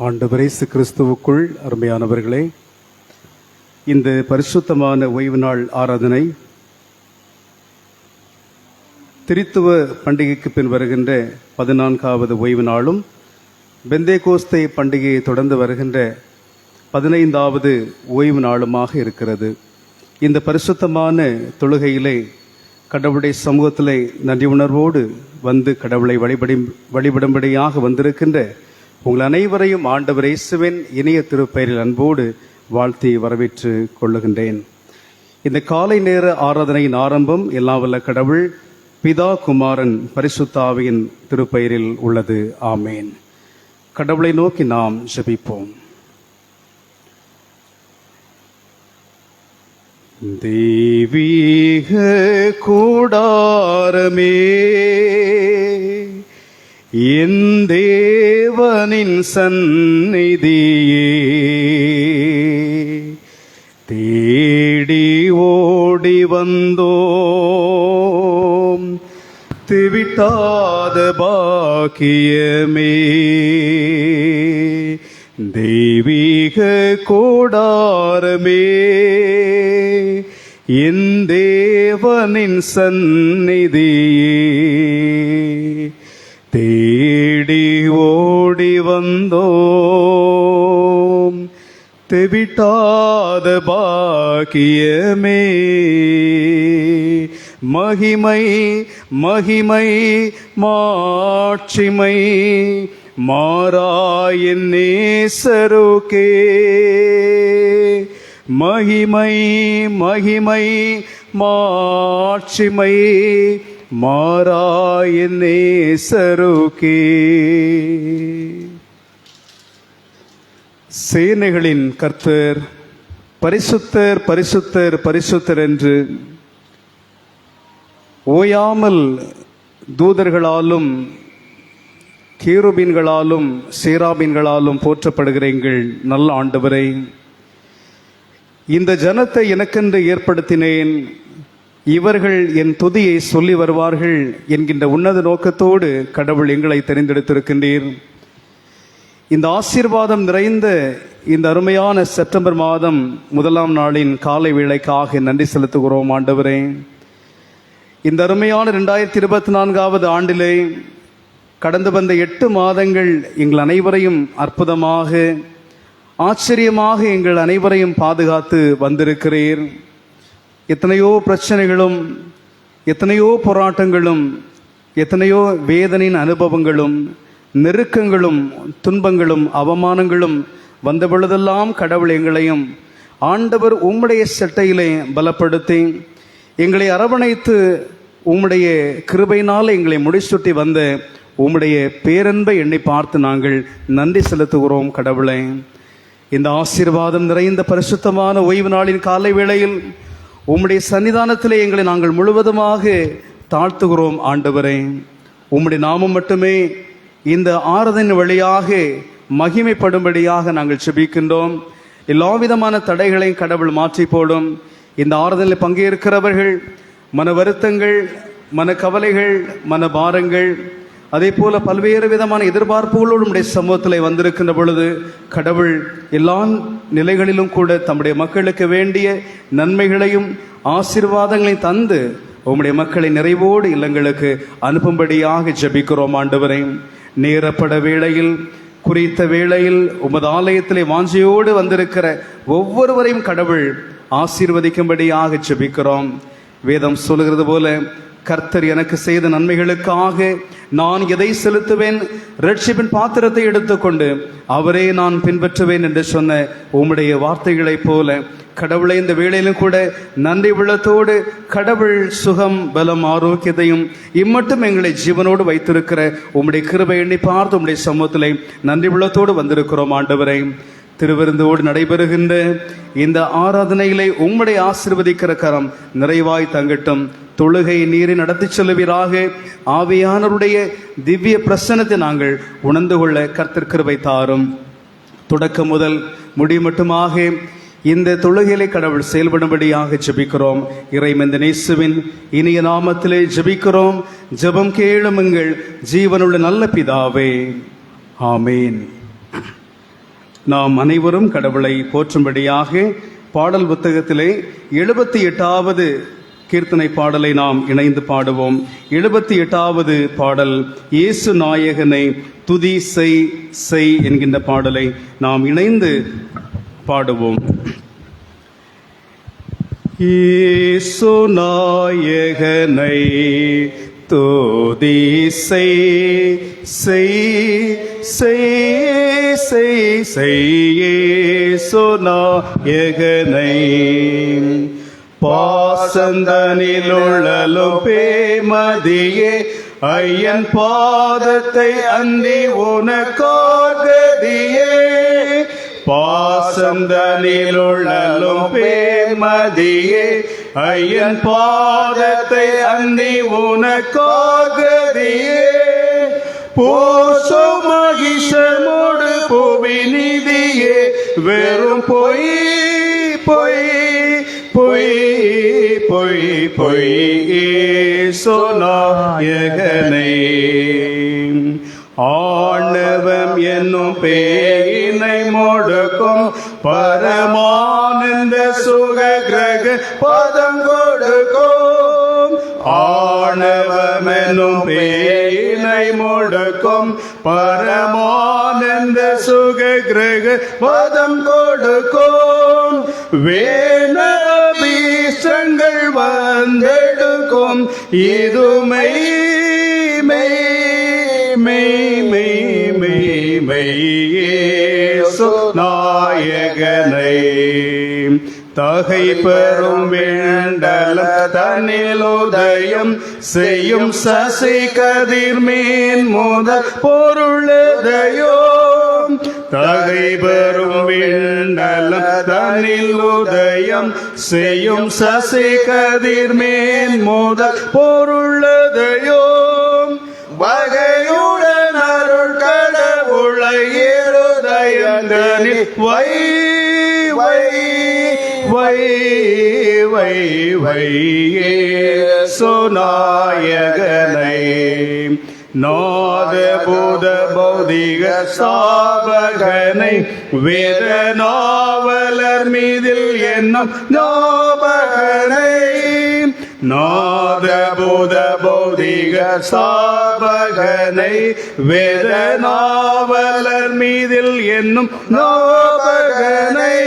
ஆண்டவர் இயேசு கிறிஸ்துவுக்குள் அருமையானவர்களே, இந்த பரிசுத்தமான ஓய்வு நாள் ஆராதனை திரித்துவ பண்டிகைக்கு பின் வருகின்ற 14வது ஓய்வு நாளும், பெந்தேகோஸ்தே பண்டிகையை தொடர்ந்து வருகின்ற 15வது ஓய்வு நாளுமாக இருக்கிறது. இந்த பரிசுத்தமான தொழுகையிலே கடவுளுடைய சமூகத்திலே நன்றி உணர்வோடு வந்து கடவுளை வழிபடும்படியாக வந்திருக்கின்ற உங்கள் அனைவரையும் ஆண்டவர் இயேசுவின் இனிய திருப்பெயரில் அன்போடு வாழ்த்தி வரவேற்று கொள்ளுகின்றேன். இந்த காலை நேர ஆராதனையின் ஆரம்பம் எல்லாம் வல்ல கடவுள் பிதா, குமாரன், பரிசுத்த ஆவியின் திருப்பெயரில் உள்ளது. ஆமேன். கடவுளை நோக்கி நாம் ஜெபிப்போம். தெய்வீக கூடாரமே, என் தேவனின் சந்நிதியே, தேடி ஓடி வந்தோம் திவிட்டாத பாக்கியமே. தெய்வீக கூடாரமே, என் தேவனின் சந்நிதியே, தேடி ஓடி வந்தோம் தெவிட்டாத பாக்கியமே. மகிமை மகிமை மாட்சிமை மாறாயின் நேசருக்கே. மகிமை மகிமை மாட்சிமை மாறாயின் நேசருக்கே. சேனைகளின் கர்த்தர் பரிசுத்தர் பரிசுத்தர் பரிசுத்தர் என்று ஓயாமல் தூதர்களாலும் கேருபீன்களாலும் சேராபீன்களாலும் போற்றப்படுகிற எங்கள் நல்ல ஆண்டவரை, இந்த ஜனத்தை எனக்கென்று ஏற்படுத்தினேன், இவர்கள் என் துதியை சொல்லி வருவார்கள் என்கின்ற உன்னத நோக்கத்தோடு கடவுள் எங்களை தெரிந்தெடுத்திருக்கின்றீர். இந்த ஆசீர்வாதம் நிறைந்த இந்த அருமையான செப்டம்பர் மாதம் 1ஆம் நாளின் காலை வேளைக்காக நன்றி செலுத்துகிறோம் ஆண்டவரே. இந்த அருமையான 2024வது ஆண்டிலே கடந்து வந்த 8 மாதங்கள் எங்கள் அனைவரையும் அற்புதமாக ஆச்சரியமாக எங்கள் அனைவரையும் பாதுகாத்து வந்திருக்கிறீர். எத்தனையோ பிரச்சனைகளும், எத்தனையோ போராட்டங்களும், எத்தனையோ வேதனையின் அனுபவங்களும், நெருக்கங்களும், துன்பங்களும், அவமானங்களும் வந்த பொழுதெல்லாம் கடவுள் எங்களையும் ஆண்டவர் உம்முடைய சட்டையிலே பலப்படுத்தி எங்களை அரவணைத்து உம்முடைய கிருபையினால் எங்களை முடிசூட்டி வந்த உம்முடைய பேரன்பை எண்ணி பார்த்து நாங்கள் நன்றி செலுத்துகிறோம் கடவுளை. இந்த ஆசீர்வாதம் நிறைந்த பரிசுத்தமான ஓய்வு நாளின் காலை வேளையில் உம்முடைய சன்னிதானத்திலே எங்களை நாங்கள் முழுவதுமாக தாழ்த்துகிறோம் ஆண்டவரே. உம்முடைய நாமம் மட்டுமே இந்த ஆராதனை வழியாக மகிமைப்படும்படியாக நாங்கள் செபிக்கின்றோம். எல்லா விதமான தடைகளையும் கடவுள் மாற்றி போடும். இந்த ஆராதனையில் பங்கேற்கிறவர்கள் மன வருத்தங்கள், மன கவலைகள், மன பாரங்கள், அதே போல பல்வேறு விதமான எதிர்பார்ப்புகளோடு நம்முடைய சமூகத்தில் வந்திருக்கின்ற பொழுது கடவுள் எல்லா நிலைகளிலும் கூட தம்முடைய மக்களுக்கு வேண்டிய நன்மைகளையும் ஆசீர்வாதங்களையும் தந்து உம்முடைய மக்களை நிறைவோடு இல்லங்களுக்கு அனுப்பும்படியாக ஜெபிக்கிறோம் ஆண்டவரை. நேரப்பட வேளையில், குறித்த வேளையில் உமது ஆலயத்திலே வாஞ்சையோடு வந்திருக்கிற ஒவ்வொருவரையும் கடவுள் ஆசீர்வதிக்கும்படியாக ஜெபிக்கிறோம். வேதம் சொல்லுகிறது போல, கர்த்தர் எனக்கு செய்த நன்மைகளுக்காக நான் எதை செலுத்துவேன், ரட்சிப்பின் பாத்திரத்தை எடுத்துக்கொண்டு அவரே நான் பின்பற்றுவேன் என்று சொன்ன உம்முடைய வார்த்தைகளைப் போல கடவுளை இந்த வேளையிலும் கூட நன்றி உள்ளத்தோடு கடவுள் சுகம், பலம், ஆரோக்கியத்தையும் இம்மட்டும் எங்களை ஜீவனோடு வைத்திருக்கிற உம்முடைய கிருபை எண்ணி பார்த்து உம்முடைய சமூகத்திலே நன்றி உள்ளத்தோடு வந்திருக்கிறோம் ஆண்டவரை. திருவிருந்தோடு நடைபெறுகின்ற இந்த ஆராதனையிலே உம்முடைய ஆசீர்வதிக்கிற கரம் நிறைவாய் தங்கட்டும். தொழுகை நீரை நடத்தி செல்லுவீராக. ஆவியானவருடைய திவ்ய பிரசன்னத்தை நாங்கள் உணர்ந்து கொள்ள கர்த்தர் கிருபை தாரும். தொடக்கம் முதல் முடி மட்டுமாக இந்த தொழுகையிலே கடவுள் செயல்படும்படியாக ஜெபிக்கிறோம். இறைமந்த நேசுவின் இனிய நாமத்திலே ஜெபிக்கிறோம். ஜெபம் கேளும் எங்கள் ஜீவனுள்ள நல்ல பிதாவே, ஆமேன். நாம் அனைவரும் கடவுளை போற்றும்படியாக பாடல் புத்தகத்திலே 78வது கீர்த்தனை பாடலை நாம் இணைந்து பாடுவோம். 78வது பாடல் இயேசு நாயகனை துதி செய் செய் என்கின்ற பாடலை நாம் இணைந்து பாடுவோம். இயேசு நாயகனை துதி செய் செய் செய் செய் செய் இயேசு நாயகனை பாசந்தனிலுழலும் பேமதியே ஐயன் பாதத்தை அந்தி உனக்காகதியே பாசந்தனிலுழலும் பேமதியே ஐயன் பாதத்தை அந்தி உனக்காகதியே போசோ மகிஷமோடு புவி நிதியே வெறும் பொய் பொய் பொய் பொய் பொய் இயேசு நாயகனை ஆணவம் என்னும் பேயினை முடுக்கும் பரமானந்த சுக கிரக பதம் கொடுக்கும் ஆணவம் என்னும் பேயினை முடுக்கும் பரமானந்த சுக கிரக பதம் கொடுக்கும் வேணபீசங்கள் வந்தெடுக்கும் இதுமை மெய் மெய் மெய் மெய் மெய் இயேசு நாயகனை தகை பெறும் வேண்டல தன்னில் உதயம் செய்யும் சசி கதிர் மீன் முதல் பொருளுதயம் தகை பெறும் வேண்டல தன்னில் உதயம் செய்யும் சசி கதிர் மீன் முதல் பொருளுதயம் வகையுடன் அருள் கடவுளை இருதயங்களில் வை வை வை வை வை இயேசு நாயகனை நாத பூத பௌதிக சாபகனை வேத நாவலர் மீதில் என்னும் ஞாபகனை நாத பூத பௌதிக சாபகனை வேத நாவலர் மீதில் என்னும் ஞாபகனை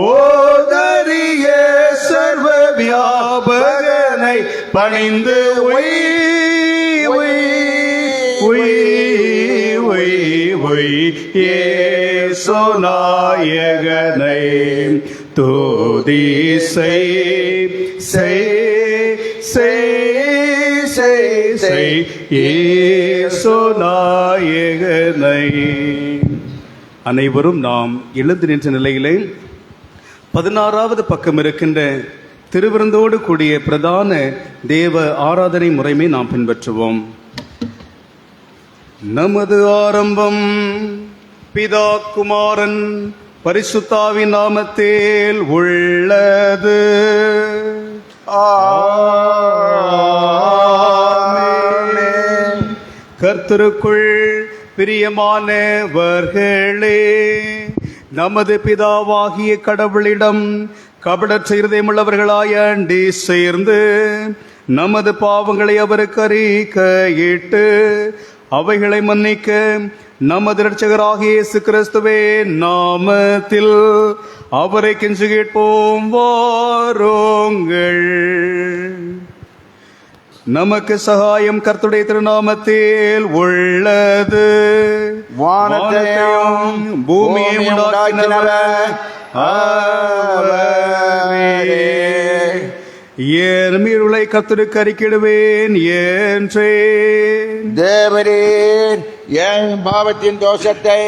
ஓதரிய சர்வ வியாபகனை பணிந்து ஒய் ஒய் ஒய் ஒய் ஒய் இயேசு நாயகனை துதி செய் செய் செய் செய் செய் இயேசு நாயகனை. அனைவரும் நாம் எழுந்து நின்ற நிலையிலே 16வது பக்கம் இருக்கின்ற திருவிருந்தோடு கூடிய பிரதான தேவ ஆராதனை முறைமை நாம் பின்பற்றுவோம். நமது ஆரம்பம் பிதா குமாரன் பரிசுத்தாவின் நாமத்தில் உள்ளது. ஆமென். கர்த்தருக்குள் பிரியமானவர்களே, நமது பிதாவாகிய கடவுளிடம் கபடற்ற இருதயமுள்ளவர்களாய் அண்டி சேர்ந்து நமது பாவங்களை அவருக்கு அறிக்கையிட்டு அவைகளை மன்னிக்க நமது இரட்சகராகிய இயேசு கிறிஸ்துவே நாமத்தில் அவரை கெஞ்சி கேட்போம். வாருங்கள். நமக்கு சகாயம் கர்த்தருடைய திருநாமத்தில் உள்ளது. வானத்தையும் பூமியை உண்டாக்கினவர் அவரே. என் மீறுகளை கர்த்தருக்கு அறிக்கையிடுவேன் என்றேன். தேவரீர் என் பாவத்தின் தோஷத்தை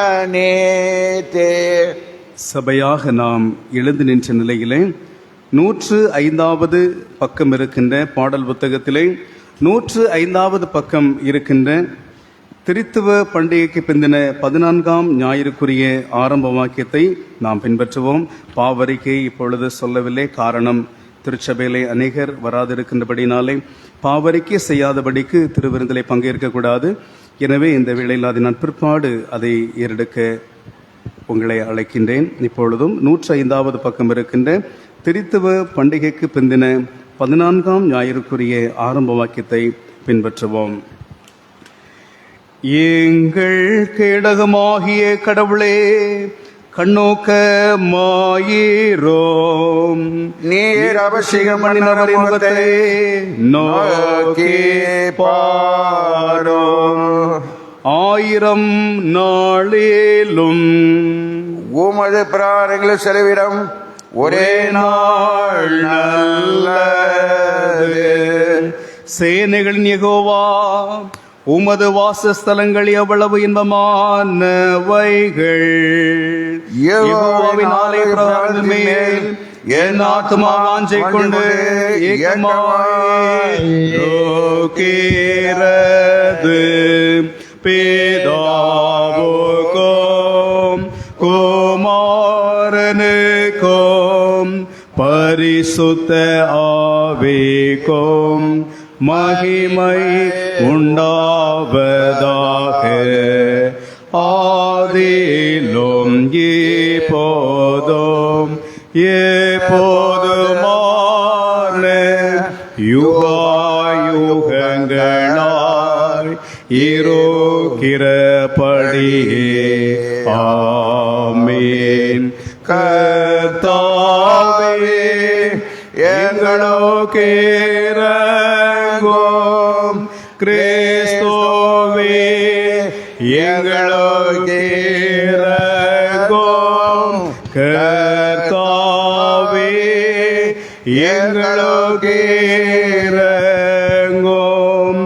மன்னித்தே. சபையாக நாம் எழுந்து நின்ற நிலையிலே 105வது பக்கம் இருக்கின்ற பாடல் புத்தகத்திலே 105வது பக்கம் இருக்கின்ற திருத்துவ பண்டிகைக்கு பிந்தின 14ஆம் ஞாயிறுக்குரிய ஆரம்ப வாக்கியத்தை நாம் பின்பற்றுவோம். பாவரிக்கை இப்பொழுது சொல்லவில்லை. காரணம், திருச்சபையிலே அநேகர் வராதிருக்கின்றபடினாலே பாவரிக்கை செய்யாதபடிக்கு திருவிருந்திலே பங்கேற்கக்கூடாது. எனவே இந்த வேளையில் அதை நான் பிற்பாடு அதை ஏறெடுக்க உங்களை அழைக்கின்றேன். இப்பொழுதும் 105வது பக்கம் இருக்கின்ற திருத்துவ பண்டிகைக்கு பிந்தின 14ஆம் ஞாயிறுக்குரிய ஆரம்ப வாக்கியத்தை பின்பற்றுவோம். எங்கள் கேடகமாகிய கடவுளே, கண்ணோக்கமாயிரோம். நீர் அபிஷேகம் பண்ணினவரின் முகத்தை நோக்கி பாரோம். 1000 நாளிலும் உமது பிராணங்களை செலவிடம் ஒரே நாள் நல்லது. சேனைகளின் யெகோவா, உமது வாசஸ்தலங்கள் எவ்வளவு இன்பமானவைகள். யெகோவாவின் ஆலய பிராகாரத்தின் மேல் என் ஆத்துமா வாஞ்சை கொண்டு ஏக்கமாயிருக்கிறது. பிதாவுக்கும் குமாரனுக்கும் பரிசுத்த ஆவிக்கும் மகிமை உண்டாவதாக. ஆதியிலும் இப்போதும் எப்போதுமான யுகாயுகங்களாய் இருக்கிறபடியே. ஆமென். கர்த்தாவே, எங்களுக்கு இரங்கும். கிறிஸ்துவே, எங்களுக்கு இரங்கும். கர்த்தாவே, எங்களுக்கு இரங்கும்.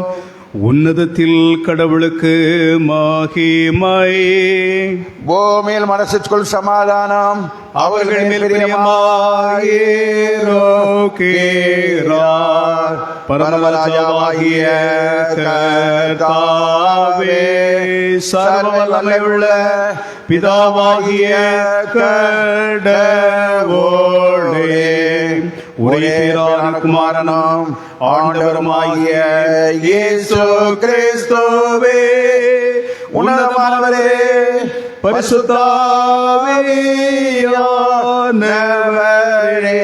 உன்னதத்தில் கடவுளுக்கு மகிமை, பூமியில் மனசுக்குள் சமாதானம். அவர்கள் மேல் பிரியமாயிருக்கிறார். பரமராஜாவாகிய கர்த்தாவே, சர்வ வல்லமையுள்ள பிதாவாகிய கடவுளே, ஒரே பேரான குமாரனும் ஆண்டவருமாகிய இயேசு கிறிஸ்துவே, உன்னதமானவரே, பரிசுத்த ஆவியானவரே,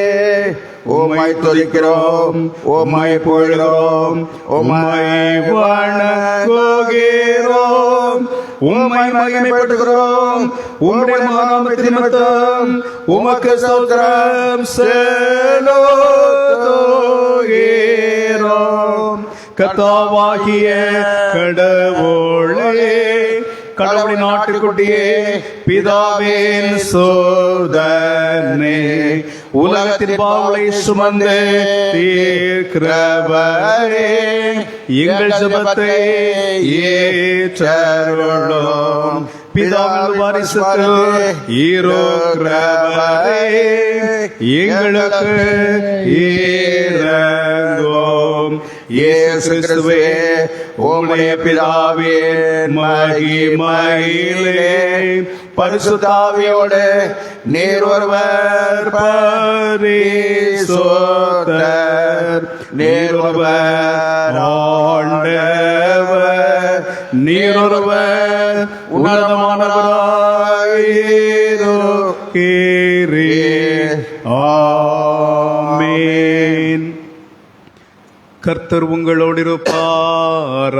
உம்மை துதிக்கிறோம், உம்மை புகழ்கிறோம், உம்மை வணங்குகிறோம், உம்மை மகிமைப்படுத்துகிறோம். உம்முடைய நாமத்தின் நிமித்தம் உமக்கு ஸ்தோத்திரம் செலுத்துகிறோம். கர்த்தாவாகிய கடவுளே, கடவுளின் ஆட்டுக்குட்டியே, பிதாவின் சோதனே, உலகத்தின் பாவங்களை சுமந்து தீர்க்கிறவரே, எங்கள் ஜெபத்தை ஏற்றருளும். பிதாவின் வாரிசுகள் இருக்கிறவரே, எங்களுக்கு இரங்கும். இயேசு கிறிஸ்துவே, உம்முடைய பிதாவின் மகிமையிலே பரிசுத்த ஆவியோடு நீர் ஒருவர் பரிசுத்தர், நீர் ஒருவர் ஆண்டவர், நீர் ஒருவர் உன்னதமானவராயிருக்கிறீர். ஆமென். கர்த்தர் உங்களோடு இருப்பாராக.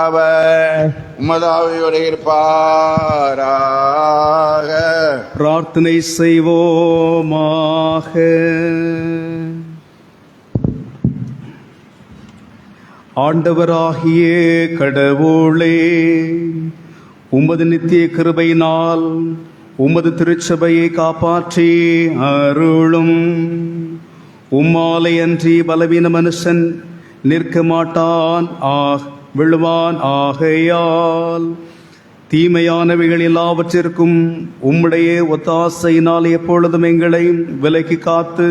அவர் உமது ஆவியோடு இருப்பாராக. பிரார்த்தனை செய்வோமாக. ஆண்டவராகிய கடவுளே, உமது நித்திய கிருபையினால் உமது திருச்சபையை காப்பாற்றி அருளும். உம்மாலை அன்றி பலவீன மனுஷன் நிற்க மாட்டான், விழுவான். ஆகையால் தீமையானவைகள் எல்லாவற்றிற்கும் உம்முடைய ஒத்தாசையினால் எப்பொழுதும் எங்களை விலக்கி காத்து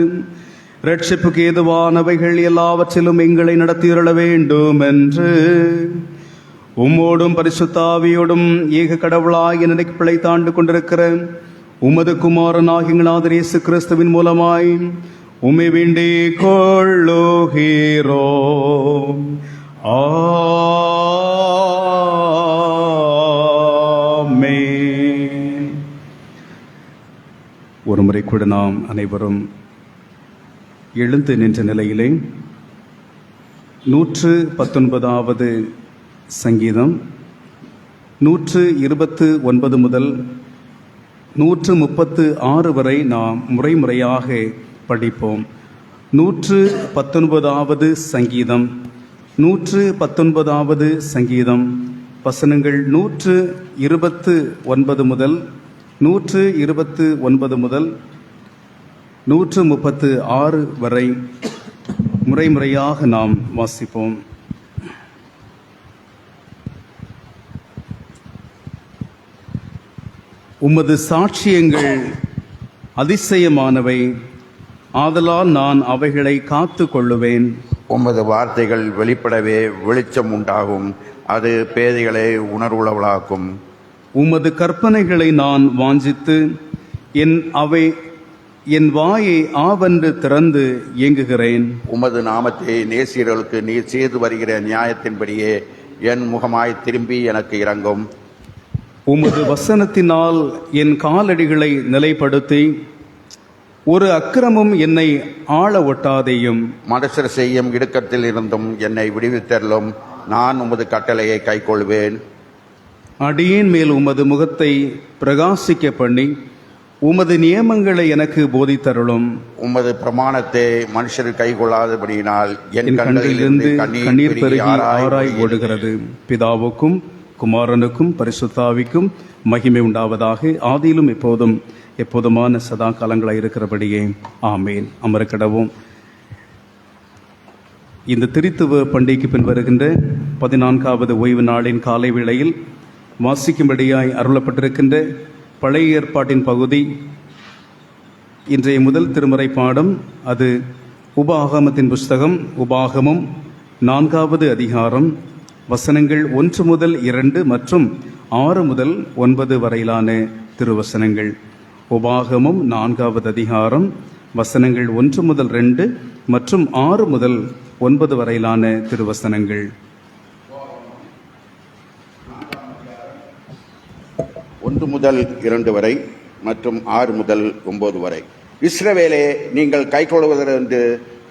இரட்சிப்புக்கு ஏதுவானவைகள் எல்லாவற்றிலும் எங்களை நடத்தியுள்ள வேண்டும் என்று உம்மோடும் பரிசுத்த ஆவியோடும் ஏக கடவுளாகிய நிலைக்கு பிழைத்தாண்டு கொண்டிருக்கிற உமது குமாரனாகிய எங்கள் இயேசு கிறிஸ்துவின் மூலமாய் உம்மை வேண்டிக் கொள்ளுகிறோம். கூட நாம் அனைவரும் எழுந்து நின்ற நிலையிலே 119வது சங்கீதம் 129 முதல் 136 வரை நாம் முறையாக படிப்போம். 119வது சங்கீதம் 119வது சங்கீதம் வசனங்கள் 129 முதல் 129 முதல் 136 வரை முறையாக நாம் வாசிப்போம். உமது சாட்சியங்கள் அதிசயமானவை, ஆதலால் நான் அவைகளை காத்து கொள்ளுவேன். உமது வார்த்தைகள் வெளிப்படவே வெளிச்சம் உண்டாகும், அது பேதைகளை உணர்வுள்ளவளாக்கும். உமது கற்பனைகளை நான் வாஞ்சித்து என் வாயை ஆவென்று திறந்து இயங்குகிறேன். உமது நாமத்தை நேசியர்களுக்கு நீர் செய்து வருகிற நியாயத்தின்படியே என் முகமாய் திரும்பி எனக்கு இறங்கும். உமது வசனத்தினால் என் காலடிகளை நிலைப்படுத்தி ஒரு அக்கிரமும் என்னை ஆள ஒட்டாதேயும். மனுஷர் செய்யும் இடுக்கத்தில் இருந்தும் என்னை விடுவித்தருளும், நான் உமது கட்டளையை கைக்கொள்வேன். அடியேன் மேல் உமது முகத்தை பிரகாசிக்க பண்ணி உமது நியமங்களை எனக்கு போதித்தருளும். உமது பிரமாணத்தை மனுஷர் கைக்கொள்ளாதபடியினால் என் கண்களிலிருந்து கண்ணீர் பெருகி ஆராய் ஓடுகிறது. பிதாவுக்கும் குமாரனுக்கும் பரிசுத்தாவிக்கும் மகிமை உண்டாவதாக, ஆதியிலும் எப்போதும் எப்போதுமான சதா காலங்களாய் இருக்கிறபடியே ஆமேன். அமரக்கடவும். இந்த திருத்துவ பண்டிகைக்கு பின் வருகின்ற 14வது ஓய்வு நாளின் காலை வேளையில் வாசிக்கும்படியாய் அருளப்பட்டிருக்கின்ற பழைய ஏற்பாட்டின் பகுதி இன்றைய முதல் திருமறை பாடம். அது உபாகமத்தின் புஸ்தகம், உபாகமம் 4வது அதிகாரம், வசனங்கள் 1 முதல் 2 மற்றும் 6 முதல் 9 வரையிலான திருவசனங்கள். உபாகமம் 4வது அதிகாரம், வசனங்கள் 1 முதல் 2 மற்றும் 6 முதல் 9 வரையிலான திருவசனங்கள். 1 முதல் 2 வரை மற்றும் 6 முதல் 9 வரை. இஸ்ரவேலே, நீங்கள் கைக்கொள்வதென்று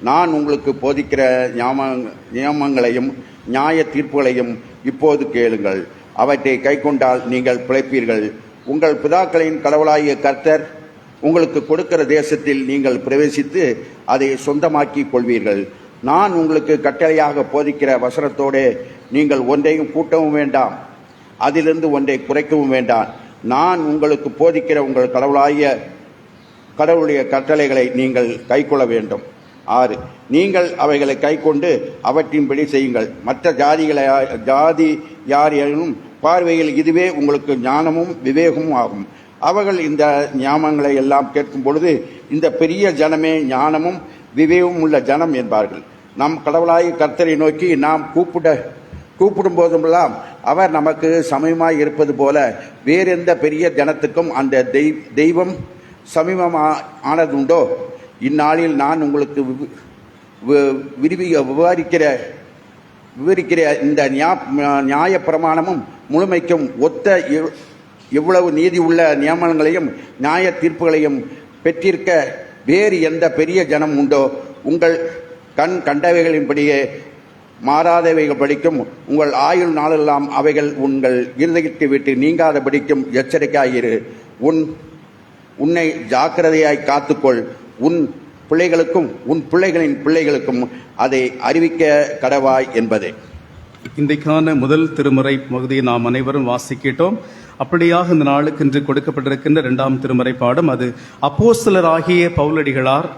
நான் உங்களுக்கு போதிக்கிற நியமங்களையும் நியாய தீர்ப்புகளையும் இப்போது கேளுங்கள். அவற்றை கைக்கொண்டால் நீங்கள் பிழைப்பீர்கள். உங்கள் பிதாக்களின் கடவுளாகிய கர்த்தர் உங்களுக்கு கொடுக்கிற தேசத்தில் நீங்கள் பிரவேசித்து அதை சொந்தமாக்கி கொள்வீர்கள். நான் உங்களுக்கு கட்டளையாக போதிக்கிற வசனத்தோடு நீங்கள் ஒன்றையும் கூட்டவும் வேண்டாம், அதிலிருந்து ஒன்றை குறைக்கவும் வேண்டாம். நான் உங்களுக்கு போதிக்கிற உங்கள் கடவுளுடைய கட்டளைகளை நீங்கள் கைக்கொள்ள வேண்டும். 6. நீங்கள் அவைகளை கைக்கொண்டு அவற்றின்படி செய்யுங்கள். மற்ற ஜாதி யாரையும் பார்வையில் இதுவே உங்களுக்கு ஞானமும் விவேகமும் ஆகும். அவர்கள் இந்த ஞானங்களை எல்லாம் கேட்கும் பொழுது, இந்த பெரிய ஜனமே ஞானமும் விவேகமும் உள்ள ஜனம் என்பார்கள். நம் கடவுளாகிய கர்த்தரை நோக்கி நாம் கூப்பிடும் போதுமெல்லாம் அவர் நமக்கு சமயமாய் இருப்பது போல வேறெந்த பெரிய ஜனத்துக்கும் அந்த தெய்வம் சமீபமானதுண்டோ? இந்நாளில் நான் உங்களுக்கு விவரிக்கிற இந்த நியாய பிரமாணமும் முழுமைக்கும் ஒத்த எவ்வளவு நீதி உள்ள நியமனங்களையும் நியாய தீர்ப்புகளையும் பெற்றிருக்க வேறு எந்த பெரிய ஜனம் உண்டோ? உங்கள் கண் கண்டவைகளின்படியே மாறாதவைகள் படிக்கும். உங்கள் ஆயுள் நாளெல்லாம் அவைகள் உங்கள் இருதயத்தை விட்டு நீங்காதபடிக்கும் எச்சரிக்கையாயிரு. உன்னை ஜாக்கிரதையாய் காத்துக்கொள். உன் பிள்ளைகளுக்கும் உன் பிள்ளைகளின் பிள்ளைகளுக்கும் அதை அறிவிக்க கடவாய் என்பதே. இன்றைக்கான முதல் திருமறை பகுதியை நாம் அனைவரும் வாசிக்கிட்டோம். அப்படியாக இந்த நாளுக்கு இன்று கொடுக்கப்பட்டிருக்கின்ற 2ஆம் திருமறை பாடம், அது அப்போஸ்தலராகிய பவுலடிகளார்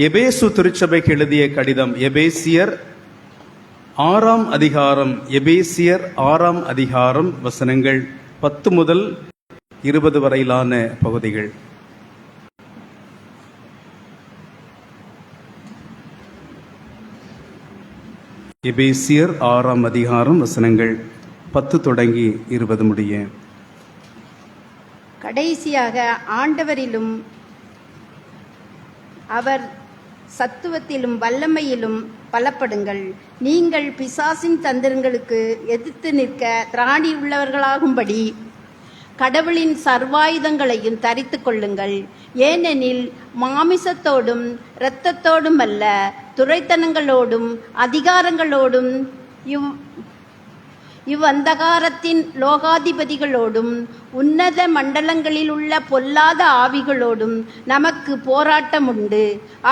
எபேசு திருச்சபைக்கு எழுதிய கடிதம். எபேசியர் 6ஆம் அதிகாரம், எபேசியர் 6ஆம் அதிகாரம், வசனங்கள் 10 முதல் 20 வரையிலான பகுதிகள். எபேசியர் 6ஆம் அதிகாரம், வசனங்கள் 10 தொடங்கி 20 முடிய. கடைசியாக ஆண்டவரிலும் அவர் சத்துவத்திலும் வல்லமையிலும் பலப்படுங்கள். நீங்கள் பிசாசின் தந்திரங்களுக்கு எதிர்த்து நிற்க திராணி உள்ளவர்களாகும்படி கடவுளின் சர்வாயுதங்களையும் தரித்துக் கொள்ளுங்கள். ஏனெனில் மாமிசத்தோடும் இரத்தத்தோடும் அல்ல, துரைத்தனங்களோடும் அதிகாரங்களோடும் இவ்வந்தகாரத்தின் லோகாதிபதிகளோடும் உன்னத மண்டலங்களில் உள்ள பொல்லாத ஆவிகளோடும் நமக்கு போராட்டம் உண்டு.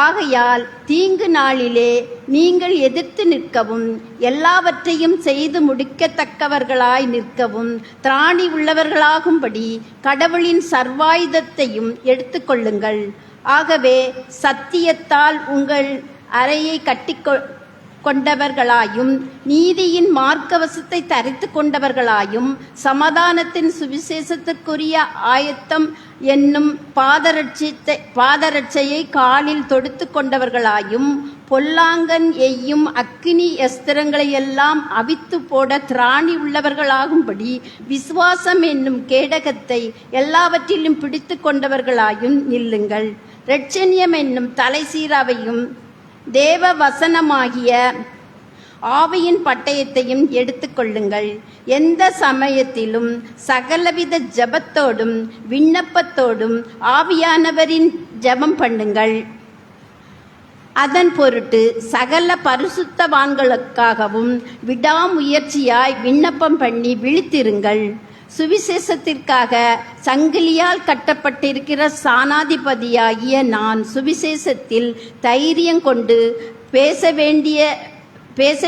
ஆகையால் தீங்கு நாளிலே நீங்கள் எதிர்த்து நிற்கவும் எல்லாவற்றையும் செய்து முடிக்கத்தக்கவர்களாய் நிற்கவும் திராணி உள்ளவர்களாகும்படி கடவுளின் சர்வாயுதத்தையும் எடுத்துக்கொள்ளுங்கள். ஆகவே சத்தியத்தால் உங்கள் அறையை கொண்டவர்களாயும் நீதியின் மார்க்கவசத்தை தரித்து கொண்டவர்களாயும் சமாதானத்தின் சுவிசேஷத்திற்குரிய ஆயத்தம் என்னும் பாதரட்சையை காலில் தொடுத்து கொண்டவர்களாயும் பொல்லாங்கன் எய்யும் அக்கினி அஸ்திரங்களையெல்லாம் அவித்து போட திராணி உள்ளவர்களாகும்படி விசுவாசம் என்னும் கேடகத்தை எல்லாவற்றிலும் பிடித்து கொண்டவர்களாயும் நில்லுங்கள். இரட்சண்யம் என்னும் தலைசீராவையும் தேவ வசனமாகிய ஆவியின் பட்டயத்தையும் எடுத்துக்கொள்ளுங்கள். எந்த சமயத்திலும் சகலவித ஜபத்தோடும் விண்ணப்பத்தோடும் ஆவியானவரின் ஜபம் பண்ணுங்கள். அதன் பொருட்டு சகல பரிசுத்தவான்களுக்காகவும் விடாமுயற்சியாய் விண்ணப்பம் பண்ணி விழித்திருங்கள். சுவிசேஷத்திற்காக சங்கிலியால் கட்டப்பட்டிருக்கிற சானாதிபதியாகிய நான் சுவிசேஷத்தில் தைரியம் கொண்டு பேச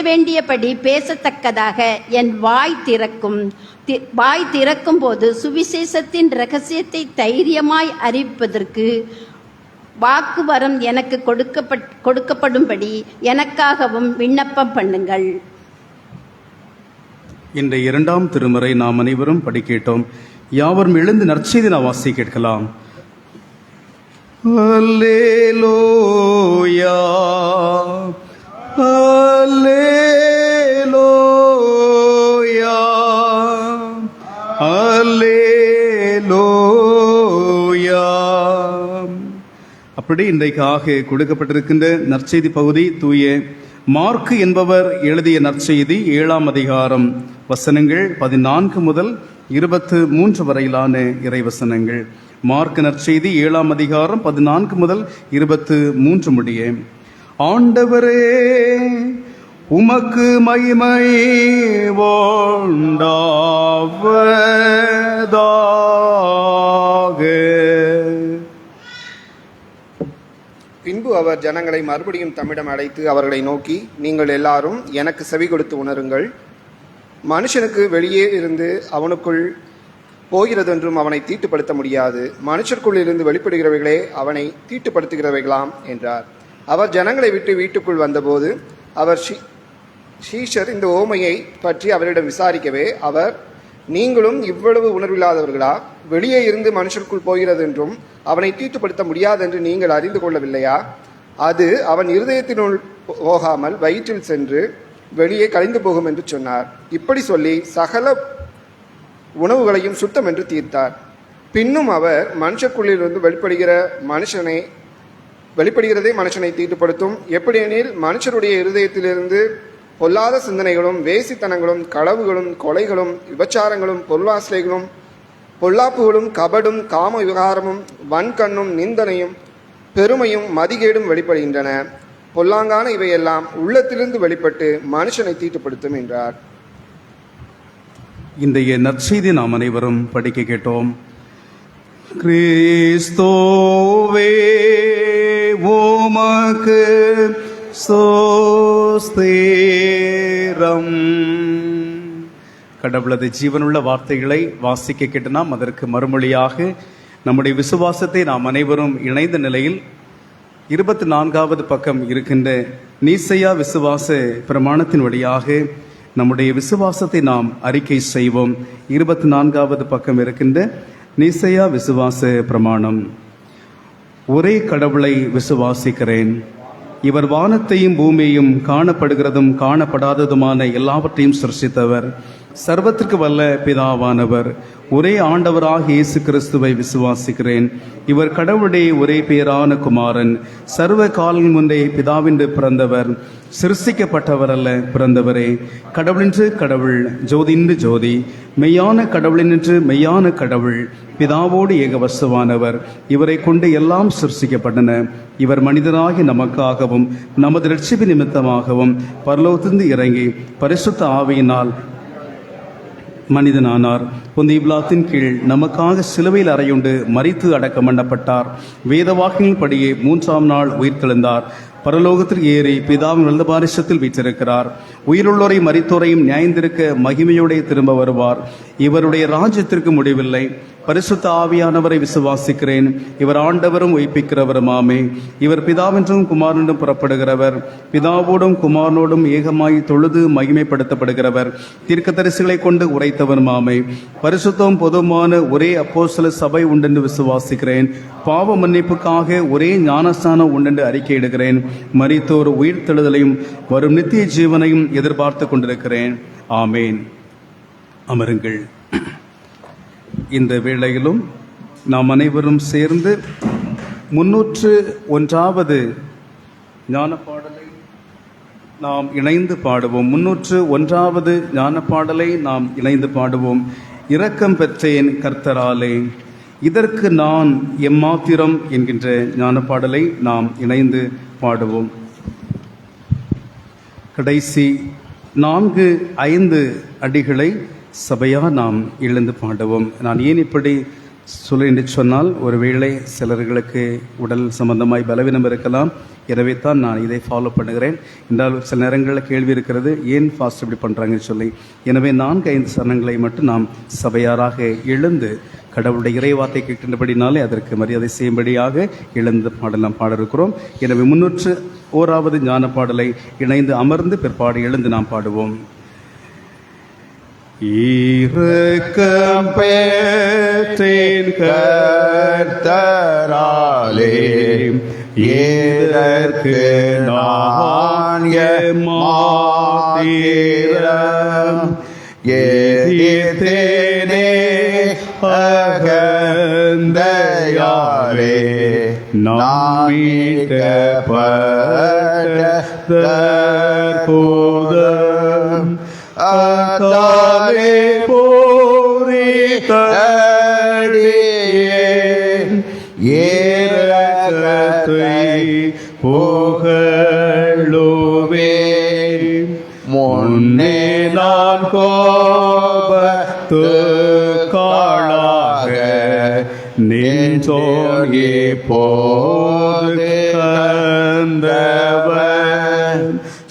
வேண்டியபடி பேசத்தக்கதாக என் வாய் திறக்கும் போது சுவிசேஷத்தின் இரகசியத்தை தைரியமாய் அறிவிப்பதற்கு வாக்குவரம் எனக்கு கொடுக்கப்படும்படி எனக்காகவும் விண்ணப்பம் பண்ணுங்கள். இந்த 2ஆம் திருமுறை நாம் அனைவரும் படிக்கேட்டோம். யாவரும் எழுந்து நற்செய்தி நாம் வாசி கேட்கலாம். அல்லேலூயா அல்லேலூயா அல்லேலூயா. அப்படி இன்றைக்காக கொடுக்கப்பட்டிருக்கின்ற நற்செய்தி பகுதி தூய மார்க்கு என்பவர் எழுதிய நற்செய்தி 7ஆம் அதிகாரம் வசனங்கள் 14 முதல் 23 வரையிலான இறைவசனங்கள். மார்க்கு நற்செய்தி 7ஆம் அதிகாரம் 14 முதல் 23 முடிய. ஆண்டவரே உமக்கு மகிமை உண்டாவதாக. பின்பு அவர் ஜனங்களை மறுபடியும் தம்மிடம் அழைத்து அவர்களை நோக்கி, நீங்கள் எல்லாரும் எனக்கு செவி கொடுத்து உணருங்கள். மனுஷனுக்கு வெளியே இருந்து அவனுக்குள் போகிறதென்றும் அவனை தீட்டுப்படுத்த முடியாது. மனுஷருக்குள் இருந்து வெளிப்படுகிறவைகளே அவனை தீட்டுப்படுத்துகிறவைகளாம் என்றார். அவர் ஜனங்களை விட்டு வீட்டுக்குள் வந்தபோது அவர் சீஷர் இந்த ஓமையை பற்றி அவரிடம் விசாரிக்கவே, அவர், நீங்களும் இவ்வளவு உணர்வில்லாதவர்களா? வெளியே இருந்து மனுஷருக்குள் போகிறதென்றும் அவனை தீட்டுப்படுத்த முடியாதென்று நீங்கள் அறிந்து கொள்ளவில்லையா? அது அவன் இருதயத்தினுள் போகாமல் வயிற்றில் சென்று வெளியே கலைந்து போகும் என்று சொன்னார். இப்படி சொல்லி சகல உணவுகளையும் சுத்தம் என்று தீர்த்தார். பின்னும் அவர், மனுஷருக்குள்ளிலிருந்து வெளிப்படுகிறதே மனுஷனை தீட்டுப்படுத்தும். எப்படியெனில் மனுஷருடைய இருதயத்திலிருந்து பொல்லாத சிந்தனைகளும் வேசித்தனங்களும் களவுகளும் கொலைகளும் விபச்சாரங்களும் பொருளாசைகளும் பொல்லாப்புகளும் கபடும் காம விகாரமும் வன்கண்ணும் நிந்தனையும் பெருமையும் மதிகேடும் வெளிப்படுகின்றன. பொல்லாங்கான இவையெல்லாம் உள்ளத்திலிருந்து வெளிப்பட்டு மனுஷனை தீட்டுப்படுத்தும் என்றார். இன்றைய நற்செய்தி நாம் அனைவரும் படிக்க கேட்டோம். கிறிஸ்தோவே உமக்கு ஸ்தோத்திரம். கடவுளது ஜீவனுள்ள வார்த்தைகளை வாசிக்க கேட்டு நாம் அதற்கு மறுமொழியாக நம்முடைய விசுவாசத்தை நாம் அனைவரும் இணைந்த நிலையில் 24வது பக்கம் இருக்கின்ற நீசையா விசுவாச பிரமாணத்தின் வழியாக நம்முடைய விசுவாசத்தை நாம் அறிக்கை செய்வோம். 24வது பக்கம் இருக்கின்ற நீசையா விசுவாச பிரமாணம். ஒரே கடவுளை விசுவாசிக்கிறேன். இவர் வானத்தையும் பூமியையும் காணப்படுகிறதும் காணப்படாததுமான எல்லாவற்றையும் சிருஷ்டித்தவர். சர்வத்திற்கு வல்ல பிதாவானவர் ஒரே ஆண்டவராக இயேசு கிறிஸ்துவை விசுவாசிக்கிறேன். இவர் கடவுளுடைய ஒரே பேரான குமாரன், சர்வ காலம் முன்பே பிதாவின்று பிறந்தவர், சிருஷ்டிக்கப்பட்டவர் அல்ல, பிறந்தவரே. கடவுளின்று கடவுள், ஜோதின்று ஜோதி, மெய்யான கடவுளினின்று மெய்யான கடவுள், பிதாவோடு ஏக வஸ்துவானவர். இவரை கொண்டு எல்லாம் சிருஷ்டிக்கப்பட்டன. இவர் மனிதராகி நமக்காகவும் நமது இரட்சிப்பு நிமித்தமாகவும் பரலோகத்திலிருந்து இறங்கி பரிசுத்த ஆவியினால் மனிதனானார். பொந்திய பிலாத்தின் கீழ் நமக்காக சிலுவையில் அறையுண்டு மரித்து அடக்கம் பண்ணப்பட்டார். வேத வாக்கின்படியே 3ஆம் நாள் உயிர்த்தெழுந்தார். பரலோகத்தில் ஏறி பிதாவின் வலது பாரிசத்தில் வீற்றிருக்கிறார். உயிருள்ளோரை மரித்தோரையும் நியாயந்திருக்க மகிமையோടെ திரும்ப வருவார். இவருடைய ராஜ்யத்திற்கு முடிவில்லை. பரிசுத்த ஆவியானவரை விசுவாசிக்கிறேன். இவர் ஆண்டவரும் உயிர்ப்பிக்கிறவருமாமே. இவர் பிதாவென்றும் குமாரனும் புறப்படுகிறவர், பிதாவோடும் குமாரனோடும் ஏகமாய் தொழுது மகிமைப்படுத்தப்படுகிறவர், தீர்க்கதரிசிகளை கொண்டு உரைத்தவருமாமே. பரிசுத்தம் பொதுமான ஒரே அப்போஸ்தல சபை உண்டென்று விசுவாசிக்கிறேன். பாவ மன்னிப்புக்காக ஒரே ஞானஸ்தானம் உண்டென்று அறிக்கையிடுகிறேன். மரித்தோர் உயிர்த்தெழுதலையும் வரும் நித்திய ஜீவனையும் எதிர்பார்த்து கொண்டிருக்கிறேன். ஆமேன். அமருங்கள். இந்த வேளையிலும் நாம் அனைவரும் சேர்ந்து 301வது ஞான பாடலை நாம் இணைந்து பாடுவோம். 301வது ஞான பாடலை நாம் இணைந்து பாடுவோம். இரக்கம் பெற்றேன் கர்த்தராலே, இதற்கு நான் எம்மாத்திரம் என்கின்ற ஞான பாடலை நாம் இணைந்து பாடுவோம். கடைசி 4-5 அடிகளை சபையா நாம் எழுந்து பாடுவோம். நான் ஏன் இப்படி சொல்ல என்று சொன்னால், ஒருவேளை சிலர்களுக்கு உடல் சம்பந்தமாய் பலவீனம் இருக்கலாம். எனவே தான் நான் இதை ஃபாலோ பண்ணுகிறேன். என்றால் சில நேரங்களில் கேள்வி இருக்கிறது, ஏன் ஃபாஸ்ட் இப்படி பண்ணுறாங்கன்னு சொல்லி. எனவே 4-5 சரணங்களை மட்டும் நாம் சபையாராக எழுந்து கடவுளுடைய இறைவார்த்தை கேட்கின்றபடினாலே அதற்கு மரியாதை செய்யும்படியாக எழுந்து பாடல் நாம் பாட இருக்கிறோம். எனவே 301வது ஞான பாடலை இணைந்து அமர்ந்து பிற்பாடு எழுந்து நாம் பாடுவோம். இரக்கம் பெற்றேன் கர்த்தராலே, இதற்கு நான் எம்மாத்திரம் எதிர்த்தேனே அகந்தையாலே, நான் மீட்கப்பட்ட தற்போதும் அத்தாலே போரித்தடியேன் ஏரகத்தை புகழுவேன். முன்னே நான் கோபத்து காளாக நின்றோயே போது கந்தவன்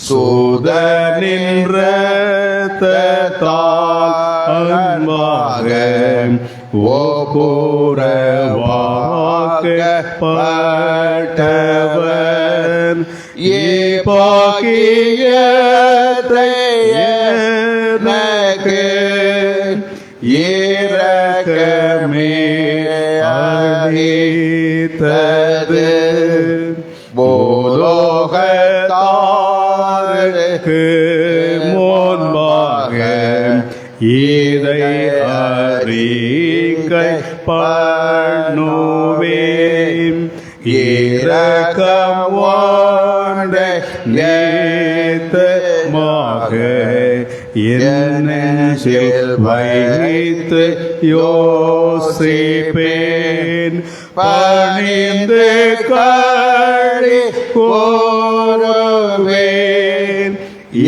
சூதனின் அன்பாக ஓபுரவாக்கப்பட்டவன் பாக்கியத்தை எனக்கு இரக்கமே அளித்தது. போலோகத்தாருக்கு முன்பாக இதை அறிக்கை பண்ணுவேன். இரக்கம் வாண்டை நேத்தமாக என்னில் வைத்து யோசிப்பேன். பணிந்து களி கூறுவேன்.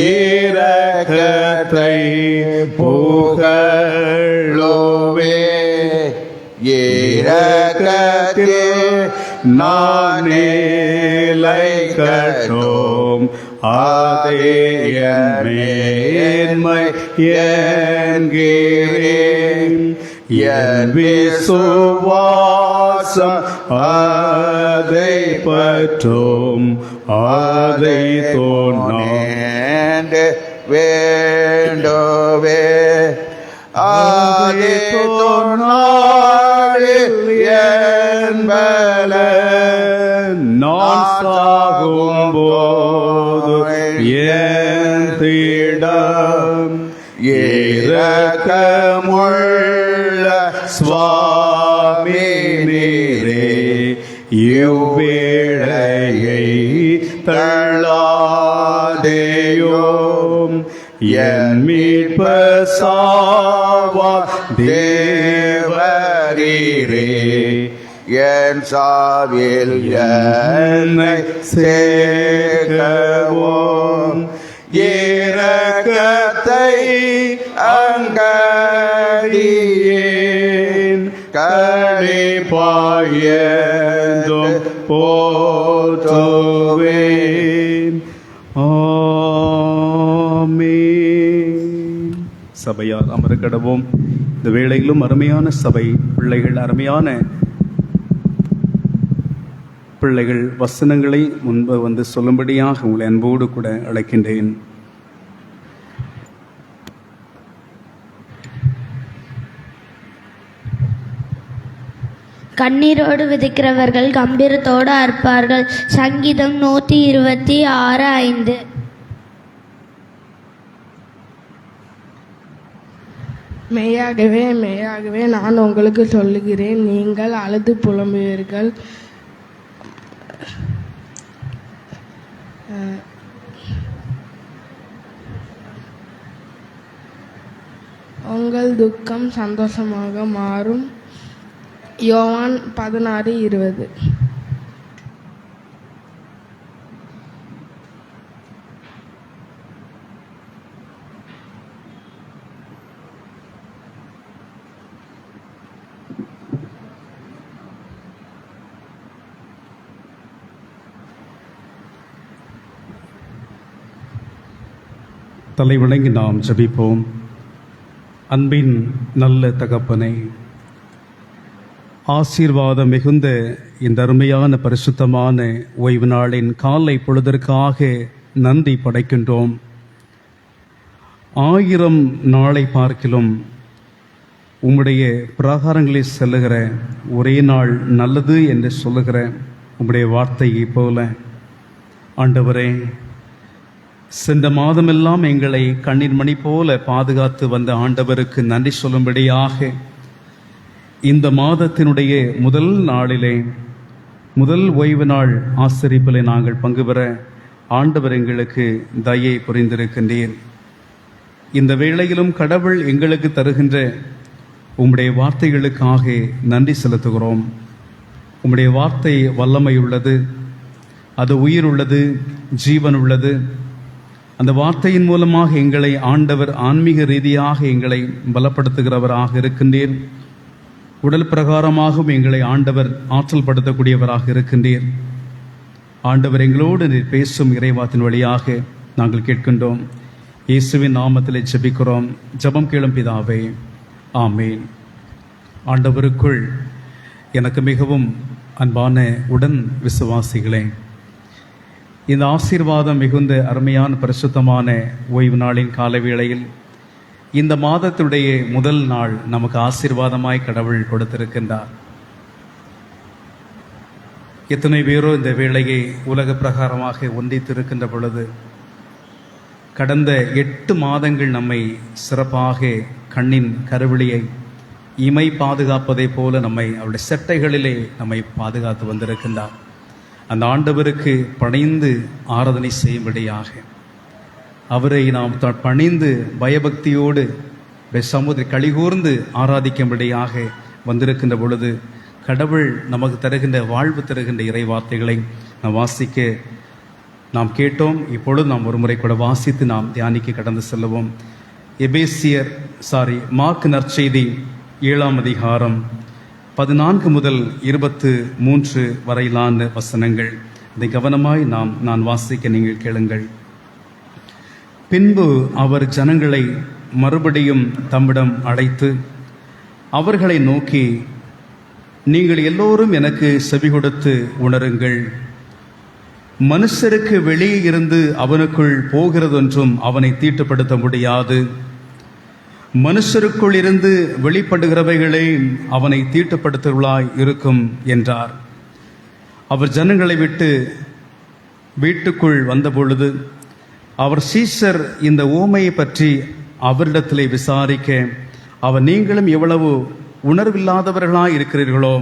இரக்கத்தை புகழுவேன். இரக்கத்தில் நான் நிலைக்கட்டும். அதே என் மேன்மை என்கிறேன். என் விசுவாசம் அதை பற்றும். அதை தோன்றே வேண்டுவே. அதை தோன்றில் என்பல நான் சாகும் போது என் திடம் இரக்கமுள்ள சுவாமி நீரே, இவ்வேளையை தள்ளாதேயோம். என் மீட்பர் சாவா தேவரீரே, என் சாவில் என்னை சேர்க்கவும். இரக்கத்தை அங்கடியேன் கனிப்பாயந்தும் போற்றுவேன். ஆமென். சபையால் அமர கடவோம். இந்த வேளையிலும் அருமையான சபை பிள்ளைகள், அருமையான பிள்ளைகள் வசனங்களை முன்பு வந்து சொல்லும்படியாக உங்களை அன்போடு கூட அழைக்கின்றேன். கண்ணீரோடு விதைக்கிறவர்கள் கம்பீரத்தோடு அறுப்பார்கள். சங்கீதம் 126:5. மெய்யாகவே மெய்யாகவே நான் உங்களுக்கு சொல்லுகிறேன், நீங்கள் அழுது புலம்புவீர்கள், உங்கள் துக்கம் சந்தோஷமாக மாறும். யோவான் 16:20. தலை வணங்கி நாம் ஜெபிப்போம். அன்பின் நல்ல தகப்பனே, ஆசீர்வாதம் மிகுந்த இந்த அருமையான பரிசுத்தமான ஓய்வு நாளின் காலை பொழுதற்காக நன்றி படைக்கின்றோம். 1000 நாளை பார்க்கிலும் உம்முடைய பிரகாரங்களில் செல்லுகிற ஒரே நாள் நல்லது என்று சொல்லுகிற உம்முடைய வார்த்தையை போல ஆண்டவரே, சென்ற மாதமெல்லாம் எங்களை கண்ணீர் மணி போல பாதுகாத்து வந்த ஆண்டவருக்கு நன்றி சொல்லும்படியாக இந்த மாதத்தினுடைய முதல் நாளிலே, முதல் ஓய்வு நாள் ஆசரிப்பிலே நாங்கள் பங்கு பெற ஆண்டவர் எங்களுக்கு தயை புரிந்திருக்கின்றீர். இந்த வேளையிலும் கடவுள் எங்களுக்கு தருகின்ற உம்முடைய வார்த்தைகளுக்காக நன்றி செலுத்துகிறோம். உம்முடைய வார்த்தை வல்லமை உள்ளது, அது உயிர் உள்ளது, ஜீவன் உள்ளது. அந்த வார்த்தையின் மூலமாக எங்களை ஆண்டவர் ஆன்மீக ரீதியாக எங்களை பலப்படுத்துகிறவராக இருக்கின்றீர். உடல் பிரகாரமாகவும் எங்களை ஆண்டவர் ஆற்றல் படுத்தக்கூடியவராக இருக்கின்றீர். ஆண்டவர் எங்களோடு நீர் பேசும் இறைவாத்தின் வழியாக நாங்கள் கேட்கின்றோம். இயேசுவின் நாமத்திலே ஜெபிக்கிறோம். ஜெபம் கேளும் பிதாவே, ஆமேன். ஆண்டவருக்குள் எனக்கு மிகவும் அன்பான உடன் விசுவாசிகளே, இந்த ஆசீர்வாதம் மிகுந்த அருமையான பரிசுத்தமான ஓய்வு நாளின் கால வேளையில் இந்த மாதத்துடைய முதல் நாள் நமக்கு ஆசீர்வாதமாய் கடவுள் கொடுத்திருக்கின்றார். எத்தனை பேரோ இந்த வேளையை உலக பிரகாரமாக ஒன்றித்திருக்கின்ற பொழுது கடந்த 8 மாதங்கள் நம்மை சிறப்பாக கண்ணின் கருவிழியை இமை பாதுகாப்பதை போல நம்மை அவருடைய செட்டைகளிலே நம்மை பாதுகாத்து வந்திருக்கின்றார். அந்த ஆண்டவருக்கு பணிந்து ஆராதனை செய்யும்படியாக, அவரை நாம் பணிந்து பயபக்தியோடு சமுதிர கலிகூர்ந்து ஆராதிக்கும்படியாக வந்திருக்கின்ற பொழுது கடவுள் நமக்கு தருகின்ற வாழ்வு தருகின்ற இறை வார்த்தைகளை நாம் வாசிக்க நாம் கேட்டோம். இப்பொழுது நாம் ஒரு முறை கூட வாசித்து நாம் தியானிக்க கடந்து செல்லுவோம். மார்க் நற்செய்தி 7ஆம் அதிகாரம் 14 முதல் 23 வரையிலான வசனங்கள். இதை கவனமாய் நான் வாசிக்க நீங்கள் கேளுங்கள். பின்பு அவர் ஜனங்களை மறுபடியும் தம்மிடம் அழைத்து அவர்களை நோக்கி, நீங்கள் எல்லோரும் எனக்கு செவி கொடுத்து உணருங்கள். மனுஷருக்கு வெளியே இருந்து அவனுக்குள் போகிறதொன்றும் அவனை தீட்டுப்படுத்த முடியாது. மனுஷருக்குள் இருந்து வெளிப்படுகிறவைகளே அவனை தீட்டுப்படுத்துவர்களாய் இருக்கும் என்றார். அவர் ஜனங்களை விட்டு வீட்டுக்குள் வந்தபொழுது அவர் சீஷர் இந்த ஓமையை பற்றி அவரிடத்திலே விசாரிக்க, அவர் நீங்களும் எவ்வளவு உணர்வில்லாதவர்களாய் இருக்கிறீர்களோ,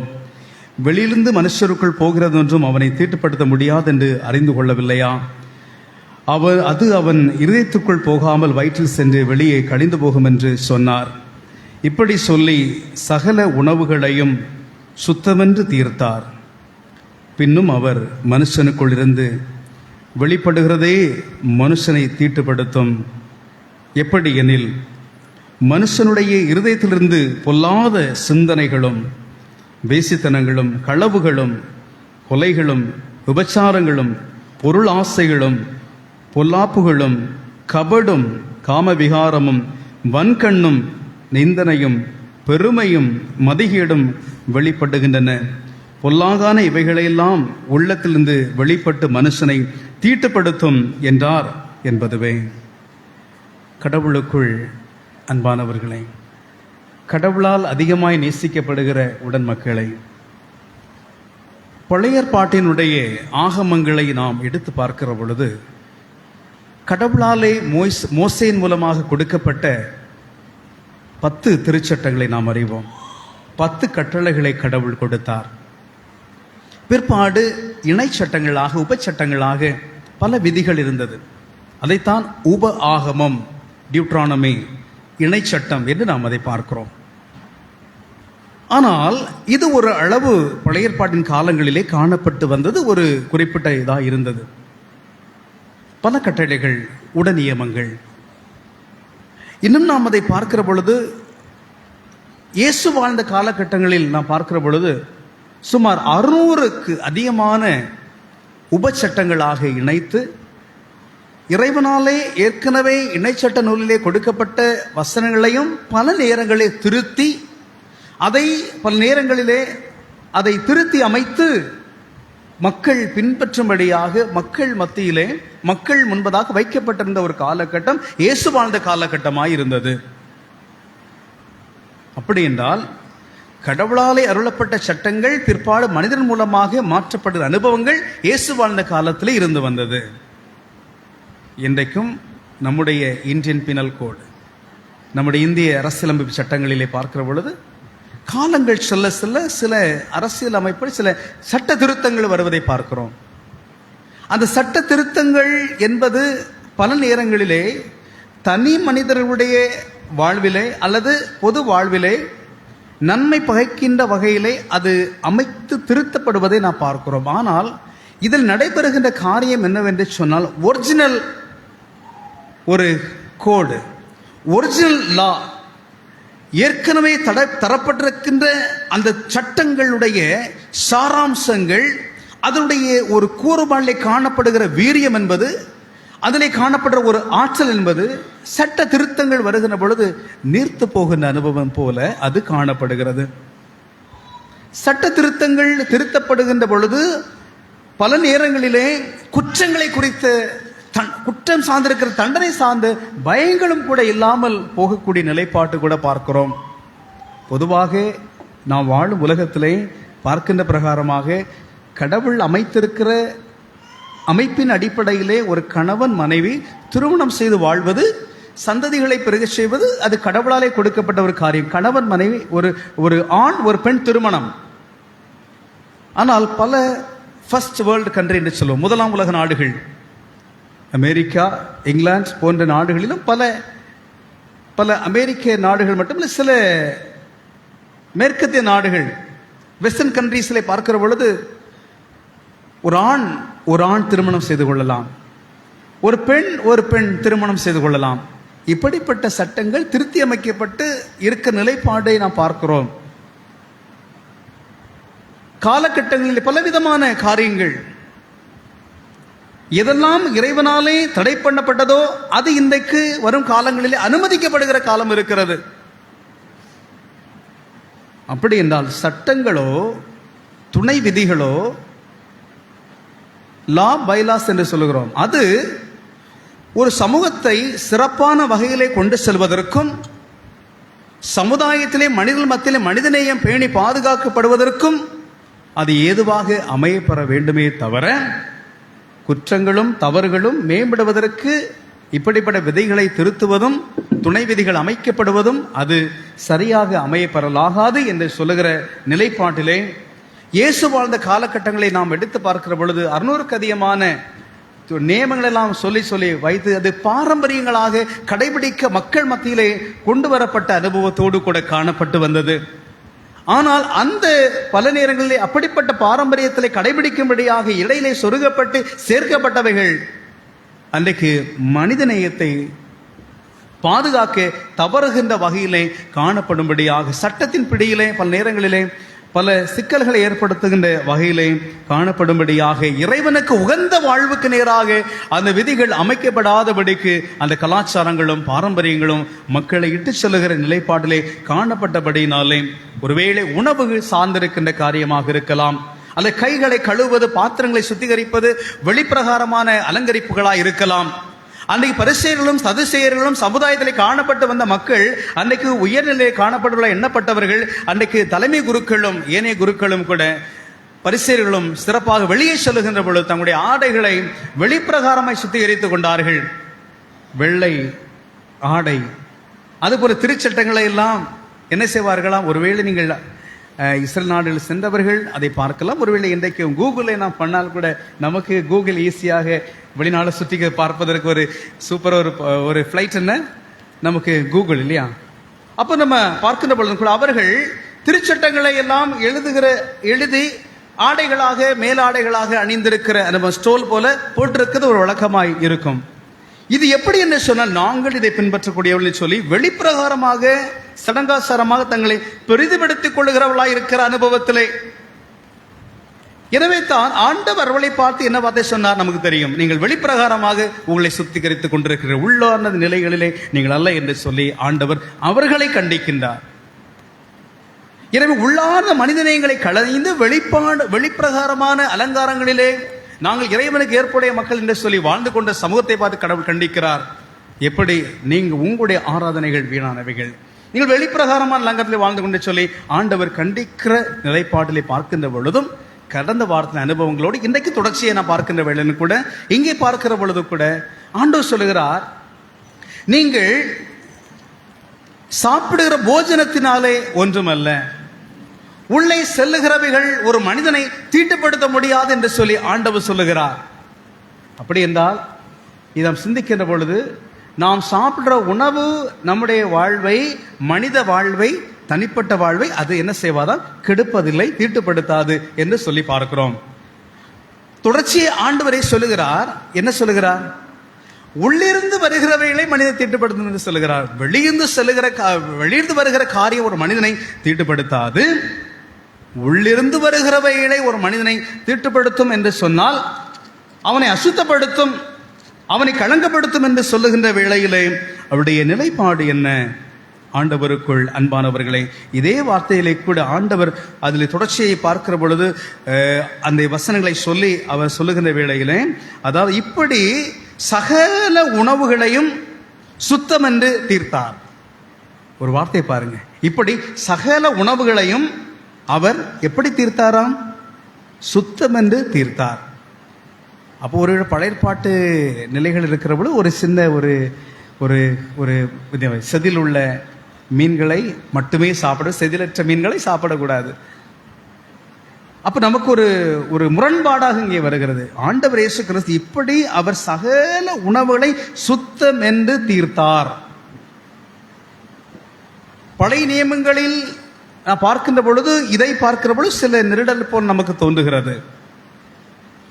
வெளியிலிருந்து மனுஷருக்குள் போகிறது என்றும் அவனை தீட்டுப்படுத்த முடியாது என்று அறிந்து கொள்ளவில்லையா? அது அவன் இருதயத்துக்குள் போகாமல் வயிற்றில் சென்று வெளியே கழிந்து போகும் என்று சொன்னார். இப்படி சொல்லி சகல உணவுகளையும் சுத்தமென்று தீர்த்தார். பின்னும் அவர் மனுஷனுக்குள் இருந்து வெளிப்படுகிறதே மனுஷனை தீட்டுப்படுத்தும். எப்படி எனில், மனுஷனுடைய இருதயத்திலிருந்து பொல்லாத சிந்தனைகளும், வேசித்தனங்களும், களவுகளும், கொலைகளும், விபச்சாரங்களும், பொருள் ஆசைகளும், பொல்லாப்புகளும், கபடும், காமவிகாரமும், வன்கண்ணும், நிந்தனையும், பெருமையும், மதிகேடும் வெளிப்படுகின்றன. பொல்லாங்கான இவைகளையெல்லாம் உள்ளத்திலிருந்து வெளிப்பட்டு மனுஷனை தீட்டுப்படுத்தும் என்றார் என்பதுவே. கடவுளுக்குள் அன்பானவர்களே, கடவுளால் அதிகமாய் நேசிக்கப்படுகிற உடன் மக்களை, பழைய ஏற்பாட்டினுடைய ஆகமங்களை நாம் எடுத்து பார்க்கிற பொழுது, கடவுளாலே மோசேயின் மூலமாக கொடுக்கப்பட்ட 10 திருச்சட்டங்களை நாம் அறிவோம். 10 கட்டளைகளை கடவுள் கொடுத்தார். பிற்பாடு இணை சட்டங்களாக, உபச்சட்டங்களாக பல விதிகள் இருந்தது. அதைத்தான் உப ஆகமம், டியூட்ரானமி, இணை சட்டம் என்று நாம் அதை பார்க்கிறோம். ஆனால் இது ஒரு அளவு பழைய ஏற்பாட்டின் காலங்களிலே காணப்பட்டு வந்தது. ஒரு குறிப்பிட்ட இதாக இருந்தது. பல கட்டளைகள், உடனியமங்கள். இன்னும் நாம் அதை பார்க்கிற பொழுது, இயேசு வாழ்ந்த காலகட்டங்களில் நாம் பார்க்கிற பொழுது சுமார் 600க்கு அதிகமான உபச்சட்டங்களாக இணைத்து, இறைவனாலே ஏற்கனவே இணைச்சட்ட நூலிலே கொடுக்கப்பட்ட வசனங்களையும் பல நேரங்களில் திருத்தி, அதை பல நேரங்களிலே அதை திருத்தி அமைத்து மக்கள் பின்பற்றும்படியாக மக்கள் மத்தியிலே, மக்கள் முன்பதாக வைக்கப்பட்டிருந்த ஒரு காலகட்டம் இயேசு வாழ்ந்த காலகட்டமாய் இருந்தது. அப்படி என்றால், கடவுளாலே அருளப்பட்ட சட்டங்கள் பிற்பாடு மனிதன் மூலமாக மாற்றப்பட்ட அனுபவங்கள் இயேசு வாழ்ந்த காலத்தில் இருந்து வந்தது. இன்றைக்கும் நம்முடைய இந்தியன் பினல் கோடு, நம்முடைய இந்திய அரசியலமைப்பு சட்டங்களிலே பார்க்கிற பொழுது, காலங்கள் செல்ல செல்ல சில அரசியல் அமைப்பில் சில சட்ட திருத்தங்கள் வருவதை பார்க்கிறோம். அந்த சட்ட திருத்தங்கள் என்பது பல நேரங்களிலே தனி மனிதர்களுடைய வாழ்விலே அல்லது பொது வாழ்விலே நன்மை பகைக்கின்ற வகையிலே அது அமைத்து திருத்தப்படுவதை நாம் பார்க்கிறோம். ஆனால் இதில் நடைபெறுகின்ற காரியம் என்னவென்று சொன்னால், ஒரிஜினல் ஒரு கோடு, ஒரிஜினல் லா, ஏற்கனவே தரப்பட்டிருக்கின்ற அந்த சட்டங்களுடைய சாராம்சங்கள், அதனுடைய ஒரு கூறுபாடிலே காணப்படுகிற வீரியம் என்பது, அதிலே காணப்படுற ஒரு ஆற்றல் என்பது சட்ட திருத்தங்கள் வருகிற பொழுது நீர்த்து போகின்ற அனுபவம் போல அது காணப்படுகிறது. சட்ட திருத்தங்கள் திருத்தப்படுகின்ற பொழுது பல நேரங்களிலே குற்றங்களை குறித்த குற்றம் சார்ந்திருக்கிற தண்டனை சார்ந்த பயங்களும் கூட இல்லாமல் போகக்கூடிய நிலைப்பாட்டு கூட பார்க்கிறோம். பொதுவாக நாம் வாழும் உலகத்திலே பார்க்கின்ற பிரகாரமாக கடவுள் அமைத்திருக்கிற அமைப்பின் அடிப்படையிலே ஒரு கணவன் மனைவி திருமணம் செய்து வாழ்வது, சந்ததிகளை பெருக செய்வது, அது கடவுளாலே கொடுக்கப்பட்ட ஒரு காரியம். கணவன் மனைவி, ஒரு ஆண் ஒரு பெண் திருமணம். ஆனால் பல ஃபர்ஸ்ட் வேர்ல்டு கண்ட்ரி என்று சொல்லுவோம், முதலாம் உலக நாடுகள், அமெரிக்கா, இங்கிலாந்து போன்ற நாடுகளிலும் பல பல அமெரிக்க நாடுகள் மட்டுமல்ல, சில மேற்கத்திய நாடுகள், வெஸ்டர்ன் கண்ட்ரீஸில் பார்க்கிற பொழுது ஒரு ஆண் திருமணம் செய்து கொள்ளலாம், ஒரு பெண் திருமணம் செய்து கொள்ளலாம். இப்படிப்பட்ட சட்டங்கள் திருத்தி அமைக்கப்பட்டு இருக்க நிலைப்பாடை நாம் பார்க்கிறோம். காலகட்டங்களில் பலவிதமான காரியங்கள், எதெல்லாம் இறைவனாலே தடை பண்ணப்பட்டதோ அது இன்றைக்கு வரும் காலங்களிலே அனுமதிக்கப்படுகிற காலம் இருக்கிறது. அப்படி என்றால் சட்டங்களோ துணை விதிகளோ, லா பைலாஸ் என்று சொல்லுகிறோம், அது ஒரு சமூகத்தை சிறப்பான வகையிலே கொண்டு செல்வதற்கும், சமுதாயத்திலே மனிதர்கள் மத்தியிலே மனிதநேயம் பேணி பாதுகாக்கப்படுவதற்கும் அது ஏதுவாக அமையப்பெற வேண்டுமே தவிர, குற்றங்களும் தவறுகளும் மேம்படுவதற்கு இப்படிப்பட்ட விதைகளை திருத்துவதும் துணை விதிகள் அமைக்கப்படுவதும் அது சரியாக அமையப்பெறலாகாது என்று சொல்லுகிற நிலைப்பாட்டிலே இயேசு வாழ்ந்த காலகட்டங்களை நாம் எடுத்து பார்க்கிற பொழுது 600க்கு அதிகமான நியமங்கள் எல்லாம் சொல்லி வைத்து அது பாரம்பரியங்களாக கடைபிடிக்க மக்கள் மத்தியிலே கொண்டு வரப்பட்ட அனுபவத்தோடு கூட காணப்பட்டு வந்தது. ஆனால் அந்த பல நேரங்களிலே அப்படிப்பட்ட பாரம்பரியத்திலே கடைபிடிக்கும்படியாக இடையிலே சொருகப்பட்டு சேர்க்கப்பட்டவைகள் அன்றைக்கு மனிதநேயத்தை பாதுகாக்க தவறுகின்ற வகையிலே காணப்படும்படியாக சட்டத்தின் பிடியிலே பல நேரங்களிலே பல சிக்கல்களை ஏற்படுத்துகின்ற வகையிலே காணப்படும்படியாக இறைவனுக்கு உகந்த வாழ்வுக்கு நேராக அந்த விதிகள் அமைக்கப்படாதபடிக்கு அந்த கலாச்சாரங்களும் பாரம்பரியங்களும் மக்களை இட்டு செல்லுகிற நிலைப்பாட்டிலே காணப்பட்டபடினாலே ஒருவேளை உணவுகள் சார்ந்திருக்கின்ற காரியமாக இருக்கலாம், அந்த கைகளை கழுவுவது, பாத்திரங்களை சுத்திகரிப்பது வெளிப்பிரகாரமான அலங்கரிப்புகளாய் இருக்கலாம். அன்றைக்கு பரிசேயர்களும் சதுசேயர்களும் சமுதாயத்தில் காணப்பட்டு வந்த மக்கள் அன்றைக்கு உயர்நிலையில் காணப்பட்டுள்ள எண்ணப்பட்டவர்கள், அன்றைக்கு தலைமை குருக்களும் ஏனைய குருக்களும் கூட பரிசேயர்களும் சிறப்பாக வெளியே செல்லுகின்ற பொழுது தங்களுடைய ஆடைகளை வெளிப்பிரகாரமாய் சுத்திகரித்துக் கொண்டார்கள். வெள்ளை ஆடை, அதுபோல திருச்சட்டங்களை எல்லாம் என்ன செய்வார்களாம்? ஒருவேளை நீங்கள் இஸ்ரேல் நாடுகள் சென்றவர்கள் அதை பார்க்கலாம். ஒருவேளை இன்றைக்கு கூகுளை நாம் பண்ணால் கூட நமக்கு கூகுள் ஈஸியாக வெளிநாடு சுற்றி பார்ப்பதற்கு ஒரு சூப்பர் ஒரு ஃப்ளைட் என்ன நமக்கு கூகுள் இல்லையா? அப்போ நம்ம பார்க்கின்ற பொழுது கூட அவர்கள் திருச்சட்டங்களை எல்லாம் எழுதி ஆடைகளாக மேலாடைகளாக அணிந்திருக்கிற நம்ம ஸ்டோல் போல போட்டிருக்கிறது ஒரு வழக்கமாய் இருக்கும். இது எப்படி என்று சொன்னால் நாங்கள் இதை பின்பற்றக்கூடியவர்கள் சொல்லி வெளிப்பிரகாரமாக சடங்காசாரமாக தங்களை பெரிதுபடுத்திக் கொள்ளுகிறவர்களாய் இருக்கிற அனுபவத்திலே. எனவே தான் ஆண்டவர் அவர்களை பார்த்து என்ன வார்த்தை சொன்னார் நமக்கு தெரியும். நீங்கள் வெளிப்பிரகாரமாக உங்களை சுத்திகரித்துக் கொண்டிருக்கிற உள்ளார்ந்த நிலைகளிலே நீங்கள் அல்ல என்று சொல்லி ஆண்டவர் அவர்களை கண்டிக்கின்றார். எனவே உள்ளார்ந்த மனிதநேயங்களை களைந்து வெளிப்பிரகாரமான அலங்காரங்களிலே நாங்கள் இறைவனுக்கு ஏற்புடைய மக்கள் என்று சொல்லி வாழ்ந்து கொண்ட சமூகத்தை பார்த்து கடவுள் கண்டிக்கிறார். எப்படி நீங்க உங்களுடைய ஆராதனைகள் வீணானவைகள், நீங்கள் வெளிப்பிரகாரமான அலங்காரத்தில் வாழ்ந்து கொண்டு சொல்லி ஆண்டவர் கண்டிக்கிற நிலைப்பாட்டிலே பார்க்கின்ற பொழுதும் கடந்த வாரத்தின் அனுபவங்களோடு இன்றைக்கு தொடர்ச்சியை நான் பார்க்கின்ற வேளைன்னு கூட இங்கே பார்க்கிற பொழுது கூட ஆண்டவர் சொல்லுகிறார், நீங்கள் சாப்பிடுகிற போஜனத்தினாலே ஒன்றுமல்ல, உள்ளே செல்லுகிறவைகள் ஒரு மனிதனை தீட்டுப்படுத்த முடியாது என்று சொல்லி ஆண்டவர் சொல்லுகிறார். அப்படி என்றால் இதை சிந்திக்கின்ற பொழுது நாம் சாப்பிடுற உணவு நம்முடைய வாழ்வை, மனித வாழ்வை, தனிப்பட்ட வாழ்வை அது என்ன செய்வாதான் கெடுப்பதில்லை, தீட்டுப்படுத்தாது என்று சொல்லி பார்க்கிறோம். தொடர்ச்சியை ஆண்டவரை சொல்லுகிறார். என்ன சொல்லுகிறார்? உள்ளிருந்து வருகிறவைகளை மனிதனை தீட்டுப்படுத்தும் என்று சொல்லுகிறார். வெளியிருந்து வருகிற காரியம் ஒரு மனிதனை தீட்டுப்படுத்தாது. உள்ளிருந்து வருகிறவைகளை ஒரு மனிதனை தீட்டுப்படுத்தும் என்று சொன்னால் அவனை அசுத்தப்படுத்தும், அவனை களங்கப்படுத்தும் என்று சொல்லுகின்ற வேளையிலே அவருடைய நிலைப்பாடு என்ன? ஆண்டவருக்குள் அன்பானவர்களே, இதே வார்த்தையிலே கூட ஆண்டவர் அதில் தொடர்ச்சியை பார்க்கிற பொழுது அந்த வசனங்களை சொல்லி அவர் சொல்லுகின்ற வேளையிலே, அதாவது இப்படி சகல உணவுகளையும் சுத்தம் என்று தீர்த்தார். ஒரு வார்த்தை பாருங்க, இப்படி சகல உணவுகளையும் அவர் எப்படி தீர்த்தாராம்? சுத்தம் என்று தீர்த்தார். அப்போ ஒரு பழையற்பாட்டு நிலைகள் இருக்கிற பொழுது ஒரு சின்ன ஒரு ஒரு ஒரு செதில் உள்ள மீன்களை மட்டுமே சாப்பிட, செதிலற்ற மீன்களை சாப்பிடக்கூடாது. அப்ப நமக்கு ஒரு ஒரு முரண்பாடாக இங்கே வருகிறது. ஆண்டவர் இயேசு கிறிஸ்து இப்படி அவர் சகல உணவுகளை சுத்தம் என்று தீர்த்தார். பழைய நியமங்களில் நான் பார்க்கின்ற பொழுது, இதை பார்க்கிற பொழுது சில நெருடல் போல் நமக்கு தோன்றுகிறது.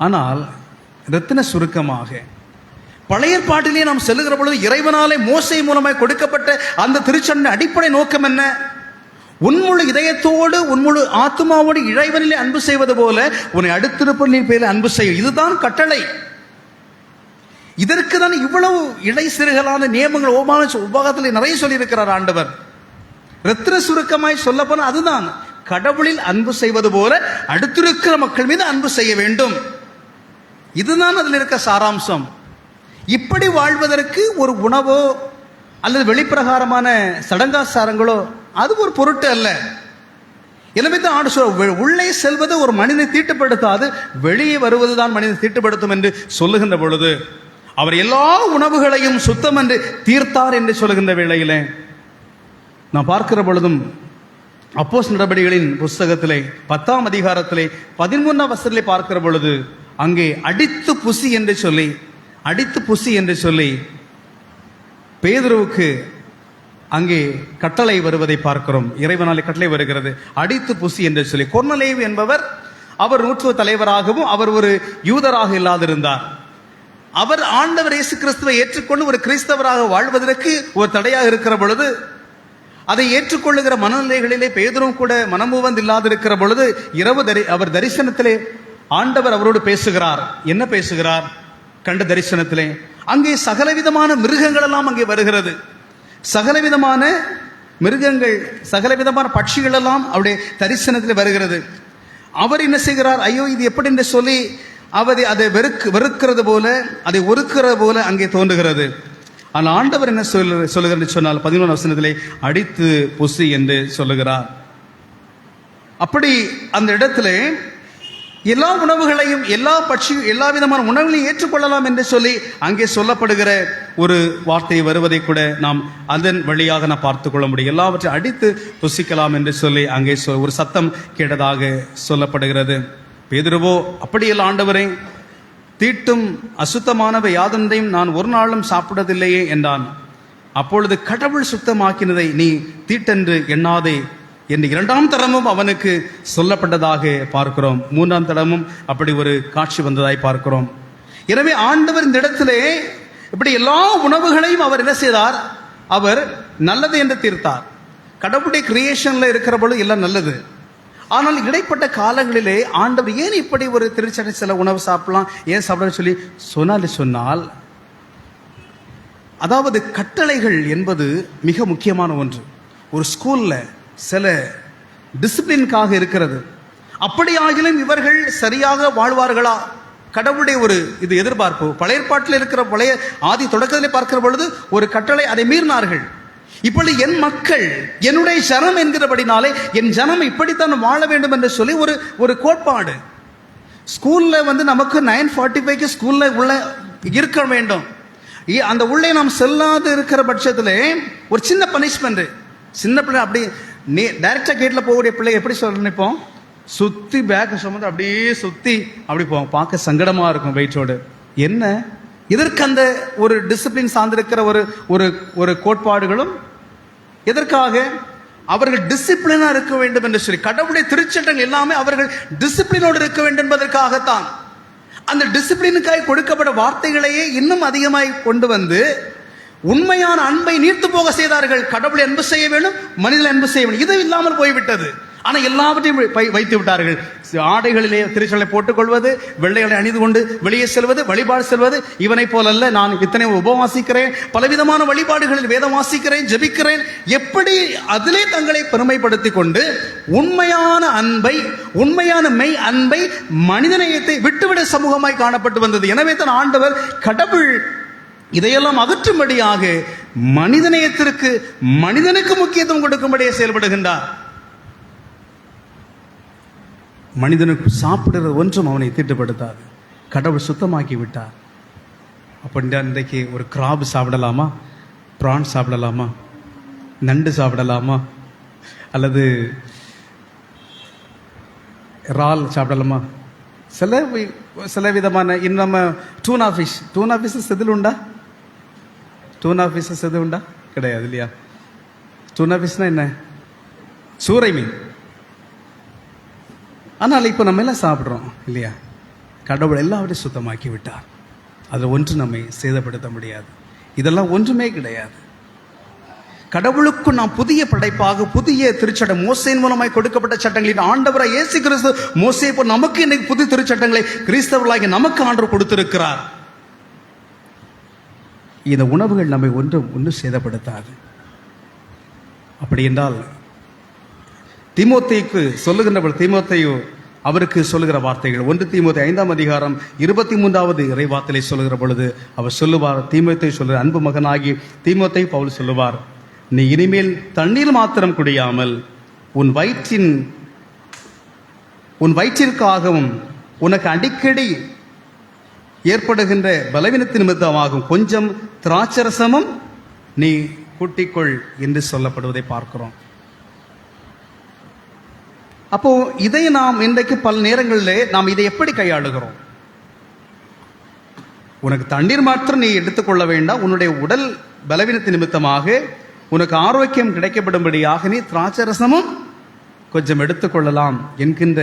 ஆனால் ரத்தின சுருக்கமாக பழைய பாட்டிலே நாம் செல்லுகிற பொழுது இறைவனாலே மோசை மூலமாய் கொடுக்கப்பட்ட அந்த திருச்சட்ட அடிப்படை நோக்கம் என்ன? உன்முழு இதயத்தோடு உன்முழு ஆத்மாவோடு இறைவனிலே அன்பு செய்வது போல உன்னை அடுத்திருப்பவனின் பேரில் அன்பு செய்யும். இதுதான் கட்டளை. இதற்கு தான் இவ்வளவு இடை சிறுகளான நியமங்கள் உபகாரத்தில் நிறைய சொல்லி இருக்கிறார் ஆண்டவர். ரத்தின சுருக்கமாய் சொல்ல போன அதுதான், கடவுளில் அன்பு செய்வது போல அடுத்திருக்கிற மக்கள் மீது அன்பு செய்ய வேண்டும். இதுதான் அதில் இருக்க சாராம்சம். இப்படி வாழ்வதற்கு ஒரு உணவோ அல்லது வெளிப்பிரகாரமான சடங்காச்சாரங்களோ அது ஒரு பொருட்டு அல்ல. எனவே தான் ஆண்டு சொல்ல, உள்ளே செல்வது ஒரு மனிதனை தீட்டுப்படுத்தாது, வெளியே வருவதுதான் மனிதனை தீட்டுப்படுத்தும் என்று சொல்லுகின்ற பொழுது அவர் எல்லா உணவுகளையும் சுத்தம் என்று தீர்த்தார் என்று சொல்லுகின்ற வேளையிலே நாம் பார்க்கிற பொழுதும் அப்போஸ்தலர் நடபடிகளின் புஸ்தகத்திலே 10ஆம் அதிகாரத்திலே 13ஆம் வசனத்திலே பார்க்கிற பொழுது அங்கே அடித்து புசி என்று சொல்லி பேதுருவுக்கு அங்கே கட்டளை வருவதை பார்க்கிறோம். இறைவனாலே கட்டளை வருகிறது, அடித்து புசி என்று சொல்லி. கொர்நேலியு என்பவர் அவர் நூற்றுவ தலைவராகவும் அவர் ஒரு யூதராக இல்லாதிருந்தார். அவர் ஆண்டவர் இயேசு கிறிஸ்துவை ஏற்றுக்கொண்டு ஒரு கிறிஸ்தவராக வாழ்வதற்கு ஒரு தடையாக இருக்கிற பொழுது, அதை ஏற்றுக்கொள்ளுகிற மனநிலைகளிலே பேதுரும் கூட மனமுவந்து இல்லாதிருக்கிற பொழுது இரவு அவர் தரிசனத்திலே ஆண்டவர் அவரோடு பேசுகிறார். என்ன பேசுகிறார்? கண்ட தரிசனத்திலே அங்கே சகலவிதமான மிருகங்கள் எல்லாம் அங்கே வருகிறது. சகலவிதமான மிருகங்கள், சகலவிதமான பட்சிகள் எல்லாம் அவருடைய தரிசனத்தில் வருகிறது. அவர் என்ன செய்கிறார்? ஐயோ இது எப்படி என்று சொல்லி அதை வெறுக்கிறது போல, அதை ஒருக்கிறது போல அங்கே தோன்றுகிறது. ஆனால் ஆண்டவர் என்ன சொல்லுகிறது சொன்னால் 11 வசனத்திலே அடித்து புசி என்று சொல்லுகிறார். அப்படி அந்த இடத்திலே எல்லா உணவுகளையும் எல்லா விதமான உணவுகளையும் ஏற்றுக்கொள்ளலாம் என்று சொல்லி அங்கே சொல்லப்படுகிற ஒரு வார்த்தை வருவதை கூட நாம் அதன் வழியாக நாம் பார்த்து கொள்ள முடியும். எல்லாவற்றையும் அடித்து புசிக்கலாம் என்று சொல்லி அங்கே ஒரு சத்தம் கேட்டதாக சொல்லப்படுகிறது. பேதுருவோ அப்படியெல்லாம் ஆண்டவரே, தீட்டும் அசுத்தமானவை யாதொன்றையும் நான் ஒரு நாளும் சாப்பிட்டதில்லையே என்றான். அப்பொழுது கடவுள் சுத்தமாக்கினதை நீ தீட்டென்று எண்ணாதே என்று 2ஆம் தரமும் அவனுக்கு சொல்லப்பட்டதாக பார்க்கிறோம். 3ஆம் தரமும் அப்படி ஒரு காட்சி வந்ததாய் பார்க்கிறோம். எனவே ஆண்டவர் இந்த இடத்திலே இப்படி எல்லா உணவுகளையும் அவர் என்ன செய்தார்? அவர் நல்லது என்று தீர்த்தார். கடவுளுடைய கிரியேஷன்ல இருக்கிற பொழுது எல்லாம் நல்லது. ஆனால் இடைப்பட்ட காலங்களிலே ஆண்டவர் ஏன் இப்படி ஒரு திருச்சடை சில உணவு சாப்பிடலாம், ஏன் சாப்பிட சொல்லி சொன்னால், அதாவது கட்டளைகள் என்பது மிக முக்கியமான ஒன்று. ஒரு ஸ்கூல்ல சில டிசிப்ளின்காக இருக்கிறது. அப்படியாகிலும் இவர்கள் சரியாக வாழ்வார்களா? கடவுளுடைய ஒரு இது எதிர்பார்ப்பு. பழைய ஏற்பாட்டில் இருக்கிற பழைய ஆதி தொடக்கத்திலே பார்க்கிற பொழுது ஒரு கட்டளை, அதை மீறினார்கள். இப்பொழுது என் மக்கள் என்னுடைய ஜனம் என்கிறபடினாலே என் ஜனம் இப்படித்தான் வாழ வேண்டும் என்று சொல்லி ஒரு கோட்பாடு. ஸ்கூல்ல நமக்கு 9:45 ஸ்கூல்ல உள்ள இருக்க வேண்டும். அந்த உள்ளே நாம் செல்லாது இருக்கிற பட்சத்திலே ஒரு சின்ன பனிஷ்மெண்ட். சின்ன பிள்ளை அப்படி டைரக்டா கேட்ல போகக்கூடிய பிள்ளை எப்படி சொல்ல நினைப்போம்? சுத்தி பேக் சுமந்து அப்படியே சுத்தி அப்படி போவோம். பார்க்க சங்கடமா இருக்கும் வெயிட்டோடு. என்ன இதற்கு அந்த ஒரு டிசிப்ளின் சார்ந்திருக்கிற ஒரு கோட்பாடுகளும் எதற்காக? அவர்கள் டிசிப்ளினா இருக்க வேண்டும் என்று சொல்லி கடவுளுடைய திருச்சட்டங்கள் எல்லாமே அவர்கள் டிசிப்ளினோடு இருக்க வேண்டும் என்பதற்காகத்தான். அந்த டிசிப்ளினுக்காக கொடுக்கப்பட்ட வார்த்தைகளையே இன்னும் அதிகமாய் கொண்டு வந்து உண்மையான அன்பை நீர்த்து போக செய்தார்கள். கடவுளை அன்பு செய்ய வேண்டும், மனிதனை அன்பு செய்ய வேண்டும், இது இல்லாமல் போய்விட்டது. ஆனால் எல்லாவற்றையும் வைத்து விட்டார்கள். ஆடைகளிலே திருச்சலை போட்டுக் கொள்வது, வெள்ளைகளை அணிந்து கொண்டு வெளியே செல்வது, வழிபாடு செல்வது. இவனை போலல்ல, நான் இத்தனை உபவாசிக்கிறேன், பலவிதமான வழிபாடுகளில் வேதம் வாசிக்கிறேன், ஜெபிக்கிறேன், எப்படி அதிலே தங்களை பெருமைப்படுத்திக் கொண்டு உண்மையான அன்பை, உண்மையான மெய் அன்பை, மனிதநேயத்தை விட்டுவிட சமூகமாய் காணப்பட்டு வந்தது. எனவே தான் ஆண்டவர் கடவுள் இதையெல்லாம் அகற்றும்படியாக மனிதநேயத்திற்கு, மனிதனுக்கு முக்கியத்துவம் கொடுக்கும்படியே செயல்படுகின்றார். மனிதனுக்கு சாப்பிடுறது ஒன்றும் அவனை தீட்டுப்படுத்தாது. கடவுள் சுத்தமாக்கி விட்டார். அப்போ இன்றைக்கு ஒரு கிராப் சாப்பிடலாமா, பிரான் சாப்பிடலாமா, நண்டு சாப்பிடலாமா, அல்லது இறால் சாப்பிடலாமா? சில விதமான இன்னும் டூனா ஃபிஷ் செதில் உண்டா? டூனா ஃபிஷ் செதில் உண்டா? கிடையாது இல்லையா? டூனா ஃபிஷ்னா என்ன? சூறை மீன். ஆனால் இப்போ நம்ம எல்லாம் சாப்பிட்றோம் இல்லையா? கடவுள் எல்லாவற்றையும் சுத்தமாக்கி விட்டார். அதில் ஒன்று நம்மை சேதப்படுத்த முடியாது. இதெல்லாம் ஒன்றுமே கிடையாது. கடவுளுக்கு நாம் புதிய படைப்பாக, புதிய திருச்சட்டம், மோசேயின் மூலமாய் கொடுக்கப்பட்ட சட்டங்களின் ஆண்டவராய் இயேசு கிறிஸ்து மோசே போல் நமக்கு இன்னைக்கு புதிய திருச்சட்டங்களை கிறிஸ்தவர்களாகி நமக்கு ஆண்டவர் கொடுத்திருக்கிறார். இந்த உணவுகள் நம்மை ஒன்றும் சேதப்படுத்தாது. அப்படி என்றால் தீமோத்தேயுக்கு சொல்லுகின்ற தீமோத்தேயு அவருக்கு சொல்லுகிற வார்த்தைகள் 1 தீமோத்தேயு 5ஆம் அதிகாரம் 23வது இறைவார்த்தையை சொல்லுகிற பொழுது அவர் சொல்லுவார், தீமோத்தேயு சொல்லுகிற அன்பு மகனாகி தீமோத்தேயு பவுல் சொல்லுவார், நீ இனிமேல் தண்ணீர் மாத்திரம் குடியாமல் உன் வயிற்றிற்காகவும் உனக்கு அடிக்கடி ஏற்படுகின்ற பலவீனத்தின் நிமித்தமாகும் கொஞ்சம் திராட்சரசமும் நீ கூட்டிக்கொள் என்று சொல்லப்படுவதை பார்க்கிறோம். அப்போ இதை நாம் இன்றைக்கு பல நேரங்களிலே நாம் இதை எப்படி கையாளுகிறோம்? உனக்கு தண்ணீர் மாத்திரம் நீ எடுத்துக்கொள்ள வேண்டாம், உன்னுடைய உடல் பலவீனத்தின் நிமித்தமாக உனக்கு ஆரோக்கியம் கிடைக்கப்படும்படியாக நீ திராட்சரசமும் கொஞ்சம் எடுத்துக்கொள்ளலாம் என்கின்ற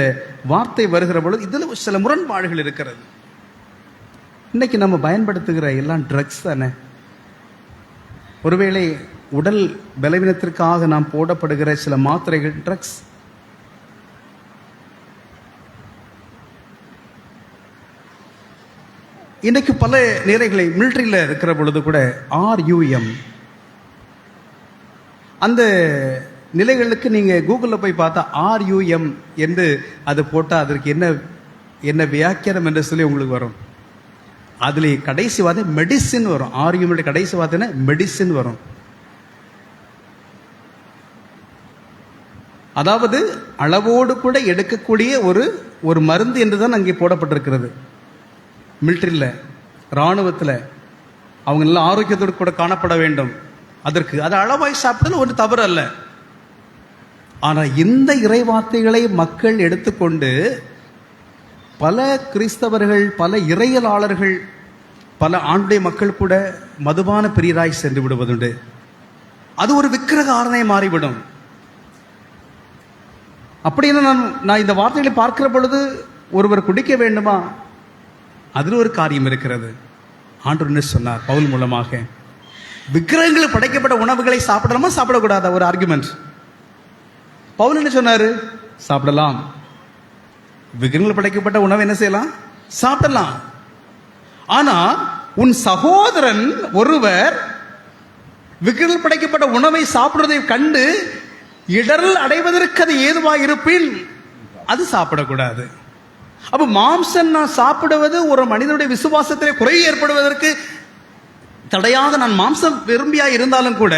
வார்த்தை வருகிற பொழுது இதில் சில முரண்பாடுகள் இருக்கிறது. இன்னைக்கு நம்ம பயன்படுத்துகிற எல்லாம் ட்ரக்ஸ் தானே. ஒருவேளை உடல் பலவீனத்திற்காக நாம் போடப்படுகிற சில மாத்திரைகள் ட்ரக்ஸ். இன்னைக்கு பல நேரங்களை மிலிட்டரியில் இருக்கிற பொழுது கூட RUM அந்த நிலைகளுக்கு நீங்க கூகுளில் போய் பார்த்தா RUM என்று அது போட்டால் அதற்கு என்ன வியாக்கியானம் என்று சொல்லி உங்களுக்கு வரும். அதுல கடைசி வார்த்தை மெடிசின் வரும். RUM கடைசி வார்த்தை மெடிசின் வரும். அதாவது அளவோடு கூட எடுக்கக்கூடிய ஒரு மருந்து என்றுதான் அங்கே போடப்பட்டிருக்கிறது. மிலிட்டரியில், இராணுவத்தில் அவங்க நல்ல ஆரோக்கியத்தோடு கூட காணப்பட வேண்டும். அதற்கு அது அளவாய் சாப்பிட்டது ஒரு தவறு அல்ல. ஆனால் இந்த இறைவார்த்தைகளை மக்கள் எடுத்துக்கொண்டு பல கிறிஸ்தவர்கள், பல இறையலாளர்கள், பல ஆண்டுடைய மக்கள் கூட மதுபான பிரியராய் சென்று விடுவதுண்டு. அது ஒரு விக்கிரக ஆராதனை மாறிவிடும். அப்படின்னு நான் இந்த வார்த்தைகளை பார்க்கிற பொழுது ஒருவர் குடிக்க வேண்டுமா? அதில் ஒரு காரியம் இருக்கிறது. ஆண்டவர் சொன்னார் பவுல் மூலமாக, விக்கிரகங்களுக்கு படைக்கப்பட்ட உணவுகளை சாப்பிடலாமா சாப்பிடக்கூடாத ஒரு ஆர்குமெண்ட். பவுல் என்ன சொன்னாரு? சாப்பிடலாம். விக்கிரகங்கள் படைக்கப்பட்ட உணவு என்ன செய்யலாம்? சாப்பிடலாம். ஆனா உன் சகோதரன் ஒருவர் விக்கிரகங்கள் படைக்கப்பட்ட உணவை சாப்பிடுவதை கண்டு இடரல் அடைவதற்கு அது ஏதுவாக இருப்பின் அது சாப்பிடக்கூடாது. அப்ப மாம்சம் நான் சாப்பிடுவது ஒரு மனிதனுடைய விசுவாசத்திலே குறை ஏற்படுவதற்கு தடையாக நான் மாம்சம் விரும்பியா இருந்தாலும் கூட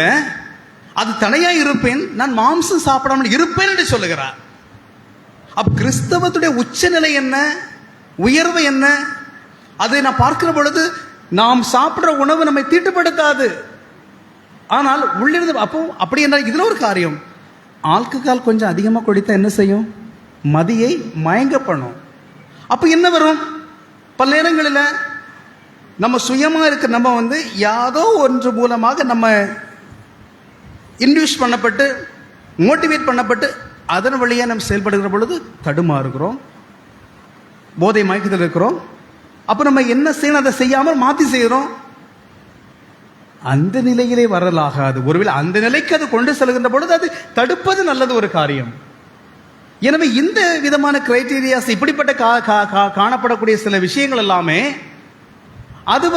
அது தடையா இருப்பேன், நான் மாம்சம் சாப்பிடாமல் இருப்பேன் என்று சொல்லுகிறார். அப்ப கிறிஸ்தவத்துடைய உச்சநிலை என்ன, உயர்வு என்ன? அதை நான் பார்க்கிற பொழுது நாம் சாப்பிடுற உணவு நம்மை தீட்டுப்படுத்தாது. ஆனால் உள்ளிருந்து அப்போ அப்படி என்றால் இதுல ஒரு காரியம், ஆல்கஹால் கொஞ்சம் அதிகமாக குடித்தா என்ன செய்யும்? மதியை மயங்க பண்ணும். அப்ப என்ன வரும்? பல நேரங்களில் நம்ம சுயமா இருக்க நம்ம யாதோ ஒன்று மூலமாக நம்ம இன்டியூஸ் பண்ணப்பட்டு மோட்டிவேட் பண்ணப்பட்டு அதன் வழியா நம்ம செயல்படுகிற பொழுது தடுமாறுகிறோம், போதை மயக்கத்தில் இருக்கிறோம். அப்ப நம்ம என்ன செய்யணும் அதை செய்யாமல் மாத்தி செய்கிறோம். அந்த நிலையிலே வரலாகாது. ஒருவேளை அந்த நிலைக்கு அது கொண்டு செல்கின்ற பொழுது அது தடுப்பது நல்லது ஒரு காரியம். எனவே இந்த விதமான கிரைட்டீரியாஸ், இப்படிப்பட்ட காணப்படக்கூடிய சில விஷயங்கள் எல்லாமே அது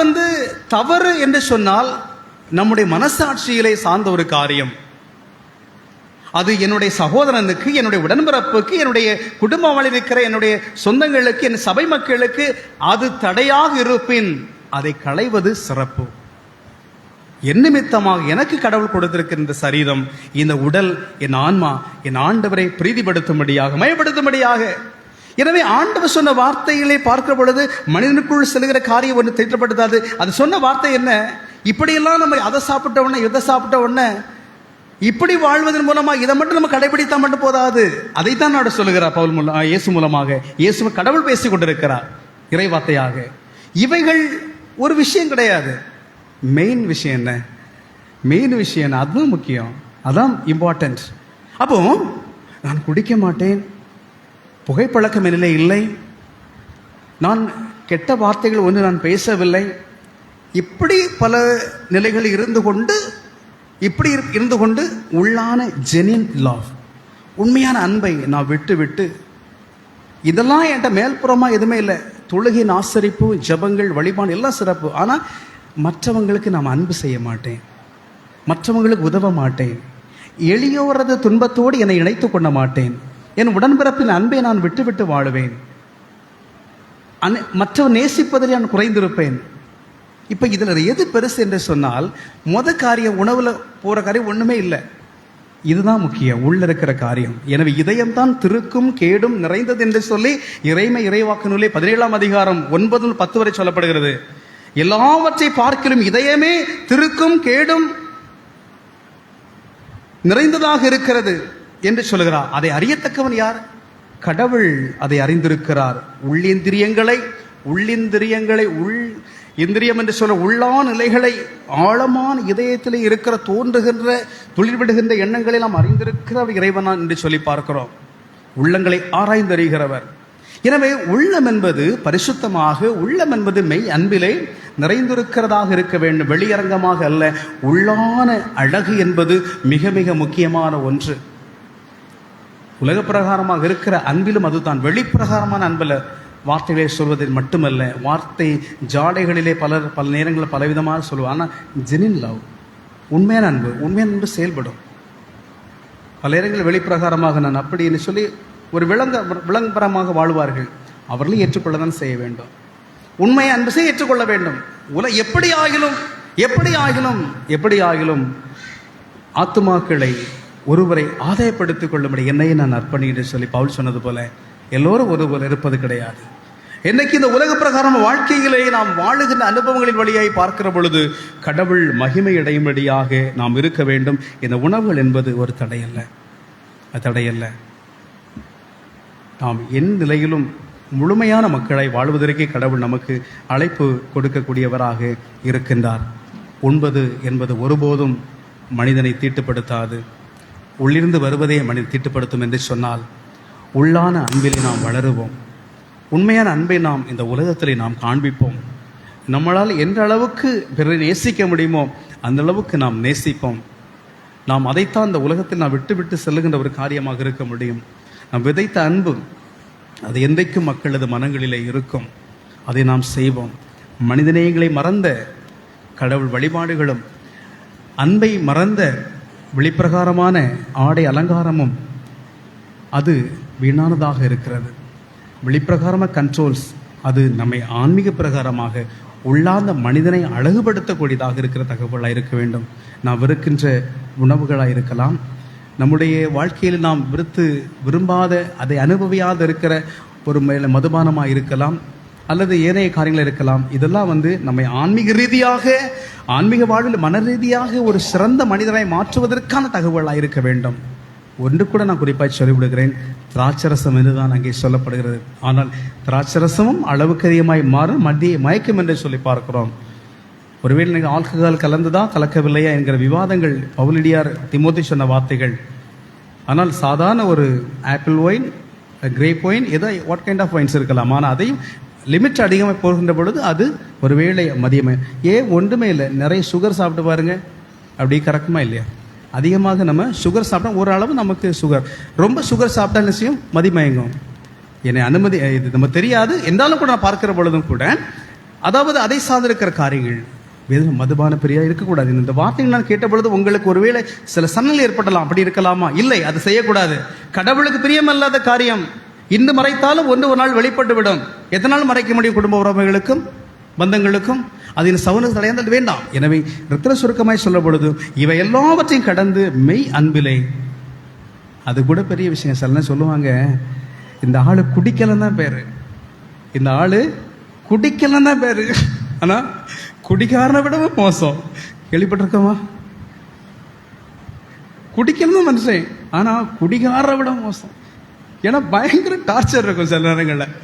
தவறு என்று சொன்னால் நம்முடைய மனசாட்சியிலே சார்ந்த ஒரு காரியம். அது என்னுடைய சகோதரனுக்கு, என்னுடைய உடன்பிறப்புக்கு, என்னுடைய குடும்பத்தில் இருக்கிற என்னுடைய சொந்தங்களுக்கு, என் சபை மக்களுக்கு அது தடையாக இருப்பின் அதை களைவது சிறப்பு. என் நிமித்தமாக எனக்கு கடவுள் கொடுத்திருக்கின்ற சரீரம், இந்த உடல், என் ஆன்மா, என் ஆண்டவரை பிரீதிப்படுத்தும்படியாக, மயப்படுத்தும்படியாக. எனவே ஆண்டவர் சொன்ன வார்த்தைகளை பார்க்கிற பொழுது மனிதனுக்குள் செல்கிற காரியம் ஒன்று திட்டப்படுத்தாது. அது சொன்ன வார்த்தை என்ன? இப்படியெல்லாம் நம்ம அதை சாப்பிட்ட உடனே இதை சாப்பிட்ட உடனே இப்படி வாழ்வதன் மூலமா இதை மட்டும் நம்ம கடைபிடித்தா மட்டும் போதாது. அதைத்தான் நான் சொல்லுகிறார் பவுல் இயேசு மூலமாக. இயேசு கடவுள் பேசிக் கொண்டிருக்கிறார் இறை வார்த்தையாக. இவைகள் ஒரு விஷயம் கிடையாது. மெயின் விஷயம் என்ன? மெயின் விஷயம் என்ன? அதுதான் முக்கியம், அதான் இம்பார்ட்டன்ட். அப்போ நான் குடிக்க மாட்டேன், புகைப்பழக்கம் என்னிலே இல்லை, நான் கெட்ட வார்த்தைகள் ஒன்று நான் பேசவில்லை, இப்படி பல நிலைகள் இருந்து கொண்டு உள்ளான ஜெனின் லவ், உண்மையான அன்பை நான் விட்டு இதெல்லாம் என்கிட்ட மேல்புறமா எதுவுமே இல்லை. தொழுகையின் ஆசரிப்பு, ஜபங்கள், வழிபாடு எல்லாம் சிறப்பு. ஆனால் மற்றவங்களுக்கு நான் அன்பு செய்ய மாட்டேன், மற்றவங்களுக்கு உதவ மாட்டேன், எளியோரது துன்பத்தோடு என்னை இணைத்துக் கொள்ள மாட்டேன், என் உடன்பிறப்பின் அன்பை நான் விட்டு வாழுவேன், மற்றவர் நேசிப்பதில் நான் குறைந்திருப்பேன். இப்போ இதில் எது பெருசு என்று சொன்னால், காரியம் உணவில் போகிற காரியம் ஒன்றுமே இல்லை. இதுதான் முக்கியம், உள்ள இருக்கிற காரியம். எனவே இதயம்தான் திருக்கும் கேடும் நிறைந்தது என்று சொல்லி இறைவாக்கு நூலே 17ஆம் அதிகாரம் 9 முதல் 10 வரை சொல்லப்படுகிறது. எல்லாவற்றை பார்க்கிலும் இதயமே திருக்கும் கேடும் நிறைந்ததாக இருக்கிறது என்று சொல்லுகிறார். அதை அறியத்தக்கவன் யார்? கடவுள் அதை அறிந்திருக்கிறார். உள்ளிந்திரியங்களை இந்திரியம் என்று சொல்ல உள்ளான நிலைகளை, ஆழமான இதயத்தில் இருக்கிற தோன்றுகின்ற துளிர்விடுகின்ற எண்ணங்களை நாம் அறிந்திருக்கிறவர் இறைவனான் என்று சொல்லி பார்க்கிறோம். உள்ளங்களை ஆராய்ந்தறிகிறவர். எனவே உள்ளம் என்பது பரிசுத்தமாக, உள்ளம் என்பது மெய் அன்பிலே நிறைந்திருக்கிறதாக இருக்க வேண்டும், வெளியரங்கமாக அல்ல. உள்ளான அழகு என்பது மிக மிக முக்கியமான ஒன்று. உலக பிரகாரமாக இருக்கிற அன்பிலும் அதுதான். வெளிப்பிரகாரமான அன்பில் வார்த்தைகளை சொல்வதில் மட்டுமல்ல, வார்த்தை ஜாடைகளிலே பல நேரங்களில் பலவிதமாக சொல்லுவார். ஆனால் ஜெனின் லவ், உண்மையான அன்பு செயல்படும். பல நேரங்களில் வெளிப்பிரகாரமாக நான் அப்படின்னு சொல்லி ஒரு விளம்பரமாக வாழ்வார்கள். அவர்களையும் ஏற்றுக்கொள்ள தான் செய்ய வேண்டும். உண்மை அன்பு ஏற்றுக்கொள்ள வேண்டும். எப்படி ஆகிலும் ஆத்துமாக்களை ஒருவரை ஆதாயப்படுத்திக் கொள்ளும்படி என்னையே நான் அர்ப்பணின்னு சொல்லி பவுல் சொன்னது போல எல்லோரும் ஒருவர் இருப்பது கிடையாது. இன்னைக்கு இந்த உலக பிரகாரம் வாழ்க்கையிலே நாம் வாழுகின்ற அனுபவங்களின் வழியாய் பார்க்கிற பொழுது கடவுள் மகிமை அடையும்படியாக நாம் இருக்க வேண்டும். இந்த உணவுகள் என்பது ஒரு தடையல்ல. நாம் என் நிலையிலும் முழுமையான மக்களாய் வாழ்வதற்கே கடவுள் நமக்கு அழைப்பு கொடுக்கக்கூடியவராக இருக்கின்றார். உண்பது என்பது ஒருபோதும் மனிதனை தீட்டுப்படுத்தாது. உள்ளிருந்து வருவதே மனிதன் தீட்டுப்படுத்தும் என்று சொன்னால், உள்ளான அன்பிலே நாம் வளருவோம். உண்மையான அன்பை நாம் இந்த உலகத்திலே நாம் காண்பிப்போம். நம்மளால் எந்த அளவுக்கு பிறரை நேசிக்க முடியுமோ அந்த அளவுக்கு நாம் நேசிப்போம். நாம் அதைத்தான் இந்த உலகத்தில் நாம் விட்டு செல்லுகின்ற ஒரு காரியமாக இருக்க முடியும். நாம் விதைத்த அன்பு அது என்றைக்கும் மக்களது மனங்களிலே இருக்கும். அதை நாம் செய்வோம். மனிதநேயங்களை மறந்த கடவுள் வழிபாடுகளும், அன்பை மறந்த வெளிப்பிரகாரமான ஆடை அலங்காரமும் அது வீணானதாக இருக்கிறது. வெளிப்பிரகாரமாக கண்ட்ரோல்ஸ் அது நம்மை ஆன்மீக பிரகாரமாக உள்ளார்ந்த மனிதனை அழகுபடுத்தக்கூடியதாக இருக்கிற தகவலாக இருக்க வேண்டும். நாம் வெறுக்கின்ற உணவுகளாக இருக்கலாம், நம்முடைய வாழ்க்கையில் நாம் விரும்பாத அதை அனுபவியாத இருக்கிற ஒரு மதுபானமாக இருக்கலாம், அல்லது ஏனைய காரியங்கள் இருக்கலாம். இதெல்லாம் நம்மை ஆன்மீக ரீதியாக, ஆன்மீக வாழ்வில் மன ரீதியாக ஒரு சிறந்த மனிதராய் மாற்றுவதற்கான தகவலாக இருக்க வேண்டும். ஒன்று கூட நான் குறிப்பாக சொல்லிவிடுகிறேன், திராட்சரசம் என்றுதான் அங்கே சொல்லப்படுகிறது. ஆனால் திராட்சரசமும் அளவுக்கு அதிகமாய் மாறும் மயக்கம் என்று சொல்லி பார்க்கிறோம். ஒருவேளை நீங்கள் ஆல்கஹால் கலந்துதா கலக்கவில்லையா என்கிற விவாதங்கள் பவுலடியார் திமோத்தி சொன்ன வார்த்தைகள். ஆனால் சாதாரண ஒரு ஆப்பிள் ஒயின், கிரேப் ஒயின், ஏதோ வாட் கைண்ட் ஆஃப் ஒயின்ஸ் இருக்கலாம். ஆனால் அதையும் லிமிட் அதிகமாக போகின்ற பொழுது அது ஒருவேளை மதியமே ஒன்றுமே இல்லை. நிறைய சுகர் சாப்பிட்டு பாருங்க, அப்படி கறக்குமா இல்லையா? அதிகமாக நம்ம சுகர் சாப்பிட்டா ஓரளவு நமக்கு சுகர், ரொம்ப சுகர் சாப்பிட்டா என்ன செய்யும்? மதிமயங்கும். என்னை அனுமதி இது நம்ம தெரியாது என்றாலும் கூட நான் பார்க்கிற பொழுதும் கூட, அதாவது அதை சார்ந்திருக்கிற காரியங்கள் மதுபான பிரியா இருக்கக்கூடாது. இந்த வார்த்தைகள் நான் கேட்ட பொழுது உங்களுக்கு ஒருவேளை சில சன்னல் ஏற்படலாம். அப்படி இருக்கலாமா? இல்லை, அது செய்யக்கூடாது. கடவுளுக்கு பிரியமல்லாத காரியம் இன்று மறைத்தாலும் ஒரு நாள் வெளிப்பட்டு விடும். எத்தனை நாள் மறைக்க முடியும்? குடும்ப உறவுகளுக்கும் பந்தங்களுக்கும் அதில் சவுன தடையால் வேண்டாம். எனவே ரத்தின சுருக்கமாய் சொல்ல பொழுது இவை எல்லாவற்றையும் கடந்து மெய் அன்பிலே, அது கூட பெரிய விஷயம். சில சொல்லுவாங்க, இந்த ஆளு குடிக்கலாம் தான் பேரு, இந்த ஆளு குடிக்கலாம் தான் பேரு, ஆனா குடிக்காரனை விடவும் மோசம். கேள்விப்பட்டிருக்கோமா? குடிக்கலாம் தான் மனுஷன், ஆனா குடிகாரனை விட மோசம். ஏன்னா பயங்கர டார்ச்சர் இருக்கும் சில நேரங்களில்.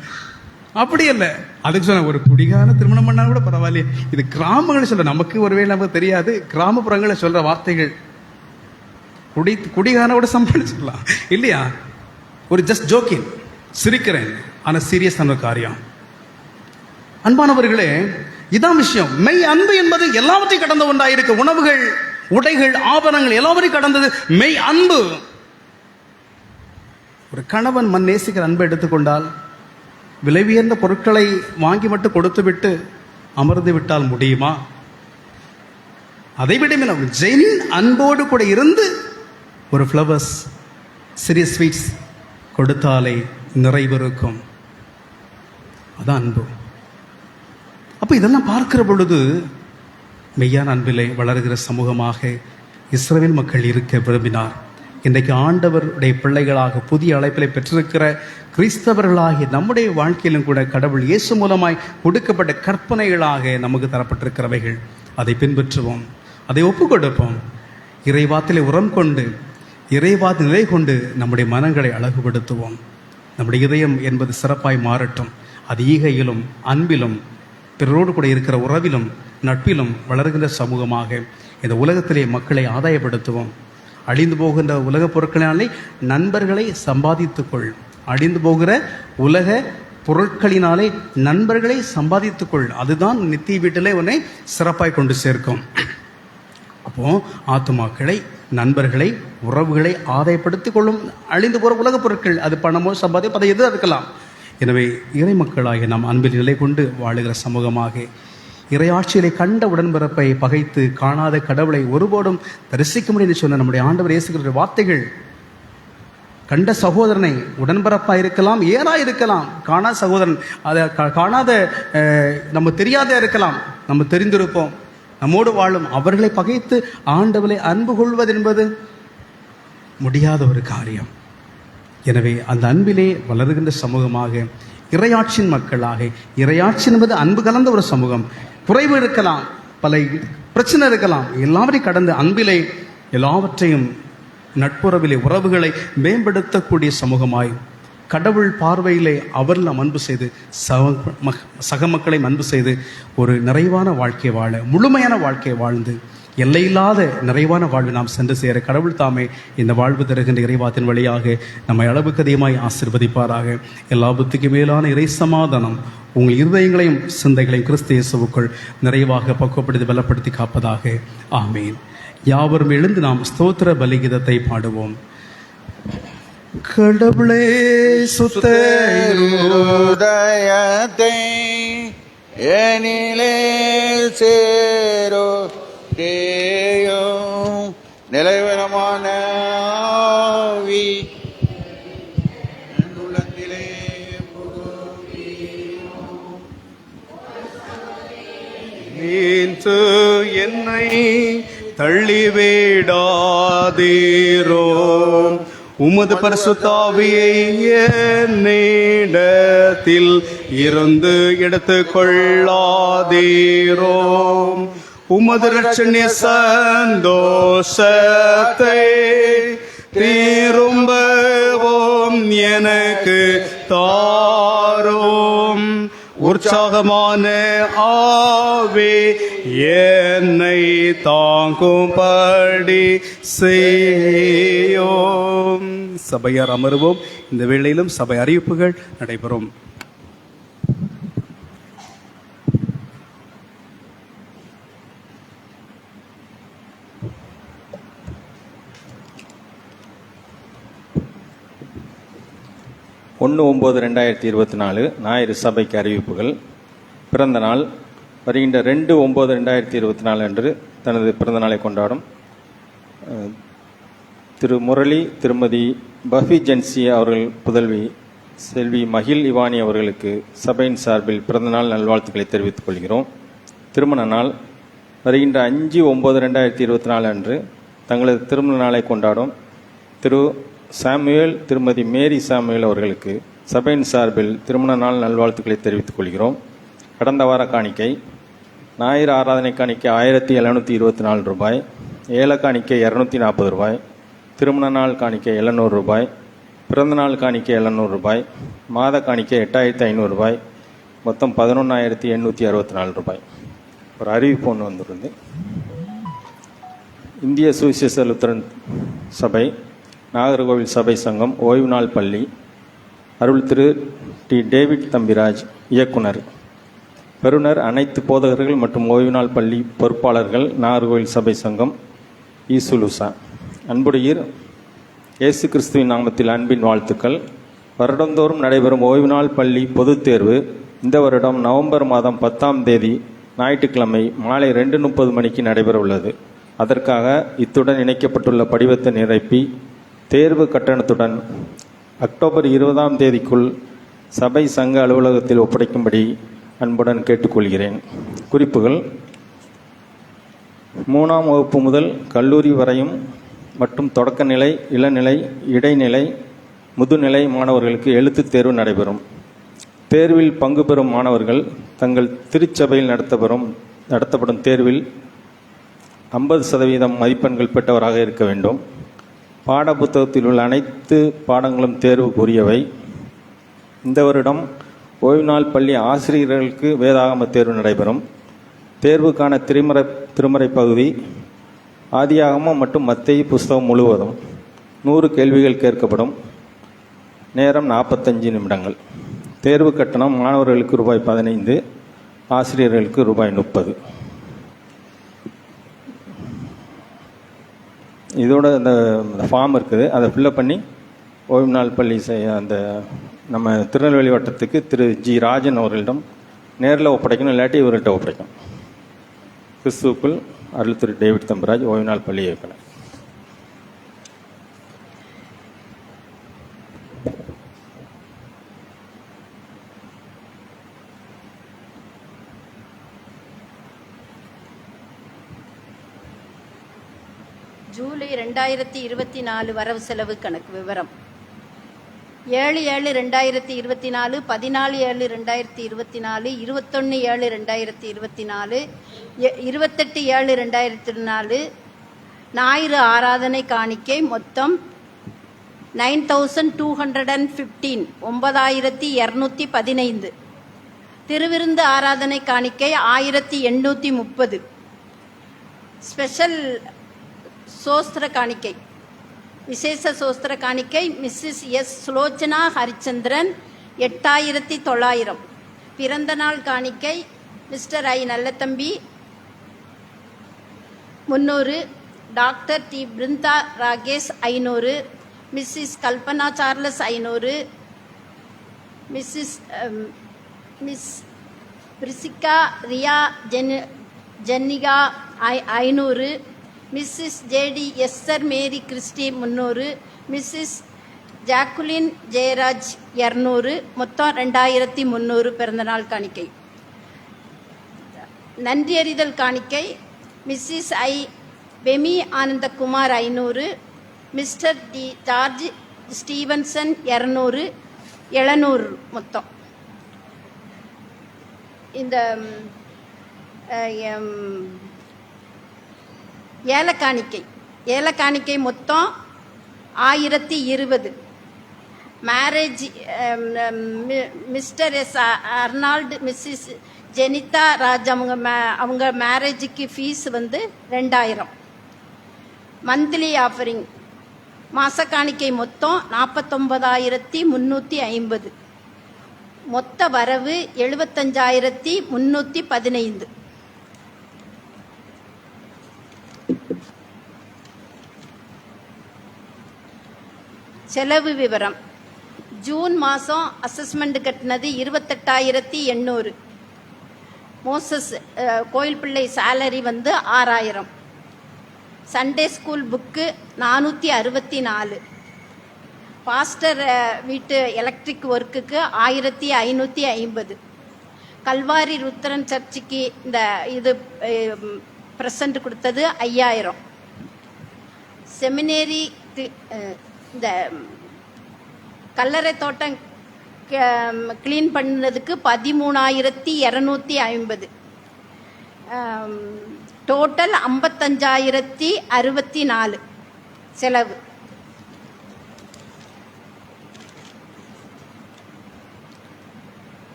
அப்படி இல்லை, அதுக்கு சொன்ன ஒரு குடிகார திருமணம் பண்ணா கூட பரவாயில்லையே. இது கிராமங்களை சொல்ற, நமக்கு ஒருவேளை நமக்கு தெரியாது, கிராமப்புறங்களை சொல்ற வார்த்தைகள். குடிகாரனோட சமாளிச்சிடலாம் இல்லையா? ஒரு ஜஸ்ட் ஜோக்கிங், சிரிக்கிறேன், ஆனா சீரியஸான காரியம். அன்பானவர்களே, இதான் விஷயம். மெய் அன்பு என்பது எல்லாவற்றையும் கடந்த ஒன்றாயிருக்கு. உணவுகள், உடைகள், ஆபரணங்கள் எல்லாவற்றையும் கடந்தது மெய் அன்பு. ஒரு கணவன் நேசிக்கிற அன்பை எடுத்துக்கொண்டால், விலை உயர்ந்த பொருட்களை வாங்கி மட்டும் கொடுத்து விட்டு அமர்ந்து விட்டால் முடியுமா? அதைவிட ஜெயின் அன்போடு கூட இருந்து ஒரு ஃப்ளவர்ஸ், சிறிய ஸ்வீட்ஸ் கொடுத்தாலே நிறைவிருக்கும். அதான் அன்பு. அப்போ இதெல்லாம் பார்க்கிற பொழுது மெய்யான அன்பிலே வளர்கிற சமூகமாக இஸ்ரவேல் மக்கள் இருக்க விரும்பினார். இன்றைக்கு ஆண்டவருடைய பிள்ளைகளாக புதிய அழைப்பிலை பெற்றிருக்கிற கிறிஸ்தவர்களாகிய நம்முடைய வாழ்க்கையிலும் கூட கடவுள் இயேசு மூலமாய் கொடுக்கப்பட்ட கற்பனைகளாக நமக்கு தரப்பட்டிருக்கிறவைகள். அதை பின்பற்றுவோம், அதை ஒப்புக் கொடுப்போம். இறைவாத்திலே உரம் கொண்டு, இறைவாத் நிலை கொண்டு நம்முடைய மனங்களை அழகுபடுத்துவோம். நம்முடைய இதயம் என்பது சிறப்பாய் மாறட்டும். அது ஈகையிலும் அன்பிலும் பிறரோடு கூட இருக்கிற உறவிலும் நட்பிலும் வளர்கின்ற சமூகமாக இந்த உலகத்திலே மக்களை ஆதாயப்படுத்துவோம். அழிந்து போகின்ற உலகப் பொருட்களினாலே நண்பர்களை சம்பாதித்துக்கொள். அழிந்து போகிற உலக பொருட்களினாலே நண்பர்களை சம்பாதித்துக்கொள். அதுதான் நித்திய வீட்டிலே உன்னை சிறப்பாய் கொண்டு சேர்க்கும். அப்போ ஆத்துமாக்களை, நண்பர்களை, உறவுகளை ஆதாயப்படுத்திக் கொள்ளும் அழிந்து போகிற உலகப் பொருட்கள். அது பணமோ சம்பாதிப்போ அதை எது இருக்கலாம். எனவே இறை மக்களாகிய நாம் அன்பில் நிலை கொண்டு வாழுகிற சமூகமாக, இறையாட்சியிலே கண்ட உடன்பிறப்பை பகைத்து காணாத கடவுளை ஒருபோதும் தரிசிக்க முடியும் என்று சொன்ன நம்முடைய ஆண்டவர் இயேசு கிறிஸ்துவின் வார்த்தைகள், கண்ட சகோதரனை உடன்பிறப்பாக இருக்கலாம், ஏறாக இருக்கலாம், காணாத சகோதரன் அதை காணாத நம்ம தெரியாத இருக்கலாம், நம்ம தெரிந்திருப்போம், நம்மோடு வாழும் அவர்களை பகைத்து ஆண்டவரை அன்பு கொள்வது என்பது முடியாத ஒரு காரியம். எனவே அந்த அன்பிலே வளர்கின்ற சமூகமாக, இறையாட்சியின் மக்களாக, இறையாட்சி என்பது அன்பு கலந்த ஒரு சமூகம். குறைவு இருக்கலாம், பல பிரச்சனை இருக்கலாம், எல்லாவற்றையும் கடந்து அன்பிலே எல்லாவற்றையும், நட்புறவிலே உறவுகளை மேம்படுத்தக்கூடிய சமூகமாய், கடவுள் பார்வையிலே அவர் நாம் அன்பு செய்து சக மக்களை அன்பு செய்து ஒரு நிறைவான வாழ்க்கை வாழ, முழுமையான வாழ்க்கை வாழ்ந்து எல்லையில்லாத நிறைவான வாழ்வு நாம் சென்று சேர கடவுள் தாமே இந்த வாழ்வு தருகின்ற இறைவாத்தின் வழியாக நம்மை அளவுக்கு அதிகமாய் ஆசீர்வதிப்பாராக. எல்லா புத்திக்கு மேலான இறை சமாதானம் உங்கள் இருதயங்களையும் சிந்தைகளையும் கிறிஸ்து இயேசுவுக்குள் நிறைவாக பக்குவப்படுத்தி பலப்படுத்தி காப்பதாக. ஆமீன். யாவரும் எழுந்து நாம் ஸ்தோத்திர பலிகீதத்தை பாடுவோம். கடவுளே சுத்த இருதயத்தை எனிலே சேரோ தேயும் நிலைவரமான ஆவி உள்ளத்திலே நீந்து என்னை தள்ளிவிடாதீரோ, உமது பரிசுத்த ஆவியை என்னிடத்தில் இருந்து எடுத்துக் கொள்ளாதீரோ. உமது இரட்சணிய சந்தோஷத்தை திரும்பவும் எனக்கு தாரும். உற்சாகமான ஆவி என்னை தாங்கும்படி செய்யோம். சபையார் அமர்வோம். இந்த வேளையிலும் சபை அறிவிப்புகள் நடைபெறும். ஒன்று 9/2024 ஞாயிறு சபைக்கு அறிவிப்புகள். பிறந்த நாள் வருகின்ற 2/9/2024 அன்று தனது பிறந்த நாளை கொண்டாடும் திரு முரளி திருமதி பஃபி ஜென்சி அவர்கள் புதல்வி செல்வி மகிழ் இவானி அவர்களுக்கு சபையின் சார்பில் பிறந்தநாள் நல்வாழ்த்துக்களை தெரிவித்துக் கொள்கிறோம். திருமண நாள் வருகின்ற 5/9/2024 அன்று தங்களது திருமண நாளை கொண்டாடும் திரு சாமுவேல் திருமதி மேரி சாமுவேல் அவர்களுக்கு சபையின் சார்பில் திருமண நாள் நல்வாழ்த்துக்களை தெரிவித்துக் கொள்கிறோம். கடந்த வார காணிக்கை ஞாயிறு ஆராதனை காணிக்கை 1724 ரூபாய், ஏல காணிக்கை 240 ரூபாய், திருமண நாள் காணிக்கை 700 ரூபாய், பிறந்த நாள் காணிக்கை 700 ரூபாய், மாத காணிக்கை 8500 ரூபாய், மொத்தம் 11,864 ரூபாய். ஒரு அறிவிப்பு ஒன்று வந்துருந்து. இந்திய சுவிசேஷ லுத்தரன் சபை, நாகர்கோவில் சபை சங்கம், ஓய்வு நாள் பள்ளி, அருள் திரு டி டேவிட் தம்பிராஜ் இயக்குனர், பெறுநர் அனைத்து போதகர்கள் மற்றும் ஓய்வு நாள் பள்ளி பொறுப்பாளர்கள், நாகர்கோவில் சபை சங்கம், ஈசுலுசா. அன்புடையீர், இயேசு கிறிஸ்துவின் நாமத்தில் அன்பின் வாழ்த்துக்கள். வருடந்தோறும் நடைபெறும் ஓய்வு நாள் பள்ளி பொதுத் தேர்வு இந்த வருடம் நவம்பர் மாதம் 10ஆம் தேதி ஞாயிற்றுக்கிழமை மாலை 2:30 மணிக்கு நடைபெற உள்ளது. அதற்காக இத்துடன் இணைக்கப்பட்டுள்ள படிவத்தை நிரப்பி தேர்வு கட்டணத்துடன் அக்டோபர் 20ஆம் தேதிக்குள் சபை சங்க அலுவலகத்தில் ஒப்படைக்கும்படி அன்புடன் கேட்டுக்கொள்கிறேன். குறிப்புகள்: 3ஆம் வகுப்பு முதல் கல்லூரி வரையும் மற்றும் தொடக்கநிலை, இளநிலை, இடைநிலை, முதுநிலை மாணவர்களுக்கு எழுத்துத் தேர்வு நடைபெறும். தேர்வில் பங்கு பெறும் மாணவர்கள் தங்கள் திருச்சபையில் நடத்தப்படும் தேர்வில் 50% மதிப்பெண்கள் பெற்றவராக இருக்க வேண்டும். பாடப்புத்தகத்தில் உள்ள அனைத்து பாடங்களும் தேர்வுக்குரியவை. இந்த வருடம் ஓய்வு நாள் பள்ளி ஆசிரியர்களுக்கு வேதாகம தேர்வு நடைபெறும். தேர்வுக்கான திருமறை பகுதி ஆதியாகமம் மற்றும் மத்தேயு புஸ்தகம் முழுவதும் 100 கேள்விகள் கேட்கப்படும். நேரம் 45 நிமிடங்கள். தேர்வு கட்டணம் மாணவர்களுக்கு ரூபாய் 15, ஆசிரியர்களுக்கு ரூபாய் 30. இதோட இந்த ஃபார்ம் இருக்குது, அதை ஃபில்லப் பண்ணி ஓய்வு நாள் பள்ளி அந்த நம்ம திருநெல்வேலி வட்டத்துக்கு திரு ஜி ராஜன் அவர்களிடம் நேரில் ஒப்படைக்கணும், இல்லாட்டி இவர்கிட்ட ஒப்படைக்கணும். கிறிஸ்துவுக்குள் அருள் திரு டேவிட் தம்பராஜ், ஓய்வு நாள் பள்ளி இயக்குனர். ஜூலை 2024 வரவு செலவு கணக்கு விவரம். 7/7/2024, 14/7/2024, 21/7/2024, 28/7/2024 ஞாயிறு ஆராதனை காணிக்கை மொத்தம் 9215, 9215. திருவிருந்து ஆராதனை காணிக்கை 1830. ஸ்பெஷல் சோஸ்திர காணிக்கை, விசேஷ சோஸ்திர காணிக்கை மிஸ்ஸஸ் எஸ் சுலோச்சனா ஹரிச்சந்திரன் 8900. பிறந்த நாள் காணிக்கை Mr I Nallathambi 300, doctor D Brinda Rakesh 500, Mrs Kalpana Charles 500, miss Prisika Riya Jennica 500, Mrs JD Esther Mary Christy 300, Mrs Jacqueline Jeyaraj 200. மொத்தம் 2300 பிறந்தநாள் காணிக்கை. நன்றியறிதல் காணிக்கை Mrs I Pemi Anandakumar 500, Mr D George Stevenson 200, 700 மொத்தம். இந்த ஏலக்காணிக்கை மொத்தம் 1020. Marriage Mr S Arnold Mrs Jenitha Raj அவங்க மேரேஜுக்கு ஃபீஸ் 2000. மந்த்லி ஆஃபரிங் மாச காணிக்கை மொத்தம் 49,350. மொத்த வரவு 75,315. செலவு விவரம். ஜூன் மாதம் அசஸ்மெண்ட் கட்டினது 28,800. மோசஸ் கோயில் பிள்ளை salary 6000. Sunday school book 464. Pastor வீட்டு எலக்ட்ரிக் ஒர்க்குக்கு 1550. கல்வாரி ருத்ரன் சர்ச்சுக்கு இது ப்ரெசண்ட் கொடுத்தது 5000. செமினேரி இந்த கல்லறை தோட்டம் கிளீன் பண்ணதுக்கு 13,250. டோட்டல் 55,064 செலவு.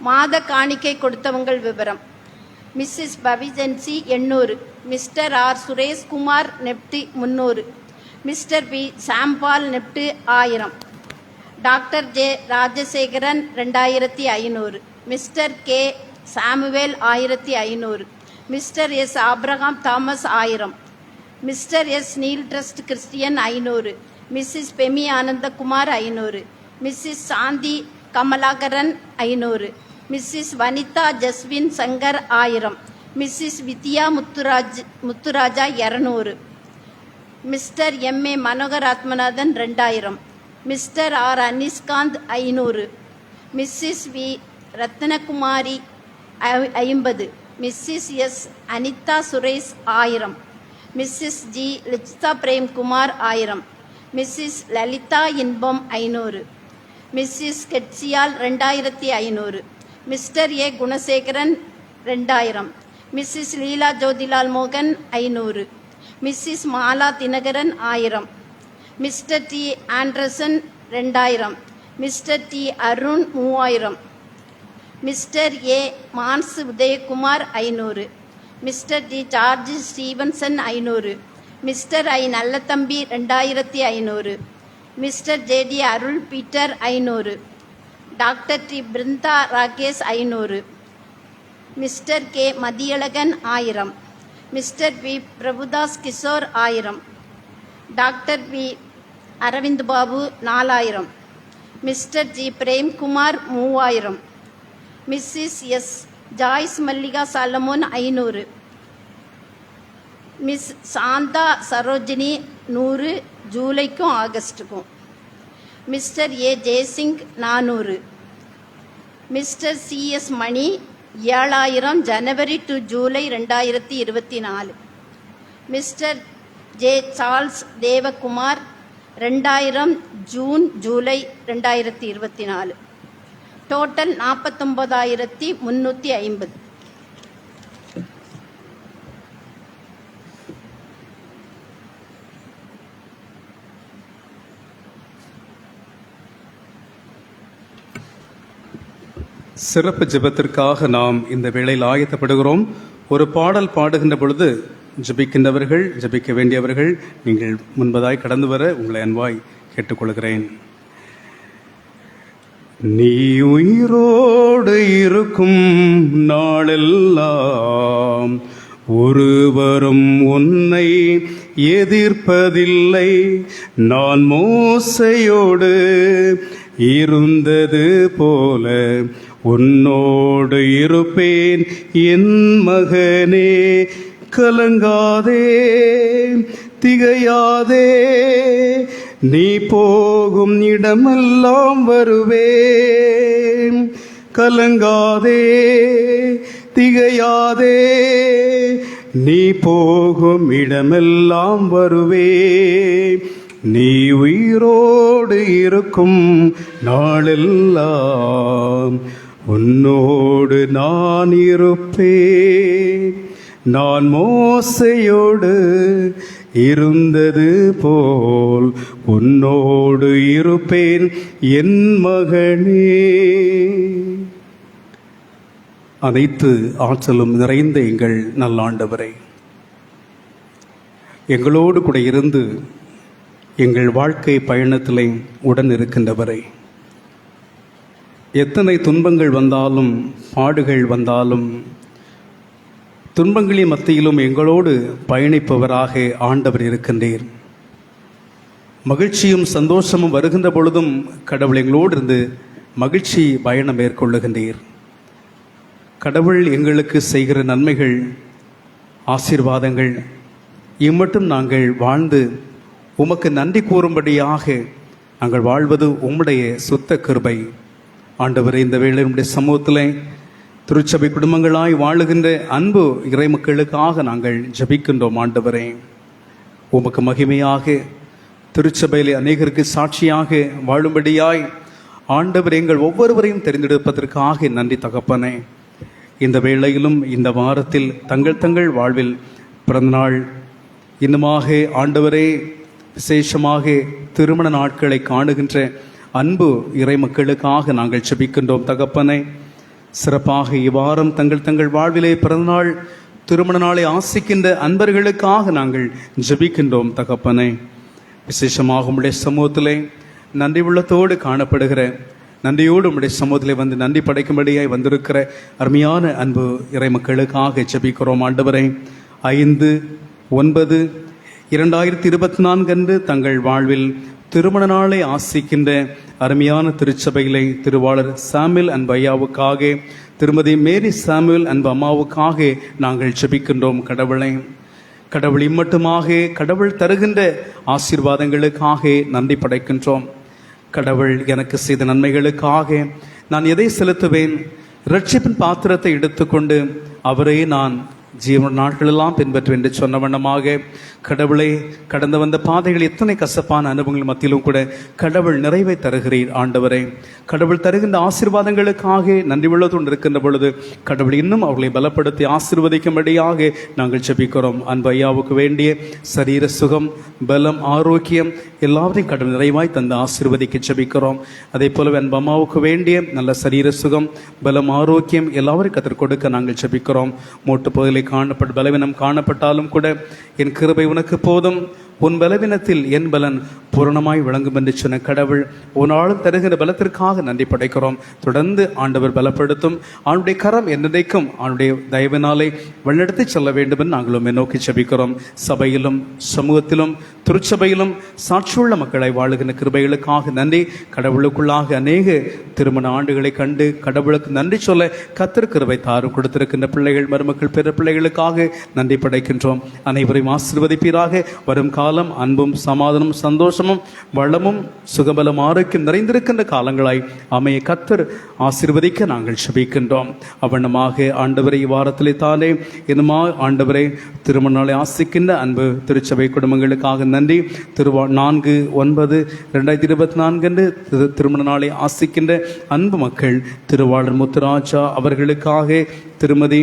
மாத காணிக்கை கொடுத்தவங்கள் விவரம். Mrs Pavijansi 800, Mr R Sureshkumar நெப்டி 300, மிஸ்டர் பி சாம்பால் நெப்டி 1000, doctor J Rajasekaran 2500, Mr K Samuel 1500, Mr S Abraham Thomas 1000, Mr S Neil Trust Christian 500, Mrs Pemi Anandakumar 500, Mrs Shanthi Kamalakaran 500, Mrs Vanitha Jaswin Shankar 1000, Mrs Vidya Muthuraja 200, Mr MA Manohar Athmanathan 2000, Mr R Aniskanth 500, Mrs V Rathnakumari 50, Mrs S Anitha Suresh 1000, Mrs G Lichitha Premkumar 1000, Mrs Lalitha Inbam 500, Mrs Ketsiyal 2500, Mr A Gunasekaran 2000, Mrs Leela Jothilal மோகன் 500, Mrs Mala Dhinakaran 1000, Mr D Anderson 2000, Mr D Arun 3000, Mr A Manshu Udhayakumar 500, Mr D George Stevenson 500, Mr I Nallathambi 2500, Mr J D Arul Peter 500, doctor D Brinda Rakesh 500, Mr K Mathiyazhagan 1000, Mr P Prabhudas Kishore 1000, doctor B Aravind Babu 4000, Mr G Premkumar 3000, Mrs S Joyce Mallika Solomon 500, miss Shantha Sarojini 100 ஜூலைக்கும் ஆகஸ்ட்டுக்கும், Mr A Jeyasingh 400, Mr CS Mani 7000 January to July 2024, Mr J Charles Devakumar 2000 June July 2024, total 49,350. சிறப்பு ஜெபத்திற்காக நாம் இந்த வேளையில் ஆயத்தப்படுகிறோம். ஒரு பாடல் பாடுகின்ற பொழுது ஜெபிக்கின்றவர்கள், ஜெபிக்க வேண்டியவர்கள் நீங்கள் முன்பதாய் கடந்து வர உங்களை அன்பாய் கேட்டுக்கொள்கிறேன். நீ உயிரோடு இருக்கும் நாளெல்லாம் ஒருவரும் உன்னை எதிர்ப்பதில்லை. நான் மோசையோடு இருந்தது போல உன்னோடு இருப்பேன் என் மகனே. கலங்காதே, திகையாதே, நீ போகும் இடமெல்லாம் வருவேன். கலங்காதே, திகையாதே, நீ போகும் இடமெல்லாம் வருவேன். நீ உயிரோடு இருக்கும் நாளெல்லாம் உன்னோடு நான் இருப்பேன். நான் மோசையோடு இருந்தது போல் உன்னோடு இருப்பேன் என் மகனே. அனைத்து ஆற்றலும் நிறைந்த எங்கள் நல்லாண்டவரை, எங்களோடு கூட இருந்து எங்கள் வாழ்க்கை பயணத்திலே உடன் இருக்கின்றவரை, எத்தனை துன்பங்கள் வந்தாலும் பாடுகள் வந்தாலும் துன்பங்களின் மத்தியிலும் எங்களோடு பயணிப்பவராக ஆண்டவர் இருக்கின்றீர். மகிழ்ச்சியும் சந்தோஷமும் வருகின்ற பொழுதும் கடவுள் எங்களோடு இருந்து மகிழ்ச்சி பயணம் மேற்கொள்ளுகின்றீர். கடவுள் எங்களுக்கு செய்கிற நன்மைகள், ஆசீர்வாதங்கள் இம்மட்டும் நாங்கள் வாழ்ந்து உமக்கு நன்றி கூறும்படியாக நாங்கள் வாழ்வது உம்முடைய சுத்த கிருபை. ஆண்டவரே, இந்த வேளை உம்முடைய சமூகத்திலே திருச்சபை குடும்பங்களாய் வாழுகின்ற அன்பு இறைமக்களுக்காக நாங்கள் ஜெபிக்கின்றோம். ஆண்டவரே, உமக்கு மகிமையாக திருச்சபையிலே அநேகருக்கு சாட்சியாக வாழும்படியாய் ஆண்டவர் எங்கள் ஒவ்வொருவரையும் தெரிந்தெடுப்பதற்காக நன்றி தகப்பனே. இந்த வேளையிலும் இந்த வாரத்தில் தங்கள் வாழ்வில் பிறந்தநாள் இன்னுமாக ஆண்டவரே விசேஷமாக திருமண நாட்களை காணுகின்ற அன்பு இறைமக்களுக்காக நாங்கள் ஜெபிக்கின்றோம் தகப்பனே. சிறப்பாக இவ்வாரம் தங்கள் வாழ்விலே பிறந்தநாள் திருமண நாளை ஆசிக்கின்ற அன்பர்களுக்காக நாங்கள் ஜெபிக்கின்றோம் தகப்பனே. விசேஷமாக உம்முடைய சமூகத்திலே நன்றி உள்ளத்தோடு காணப்படுகிற, நன்றியோடு உம்முடைய சமூகத்திலே வந்து நன்றி படைக்கும்படியாய் வந்திருக்கிற அருமையான அன்பு இறைமக்களுக்காக ஜெபிக்கிறோம். ஆண்டவரை 5/9/2024 அன்று தங்கள் வாழ்வில் திருமண நாளை ஆசிக்கின்ற அருமையான திருச்சபையிலே திருவாளர் சாமுவேல் அன்பு ஐயாவுக்காக, திருமதி மேரி சாமுவேல் அன்பு அம்மாவுக்காக நாங்கள் ஜெபிக்கின்றோம். கடவுள் இம்மட்டுமாக கடவுள் தருகின்ற ஆசீர்வாதங்களுக்காக நன்றி படைக்கின்றோம். கடவுள் எனக்கு செய்த நன்மைகளுக்காக நான் எதை செலுத்துவேன்? இரட்சிப்பின் பாத்திரத்தை எடுத்துக்கொண்டு அவரே நான் ஜீவன நாட்களெல்லாம் பின்பற்றும் என்று சொன்ன வண்ணமாக கடவுளை கடந்து வந்த பாதைகள் எத்தனை கசப்பான அனுபவங்கள் மத்தியிலும் கூட கடவுள் நிறைவை தருகிறீர் ஆண்டவரே. கடவுள் தருகின்ற ஆசீர்வாதங்களுக்காக நன்றி உள்ளதோடு இருக்கின்ற பொழுது கடவுள் இன்னும் அவர்களை பலப்படுத்தி ஆசீர்வதிக்கும்படியாக நாங்கள் ஜெபிக்கிறோம். அன்பு ஐயாவுக்கு வேண்டிய சரீர சுகம், பலம், ஆரோக்கியம் எல்லாவற்றையும் கடவுள் நிறைவாய் தந்து ஆசீர்வதிக்க ஜெபிக்கிறோம். அதே போலவே அன்பு அம்மாவுக்கு வேண்டிய நல்ல சரீர சுகம், பலம், ஆரோக்கியம் எல்லாவற்றையும் கற்றுக் கொடுக்க நாங்கள் ஜெபிக்கிறோம். மூட்டு பகுதியில் காணப்பட்ட பலவீனம் காணப்பட்டாலும் கூட என் கிருபை உனக்கு போதும், உன் பலவீனத்தில் என் பலன் பூரணமாய் விளங்கும் என்று சொன்ன கடவுள் உன்னாலும் தருகிற பலத்திற்காக நன்றி படைக்கிறோம். தொடர்ந்து ஆண்டவர் பலப்படுத்தும் அவனுடைய கரம் என்னதைக்கும் அவனுடைய தயவினாலே வழிநடத்தி செல்ல வேண்டும் என்று நாங்களும் நோக்கி ஜெபிக்கிறோம். சபையிலும் சமூகத்திலும் திருச்சபையிலும் சாட்சியுள்ள மக்களை வாழுகின்ற கிருபைகளுக்காக நன்றி. கடவுளுக்குள்ளாக அநேக திருமண ஆண்டுகளை கண்டு கடவுளுக்கு நன்றி சொல்ல கர்த்தர் கிருபை தாரும் கொடுத்திருக்கின்ற பிள்ளைகள், மருமக்கள், பிற பிள்ளைகளுக்காக நன்றி படைக்கின்றோம். அனைவரையும் ஆசீர்வதிப்பீராக. வரும் காலம் அன்பும் சமாதானம் சந்தோஷமும் வளமும் சுகபலம் ஆரோக்கியம் நிறைந்திருக்கின்ற காலங்களாய் அமைய கர்த்தர் ஆசீர்வதிக்க நாங்கள் ஜெபிக்கின்றோம். அவ்வண்ணமாக ஆண்டவரை இவ்வாரத்திலே தானே இன்னுமா ஆண்டவரை திருமண நாளை ஆசிக்கின்ற அன்பு திருச்சபை குடும்பங்களுக்காக நன்றி. 4/9/2024 அன்று திருமண நாளை ஆசிக்கின்ற அன்பு மக்கள் திருவாளர் முத்துராஜா அவர்களுக்காக, திருமதி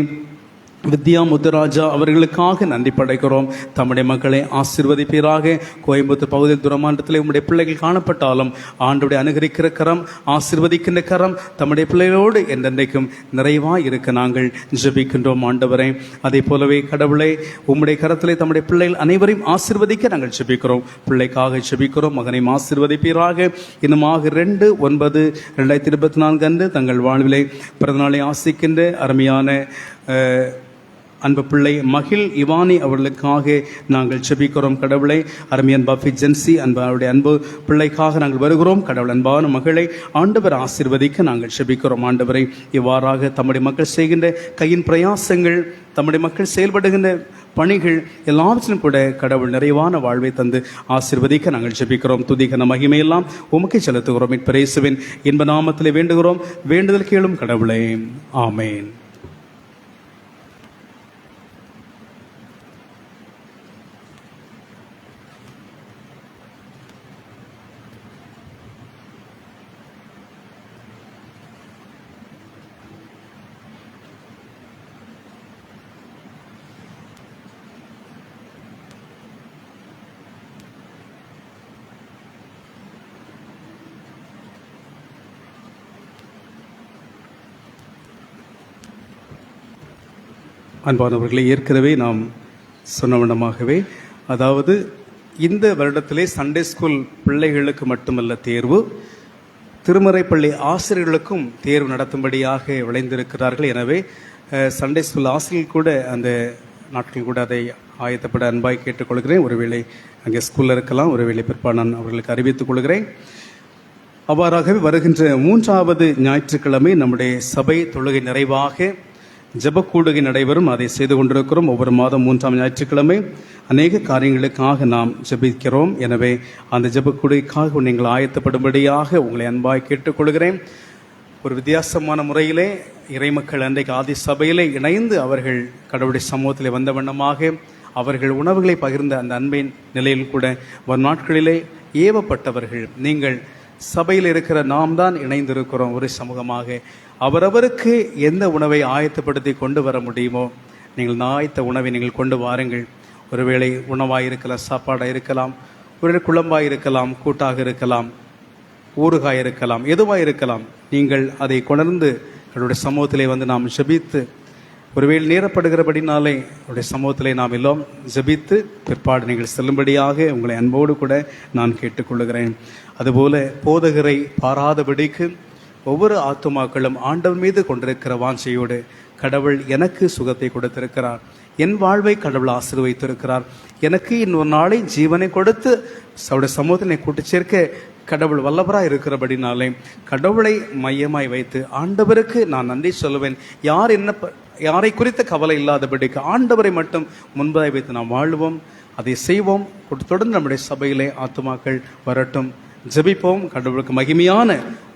வித்யா முத்துராஜா அவர்களுக்காக நன்றி படைக்கிறோம். தம்முடைய மக்களை ஆசீர்வதிப்பீராக. கோயம்புத்தூர் பகுதியில் துரமாண்டத்தில் உம்முடைய பிள்ளைகள் காணப்பட்டாலும் ஆண்டுடைய அனுகரிக்கிற கரம், ஆசீர்வதிக்கின்ற கரம் தம்முடைய பிள்ளைகளோடு என்றென்றைக்கும் நிறைவாய் இருக்க நாங்கள் ஜெபிக்கின்றோம் ஆண்டவரை. அதே போலவே கடவுளை உம்முடைய கரத்திலே தம்முடைய பிள்ளைகள் அனைவரையும் ஆசீர்வதிக்க நாங்கள் ஜெபிக்கிறோம். பிள்ளைக்காக ஜெபிக்கிறோம். மகனையும் ஆசீர்வதிப்பீராக. இன்னுமாக 2/9/2024 அன்று தங்கள் வாழ்விலை பிறந்தநாளை ஆசிக்கின்ற அருமையான அன்பு பிள்ளை மகிழ் இவானி அவர்களுக்காக நாங்கள் ஜெபிக்கிறோம். கடவுளை அருமையன் பஃபி ஜென்சி அவருடைய அன்பு பிள்ளைக்காக நாங்கள் வருகிறோம். கடவுள் அன்பான மகளை ஆண்டவர் ஆசீர்வதிக்க நாங்கள் ஜெபிக்கிறோம். ஆண்டவரை இவ்வாறாக தம்முடைய மக்கள் செய்கின்ற கையின் பிரயாசங்கள், தம்முடைய மக்கள் செயல்படுகின்ற பணிகள் எல்லாவற்றிலும் கூட கடவுள் நிறைவான வாழ்வை தந்து ஆசீர்வதிக்க நாங்கள் ஜெபிக்கிறோம். துதிகன மகிமையெல்லாம் உமக்கு செலுத்துகிறோம். இயேசுவின் இன்ப நாமத்திலே வேண்டுகிறோம். வேண்டுதல் கேளும் கடவுளே. ஆமேன். அன்பானவர்களை, ஏற்கனவே நாம் சொன்னவண்ணமாகவே, அதாவது இந்த வருடத்திலே சண்டே ஸ்கூல் பிள்ளைகளுக்கு மட்டுமல்ல தேர்வு, திருமறைப்பள்ளி ஆசிரியர்களுக்கும் தேர்வு நடத்தும்படியாக விளைந்திருக்கிறார்கள். எனவே சண்டே ஸ்கூல் ஆசிரியர்கள் கூட அந்த நாட்கள் கூட அதை ஆயத்தப்பட அன்பாய் கேட்டுக்கொள்கிறேன். ஒருவேளை அங்கே ஸ்கூலில் இருக்கலாம், ஒருவேளை பிற்பாடு நான் அவர்களுக்கு அறிவித்துக் கொள்கிறேன். அவ்வாறாகவே வருகின்ற 3வது ஞாயிற்றுக்கிழமை நம்முடைய சபை தொழுகை நிறைவாக ஜெபக்கூடுகை நடைபெறும். அதை செய்து கொண்டிருக்கிறோம். ஒவ்வொரு மாதம் 3ஆம் ஞாயிற்றுக்கிழமை அநேக காரியங்களுக்காக நாம் ஜெபிக்கிறோம். எனவே அந்த ஜெபக்கூடுகைக்காக நீங்கள் ஆயத்தப்படும்படியாக உங்களை அன்பாய் கேட்டுக்கொள்கிறேன். ஒரு வித்தியாசமான முறையிலே இறைமக்கள் அன்றைக்கு ஆதி சபையிலே இணைந்து அவர்கள் கடவுளுடைய சமூகத்திலே வந்த வண்ணமாக அவர்கள் உணவுகளை பகிர்ந்த அந்த அன்பின் நிலையில் கூட ஒரு நாட்களிலே ஏவப்பட்டவர்கள். நீங்கள் சபையில் இருக்கிற நாம் தான் இணைந்திருக்கிறோம். ஒரு சமூகமாக அவரவருக்கு எந்த உணவை ஆயத்தப்படுத்தி கொண்டு வர முடியுமோ நீங்கள் ஆயத்த உணவை நீங்கள் கொண்டு வாருங்கள். ஒருவேளை உணவாக இருக்கலாம், சாப்பாடாக இருக்கலாம், ஒருவேளை குழம்பாக இருக்கலாம், கூட்டாக இருக்கலாம், ஊறுகாய் இருக்கலாம், எதுவாக இருக்கலாம். நீங்கள் அதை கொணர்ந்து அவருடைய சமூகத்திலே வந்து நாம் ஜெபித்து, ஒருவேளை நேரப்படுகிறபடினாலே அவருடைய சமூகத்திலே நாம் எல்லாம் ஜெபித்து பிற்பாடு நீங்கள் செல்லும்படியாக உங்களை அன்போடு கூட நான் கேட்டுக்கொள்கிறேன். அதுபோல போதகரை பாராதபடிக்கு ஒவ்வொரு ஆத்துமாக்களும் ஆண்டவர் மீது கொண்டிருக்கிற வாஞ்சையோடு கடவுள் எனக்கு சுகத்தை கொடுத்திருக்கிறார், என் வாழ்வை கடவுள் ஆசீர்வதித்திருக்கிறார், எனக்கு இன்னொரு நாளை ஜீவனை கொடுத்து அவருடைய சமூகத்தினை கூட்டி சேர்க்க கடவுள் வல்லவராக இருக்கிறபடினாலே கடவுளை மையமாய் வைத்து ஆண்டவருக்கு நான் நன்றி சொல்லுவேன். யாரை குறித்த கவலை இல்லாதபடிக்கு ஆண்டவரை மட்டும் முன்பதாய் வைத்து நாம் வாழ்வோம், அதை செய்வோம். தொடர்ந்து நம்முடைய சபையிலே ஆத்துமாக்கள் வரட்டும். ஜெபிப்போம். கடவுளுக்கு மகிமையான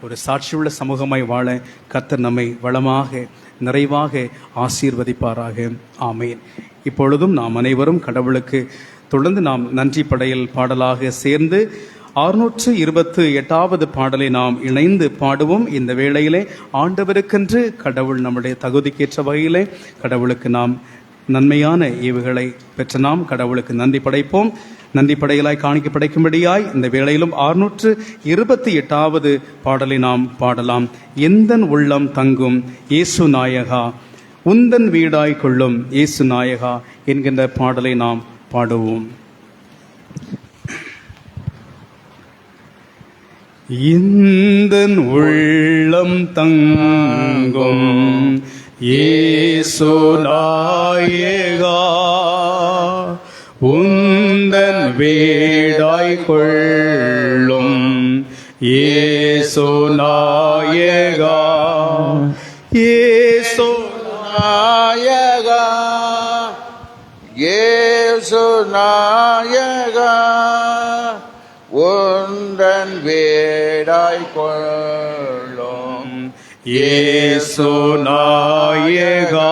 ஒரு சாட்சியுள்ள சமூகமாய் வாழ கர்த்தர் நம்மை வளமாக நிறைவாக ஆசீர்வதிப்பாராக. ஆமேன். இப்பொழுதும் நாம் அனைவரும் கடவுளுக்கு தொடர்ந்து நாம் நன்றி படையல் பாடலாக சேர்ந்து 628வது பாடலை நாம் இணைந்து பாடுவோம். இந்த வேளையிலே ஆண்டவருக்கென்று கடவுள் நம்முடைய தகுதிக்கேற்ற வகையிலே கடவுளுக்கு நாம் நன்மையான ஈவுகளை பெற்ற நாம் கடவுளுக்கு நன்றி படைப்போம். நன்றி படையலாய் காணிக்க படைக்கும்படியாய் இந்த வேளையிலும் 628வது பாடலை நாம் பாடலாம். எந்தன் உள்ளம் தங்கும் இயேசு நாயகா, உந்தன் வீடாய் கொள்ளும் இயேசு நாயகா என்கின்ற பாடலை நாம் பாடுவோம். இந்தன் உள்ளம் தங்கும் இயேசு நாயகா, உந்தன் வீடாய் கொள்ளும் இயேசு நாயகா, இயேசு நாயகா, இயேசு நாயகா, உந்தன் வீடாய் கொள்ளும் இயேசு நாயகா,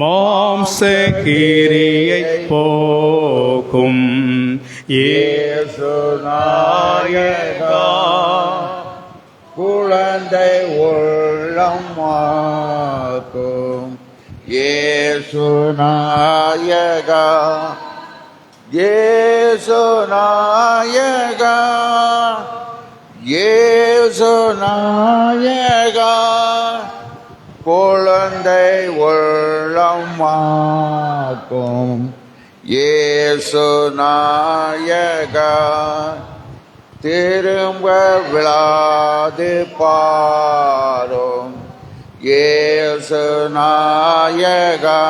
மாம்ச கிரியை போக்கும் இயேசு நாயகா, குழந்தை உள்ளம் மாக்கும் இயேசு நாயகா, இயேசு நாயகா, இயேசு நாயகா, குழந்தை உள்ளம் மாக்கும் இயேசு நாயகா, திரும்ப விழாது பாரும் இயேசு நாயகா,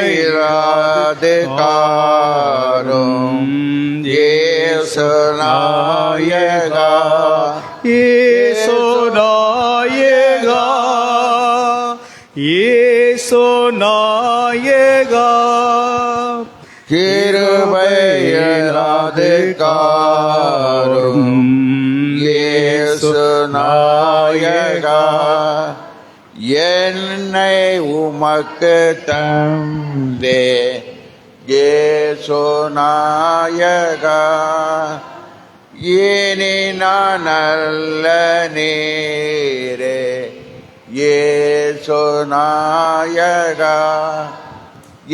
கிருபையிராது காரும் இயேசு நாயகா, இயேசு நாயகா, இயேசு நாயகா, கிருபையிராது காரும் இயேசு நாயகா, என்னை உமக்கு தந்தே இயேசு நாயகா, இனி நான் நல்ல நீரே இயேசு நாயகா,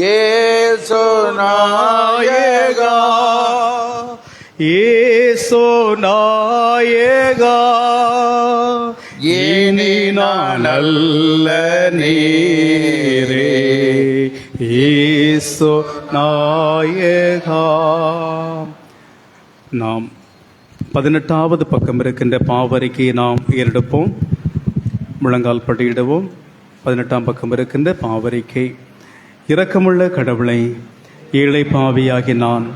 இயேசு நாயகா, இயேசு நாயகா, இனி நான் நல்ல நீரே இயேசு நாயகா. நாம் 18வது பக்கம் இருக்கின்ற பாவரிக்கையை நாம் ஏறெடுப்போம். முழங்கால் படியிடுவோம். 18ஆம் பக்கம் இருக்கின்ற பாவரிக்கை. இரக்கமுள்ள கடவுளை, ஏழை பாவியாகி நான்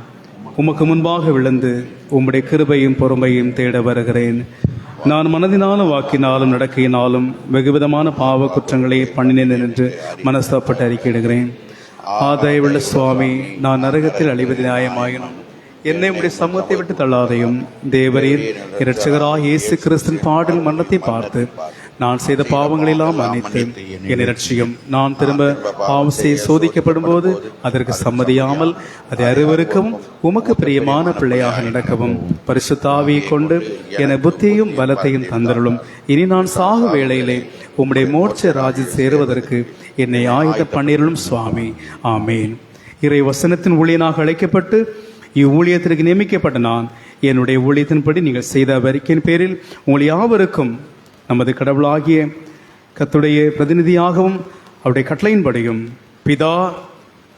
உமக்கு முன்பாக விழுந்து உம்முடைய கிருபையும் பொறுமையும் தேட வருகிறேன். நான் மனதினாலும் வாக்கினாலும் நடக்கையினாலும் வெகுவிதமான பாவ குற்றங்களை பண்ணினேன் என்று மனஸ்தாப்பட்டு அறிக்கையிடுகிறேன். ஆதரவுள்ள சுவாமி, நான் நரகத்தில் அழிவது நியாயமாயினும் என்னை உடைய சமூகத்தை விட்டு தள்ளாதையும். தேவரீர் இரட்சகராக இயேசு கிறிஸ்துவின் பாடல் மரணத்தை பார்த்து நான் செய்த பாவங்களெல்லாம் மன்னித்து என்னை ரட்சியும். நான் திரும்ப பாவம் செய்ய சோதிக்கப்படும் போது அதற்கு சம்மதியாமல் அதை அருவருக்கவும் உமக்கு பிரியமான பிள்ளையாக நடக்கவும் பரிசுத்த ஆவியை கொண்டு என புத்தியையும் பலத்தையும் தந்தருளும். இனி நான் சாகு வேளையிலே உம்முடைய மோட்ச ராஜ்யம் சேருவதற்கு என்னை ஆயுத பண்ணிரலும் சுவாமி. ஆமேன். இறை வசனத்தின் ஊழியனாக அழைக்கப்பட்டு இவ்வூழியத்திற்கு நியமிக்கப்பட்ட நான் என்னுடைய ஊழியத்தின்படி நீங்கள் செய்த அறிக்கையின் பேரில் உங்கள் யாவருக்கும் நமது கடவுளாகிய கர்த்தருடைய பிரதிநிதியாகவும் அவருடைய கட்டளையின்படியும் பிதா,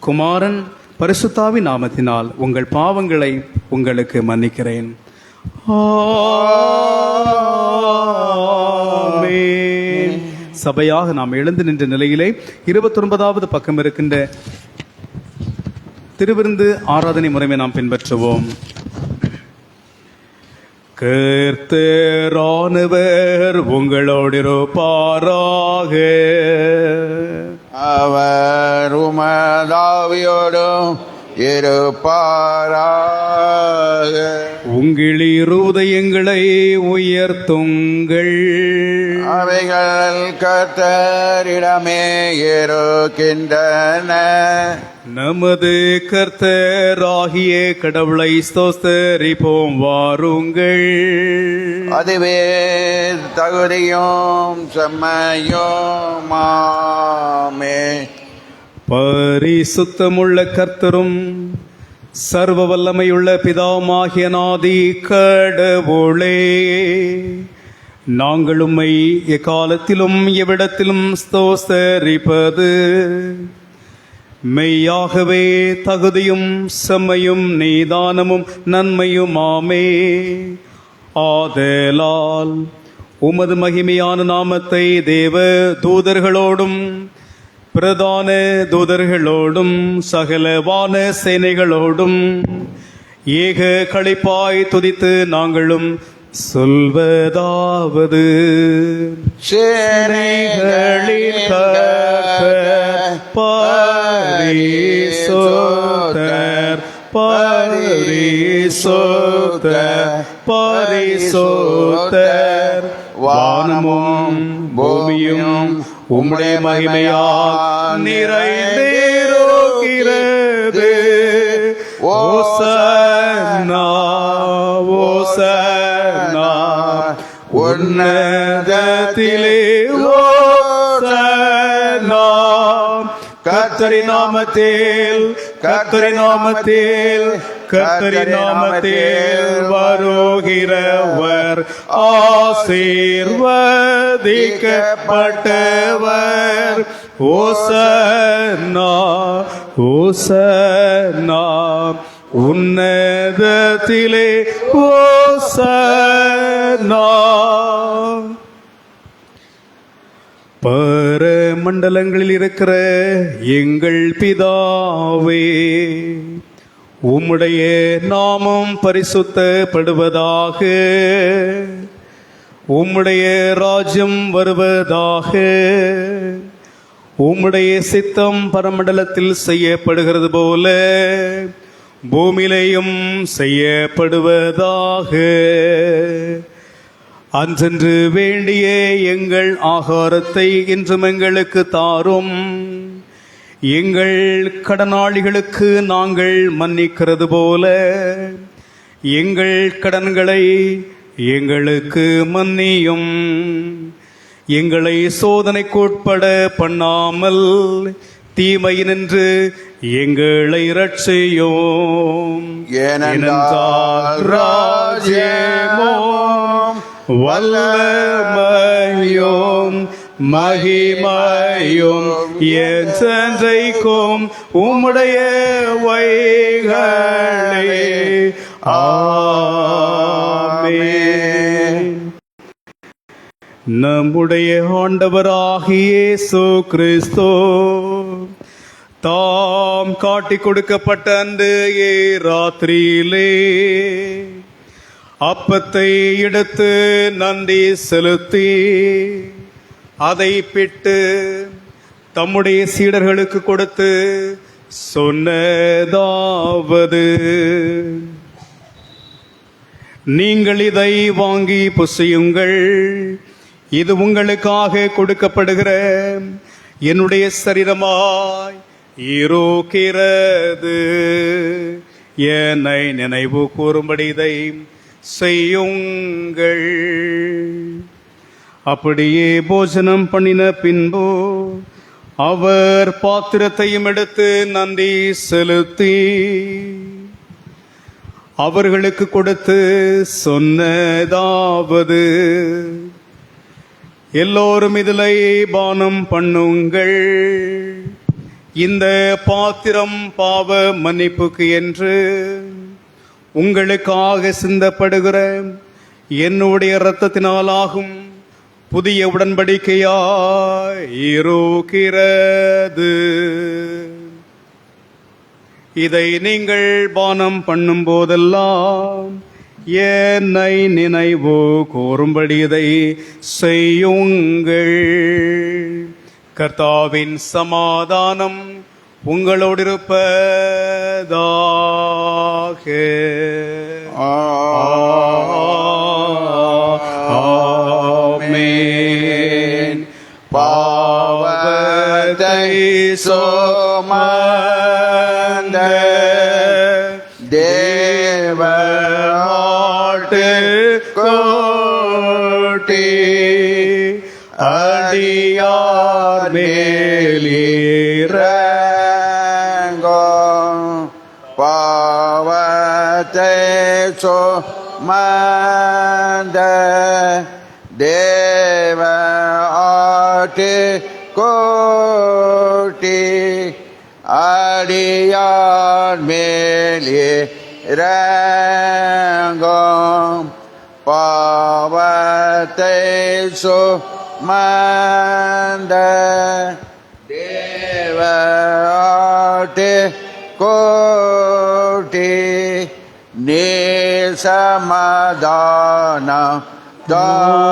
குமாரன், பரிசுத்தாவின் நாமத்தினால் உங்கள் பாவங்களை உங்களுக்கு மன்னிக்கிறேன். ஆமென். சபையாக நாம் எழுந்து நின்ற நிலையிலே 29வது பக்கம் இருக்கின்ற திருவிருந்து ஆராதனை முறைமை நாம் பின்பற்றுவோம். கர்த்தரானவர் உங்களோடு இருப்பாராக. அவர் உமதாவியோடும் இருப்பாராக. இருதயங்களை உயர்த்துங்கள். அவைகள் கர்த்தரிடமே இருக்கின்றன. நமது கர்த்தராகிய கடவுளை ஸ்தோத்தரிப்போம் வாருங்கள். அதுவே தகுதியும் செம்மையுமாமே. பரிசுத்தமுள்ள கர்த்தரும் சர்வ வல்லமையுள்ள பிதாவுமாகிய நாதி கடவுளே, நாங்கள் உம்மை எக்காலத்திலும் எவ்விடத்திலும் ஸ்தோத்தரிப்பது மெய்யாகவே தகுதியும் செம்மையும் நீதானமும் நன்மையுமாமே. ஆதலால் உமது மகிமையான நாமத்தை தேவ தூதர்களோடும் பிரதான தூதர்களோடும் சகல வான சேனைகளோடும் ஏக களிப்பாய் துதித்து நாங்களும் சொல்வதாவது: சேனைகளில் கர்த்தர் பரிசுத்தர், பரிசுத்தர், பரிசுத்தர். வானமும் பூமியும் உம்முடைய மகிமையால் நிறைந்திருக்கிறது. ஓசன்னா, ஓசன்னா, உன்னதத்திலே ஓசன்னா. கர்த்தரின் நாமத்தில், கர்த்தரின் நாமத்தில், கர்த்தரின் நாமத்தில் வருகிறவர் ஆசீர்வதிக்கப்பட்டவர். ஓசன்னா, ஓசன்னா, உன்னதத்திலே ஓசன்னா. பரமண்டலங்களில் இருக்கிற எங்கள் பிதாவே, உம்முடைய நாமம் பரிசுத்தப்படுவதாக, உம்முடைய ராஜ்யம் வருவதாக, உம்முடைய சித்தம் பரமண்டலத்தில் செய்யப்படுகிறது போல பூமியிலேயும் செய்யப்படுவதாக. அன்றென்று வேண்டிய எங்கள் ஆகாரத்தை இன்றும் எங்களுக்கு தாரும். எங்கள் கடனாளிகளுக்கு நாங்கள் மன்னிக்கிறது போல எங்கள் கடன்களை எங்களுக்கு மன்னியும். எங்களை சோதனைக்குட்பட பண்ணாமல் தீமையினின்று எங்களை இரட்சியும். ஏனென்றால் ராஜ்யமும் வல்லமையும் மகிமையும் என்றென்றைக்கும் உம்முடைய வைகளே. ஆமென். நம்முடைய ஆண்டவராகிய இயேசு கிறிஸ்து தாம் காட்டிக் கொடுக்கப்பட்ட அன்று ராத்திரியிலே அப்பத்தை எடுத்து நன்றி செலுத்தி அதை பிட்டு தம்முடைய சீடர்களுக்கு கொடுத்து சொன்னதாவது: நீங்கள் இதை வாங்கி புசியுங்கள், இது உங்களுக்காக கொடுக்கப்படுகிற என்னுடைய சரீரமாய் இருக்கிறது. என்னை நினைவு கூறும்படி இதை செய்யுங்கள். அப்படியே போஜனம் பண்ணின பின்பு அவர் பாத்திரத்தையும் எடுத்து நன்றி செலுத்தி அவர்களுக்கு கொடுத்து சொன்னதாவது: எல்லோரும் இதிலே பானம் பண்ணுங்கள். இந்த பாத்திரம் பாவ மன்னிப்புக்கு என்று உங்களுக்காக சிந்தப்படுகிற என்னுடைய இரத்தத்தினாலாகும் புதிய உடன்படிக்கையாயிருக்கிறது. இதை நீங்கள் பானம் பண்ணும் போதெல்லாம் என்னை நினைவு கூறும்படி இதை செய்யுங்கள். கர்த்தாவின் சமாதானம் உங்களோடு இருப்பதாக. சுமந்த தேவ ஆட்டு கோட்டி அடியார் மேலிறங்கும் பாவத்தை சுமந்த தேவ ஆட்டு கோட்டி அடியார் மேலிறங்கும் பாவத்தை சுமந்த தேவ ஆட்டு கோட்டி நீ சமாதானம் தாரும்.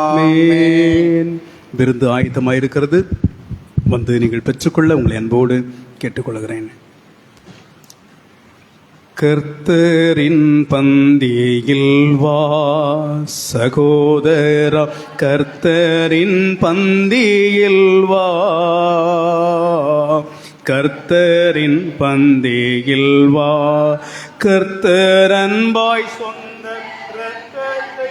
ஆமென். விருந்து ஆயத்தமாயிருக்கிறது. வந்து நீங்கள் பெற்றுக்கொள்ள உங்களை அன்போடு கேட்டுக்கொள்கிறேன். கர்த்தரின் பந்தியில் வா சகோதரா, கர்த்தரின் பந்தியில் வா, கர்த்தரின் பந்தியில் வா, கர்த்தர் அன்பாய் சொந்த இரத்தத்தை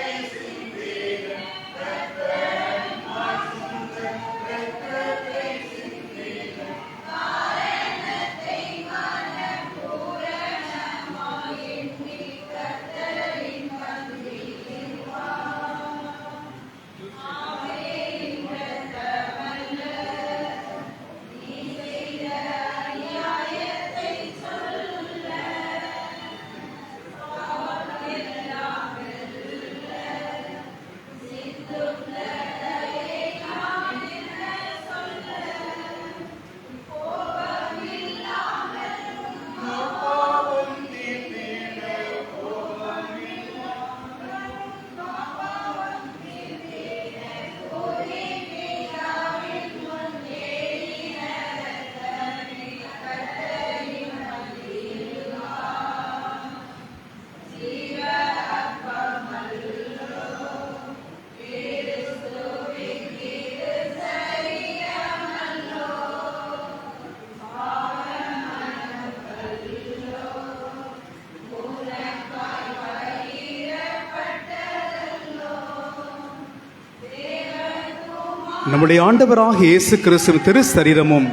நம்முடைய ஆண்டவராக இயேசு கிறிஸ்து திரு சரீரமும்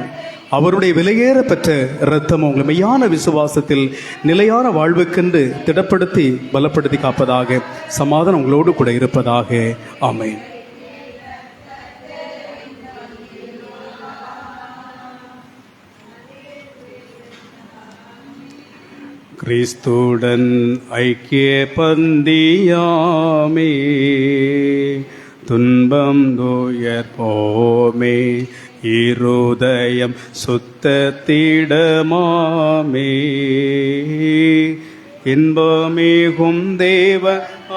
அவருடைய விலையேறப்பெற்ற இரத்தமும் உங்களை மெய்யான விசுவாசத்தில் நிலையான வாழ்வுக்கென்று திடப்படுத்தி பலப்படுத்தி காப்பதாக. சமாதானம் உங்களோடு கூட இருப்பதாக. ஆமென். கிறிஸ்துடன் ஐக்கிய பந்தியாமே, துன்பம் துயர் போமே, இருதயம் சுத்தத்திடமாமே, இன்பமிகும் தேவ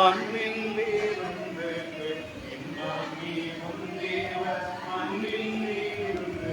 அன்பின் விருந்து, இன்பமிகும் தேவ அன்பின் விருந்து,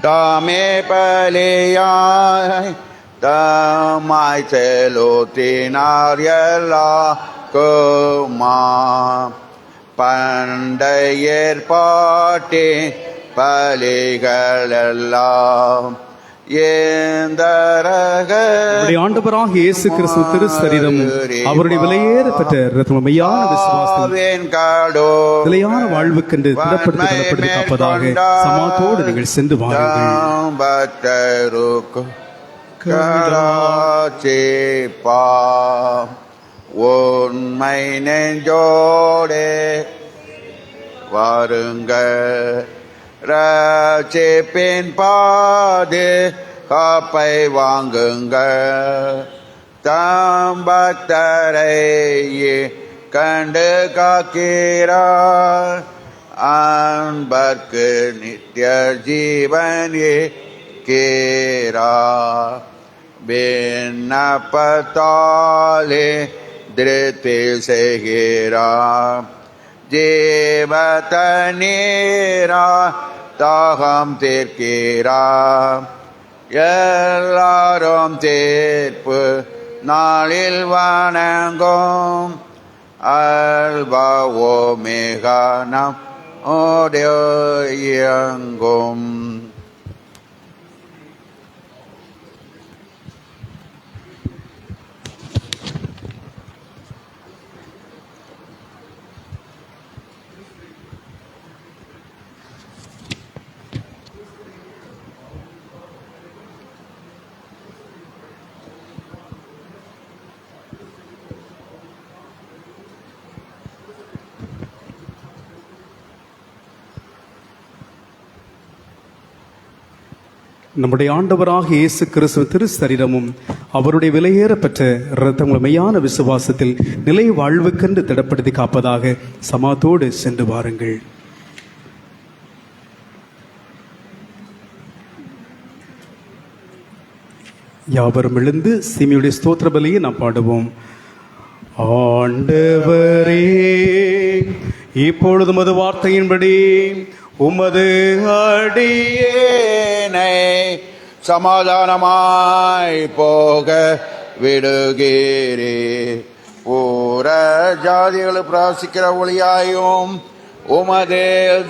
தாமே பலியாய் தாமாய் செலுத்தினார் எல்லாருக்குமா பண்டைய ஏற்பாட்டின் பலிகளெல்லாம் ஏந்தரக நம்முடைய ஆண்டவராக இயேசு கிறிஸ்து திரு சரீரம் அவருடைய விலையேறப்பட்ட இரத்தம் மெய்யான விசுவாசத்தில் நிலையான வாழ்வுக்கென்று திடப்படுத்தி காப்பதாக சமாத்தோடு நீங்கள் சென்று வாருங்கள். பக்தருக்கு கராச்சேப்பா உண்மை நெஞ்சோடே வாருங்க ரட்சிப்பின் பாது காப்பை வாங்குங்க தாம் பக்தரை கண்டு காக்கிறார் அன்பர்க்கு நித்திய ஜீவன் கேரா விண்ணப்பத்தாலே திருப்தி செய்கிறார் ஜீவத நீரா தாகம் தீர்க்கிறா எல்லாரும் தீர்ப்பு நாளில் வணங்கும் அல்பாவோ மேகானம் ஓடியங்கும். நம்முடைய ஆண்டவராக இயேசு கிறிஸ்து திரு சரீரமும் அவருடைய விலையேறப்பெற்ற இரத்தங்களும் மெய்யான விசுவாசத்தில் நிலை வாழ்வுக்கென்று திடப்படுத்தி காப்பதாக சமாத்தோடு சென்று வாருங்கள். யாவரும் எழுந்து சீமியுடைய ஸ்தோத்திர பலியை நாம் பாடுவோம். ஆண்டவரே, இப்பொழுது மது வார்த்தையின்படி உமது அடியேனை சமாதானமாய் போக விடுகிறே. பூர ஜாதிகளை பிராசிக்கிற ஒளியாயும் உமது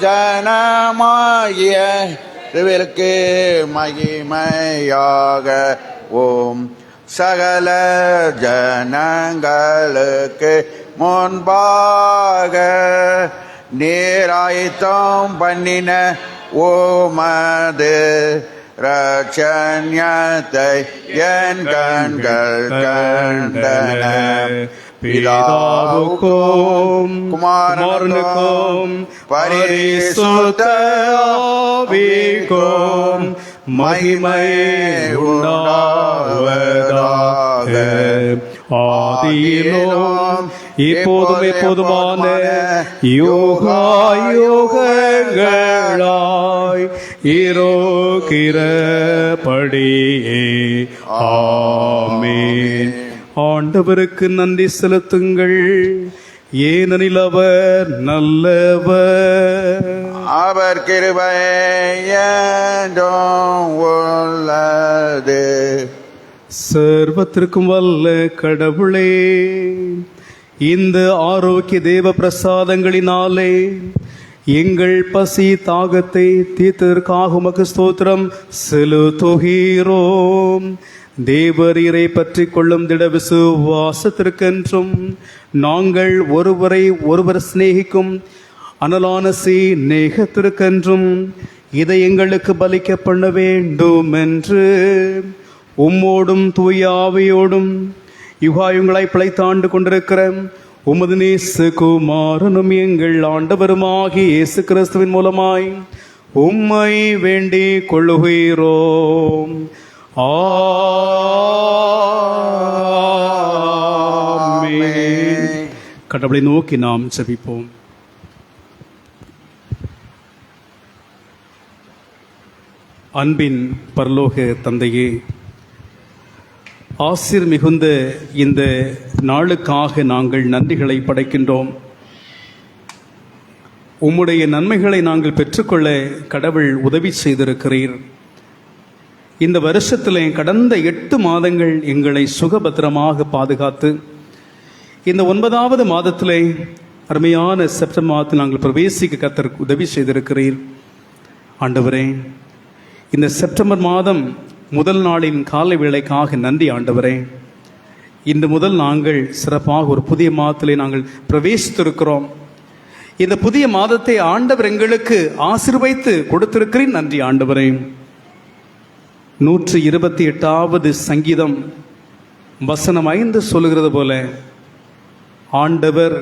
ஜனமாகிய இவருக்கு மகிமையாக ஓம் சகல ஜனங்களுக்கு முன்பாக நேராயத்தம் பண்ணின ஓமது ரட்சண்யத்தை என் கண்கள் கண்டன. பிதாவுக்கும் குமாரனுக்கும் பரிசுத்த ஆவிக்கும் மகிமை உண்டாவதாக. ஆதியிலும் இப்போதும் எப்போதுமான யோகாயோகங்களாய் இருக்கிறபடியே. ஆமென். ஆண்டவருக்கு நன்றி செலுத்துங்கள், ஏனெனில் அவர் நல்லவர், அவர் கிருபை என்றும் உள்ளது. சர்வத்திற்கும் வல்ல கடவுளே, இந்த ஆரோக்கிய தேவ பிரசாதங்களினாலே எங்கள் பசி தாகத்தை தீர்த்ததற்காக உமக்கு ஸ்தோத்திரம் செலுத்துகிறோம். தேவரீரை பற்றி கொள்ளும் திட விசுவாசத்திற்கென்றும் நாங்கள் ஒருவரை ஒருவர் சிநேகிக்கும் அனலான நேகத்திற்கென்றும் இதை எங்களுக்கு பலிக்க பண்ண வேண்டும் என்று உம்மோடும் தூய ஆவியோடும் யுகாயுங்களாய் பிழைத்தாண்டு கொண்டிருக்கிற உமது நேச குமாரனும் எங்கள் ஆண்டவருமாகி இயேசு கிறிஸ்துவின் மூலமாய் உம்மை வேண்டிக் கொள்ளுகிறோம். ஆமென். கடவுளை நோக்கி நாம் ஜெபிப்போம். அன்பின் பரலோக தந்தையே, ஆசீர் மிகுந்த இந்த நாளுக்காக நாங்கள் நன்றிகளை படைக்கின்றோம். உம்முடைய நன்மைகளை நாங்கள் பெற்றுக்கொள்ள கடவுள் உதவி செய்திருக்கிறீர். இந்த வருஷத்தில் கடந்த 8 மாதங்கள் எங்களை சுகபத்திரமாக பாதுகாத்து இந்த 9வது மாதத்தில் அருமையான செப்டம்பர் மாதத்தில் நாங்கள் பிரவேசிக்க கர்த்தர் உதவி செய்திருக்கிறீர். ஆண்டவரே, இந்த செப்டம்பர் மாதம் முதல் நாளின் காலை வேளைக்காக நன்றி ஆண்டவரே. இன்று முதல் நாங்கள் சிறப்பாக ஒரு புதிய மாதத்திலே நாங்கள் பிரவேசித்திருக்கிறோம். இந்த புதிய மாதத்தை ஆண்டவர் எங்களுக்கு ஆசீர்வதித்து கொடுத்திருக்கிறேன். நன்றி ஆண்டவரே. 128வது சங்கீதம் வசனம் 5 சொல்லுகிறது போல, ஆண்டவர்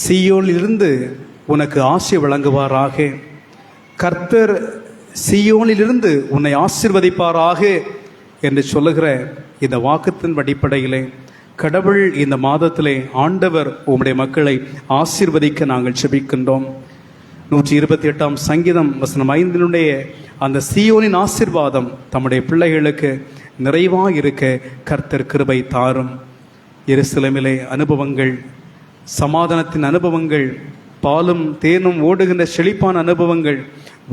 சீயோனிலிருந்து உனக்கு ஆசி வழங்குவாராக, கர்த்தர் சீயோனிலிருந்து உன்னை ஆசீர்வதிப்பாராக என்று சொல்லுகிற இந்த வாக்குத்தின் அடிப்படையிலே கடவுள் இந்த மாதத்திலே ஆண்டவர் உம்முடைய மக்களை ஆசீர்வதிக்க நாங்கள் செபிக்கின்றோம். 128ஆம் சங்கீதம் வசனம் 5 அந்த சீயோனின் ஆசீர்வாதம் தம்முடைய பிள்ளைகளுக்கு நிறைவாக இருக்க கர்த்தர் கிருபை தாரும். எருசலேமிலே அனுபவங்கள், சமாதானத்தின் அனுபவங்கள், பாலும் தேனும் ஓடுகின்ற செழிப்பான அனுபவங்கள்,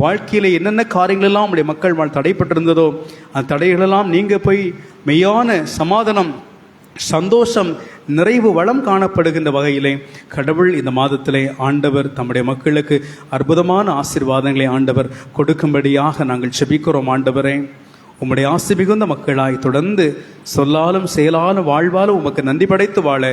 வாழ்க்கையில என்னென்ன காரியங்களெல்லாம் நம்முடைய மக்கள் தடைப்பட்டிருந்ததோ அந்த தடைகளெல்லாம் நீங்க போய் மெய்யான சமாதானம், சந்தோஷம், நிறைவு, வளம் காணப்படுகின்ற வகையிலே கடவுள் இந்த மாதத்திலே ஆண்டவர் தம்முடைய மக்களுக்கு அற்புதமான ஆசீர்வாதங்களை ஆண்டவர் கொடுக்கும்படியாக நாங்கள் செபிக்கிறோம். ஆண்டவரே, உம்முடைய ஆசி மிகுந்த மக்களாய் தொடர்ந்து சொல்லாலும் செயலாலும் வாழ்வாலும் உமக்கு நன்றி படைத்து வாழ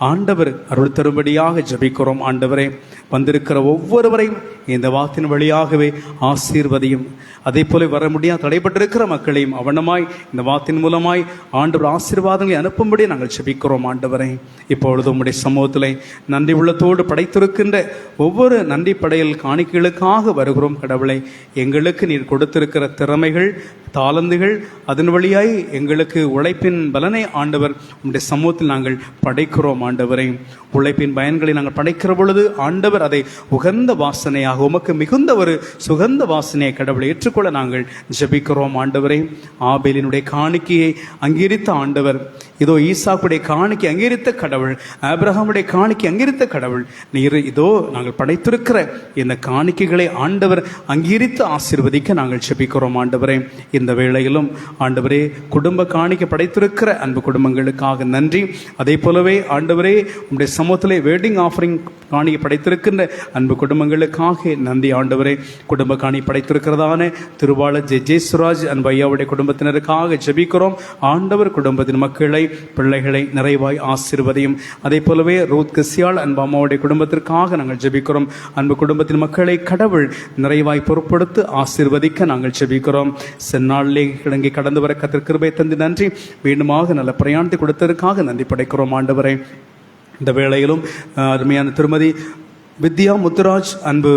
ஆண்டவர் அருள் தரும்படியாக ஜெபிக்கிறோம். ஆண்டவரே, வந்திருக்கிற ஒவ்வொருவரையும் இந்த வாக்கின் வழியாகவே ஆசீர்வதியும். அதே போல வர முடியாத தடைப்பட்டிருக்கிற மக்களையும் அவனமாய் இந்த வாக்கின் மூலமாய் ஆண்டவர் ஆசீர்வாதங்களை அனுப்பும்படி நாங்கள் ஜெபிக்கிறோம். ஆண்டவரே, இப்பொழுது உம்முடைய சமூகத்திலே நன்றி உள்ளத்தோடு படைத்திருக்கின்ற ஒவ்வொரு நன்றி படையல் காணிக்கைகளுக்காக வருகிறோம். கடவுளை, எங்களுக்கு நீர் கொடுத்திருக்கிற திறமைகள், தாளந்துகள், அதன் வழியாய் எங்களுக்கு உழைப்பின் பலனை ஆண்டவர் உம்முடைய சமூகத்தில் நாங்கள் படைக்கிறோம். ஆண்டவரை, உழைப்பின் பயன்களை நாங்கள் படைக்கிற பொழுது ஆண்டவர் அதை உகந்த வாசனையாக, உமக்கு மிகுந்த ஒரு சுகந்த வாசனையை கடவுளை ஏற்றுக்கொள்ள நாங்கள் ஜெபிக்கிறோம். ஆண்டவரை, ஆபேலினுடைய காணிக்கையை அங்கீகரித்த ஆண்டவர், இதோ ஈசாக்குடைய காணிக்கை அங்கீகரித்த கடவுள், ஆபிரகாமுடைய காணிக்கை அங்கீகரித்த கடவுள் நீர், இதோ நாங்கள் படைத்திருக்கிற இந்த காணிக்கைகளை ஆண்டவர் அங்கீகரித்து ஆசீர்வதிக்க நாங்கள் ஜெபிக்கிறோம். ஆண்டவரே, இந்த வேளையிலும் ஆண்டவரே, குடும்ப காணிக்கை படைத்திருக்கிற அன்பு குடும்பங்களுக்காக நன்றி. அதே போலவே ஆண்டவரே, உங்களுடைய சமூகத்திலே வெட்டிங் ஆஃபரிங் காணிக்கை படைத்திருக்கின்ற அன்பு குடும்பங்களுக்காக நன்றி. ஆண்டவரே, குடும்ப காணி படைத்திருக்கிறதான திருவாளர் ஜெயசுராஜ் அன்பு ஐயாவுடைய குடும்பத்தினருக்காக ஜெபிக்கிறோம். ஆண்டவர் குடும்பத்தின் மக்களை, பிள்ளைகளை நிறைவாய் ஆசீர்வதியும். அதே போலவே ரூத் கிசியால் அன்பு அம்மாவுடைய குடும்பத்திற்காக நாங்கள் ஜெபிக்கிறோம். அன்பு குடும்பத்தின் மக்களை கடவுள் நிறைவாய் பொறுப்படுத்தி ஆசீர்வதிக்க நாங்கள் ஜெபிக்கிறோம். செந்நாளிலே கிழங்கி கடந்து வர கர்த்தர் கிருபை தந்து நன்றி. மீண்டுமாக நல்ல பிரயாணத்தை கொடுத்ததற்காக நன்றி படைக்கிறோம். ஆண்டவரை, இந்த வேளையிலும் அருமையான திருமதி வித்யா முத்துராஜ் அன்பு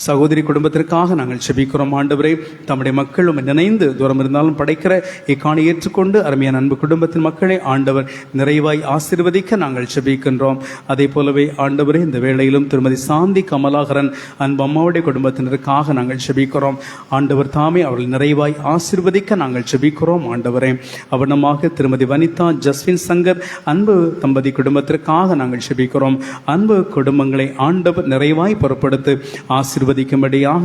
சகோதரி குடும்பத்திற்காக நாங்கள் செபிக்கிறோம். ஆண்டவரே, தம்முடைய மக்களும் நினைந்து தூரம் இருந்தாலும் படைக்கிற இக்காணி ஏற்றுக்கொண்டு அருமையான அன்பு குடும்பத்தின் மக்களை ஆண்டவர் நிறைவாய் ஆசீர்வதிக்க நாங்கள் செபிக்கின்றோம். அதே போலவே ஆண்டவரே, இந்த வேளையிலும் திருமதி சாந்தி கமலாகரன் அன்பு அம்மாவுடைய குடும்பத்தினருக்காக நாங்கள் செபிக்கிறோம். ஆண்டவர் தாமே அவர்கள் நிறைவாய் ஆசீர்வதிக்க நாங்கள் செபிக்கிறோம். ஆண்டவரே, அவனமாக திருமதி வனிதா ஜஸ்வின் சங்கர் அன்பு தம்பதி குடும்பத்திற்காக நாங்கள் செபிக்கிறோம். அன்பு குடும்பங்களை ஆண்டவர் நிறைவாய் பொறுப்படுத்தி ஆசீர்வதிக்கும்படியாக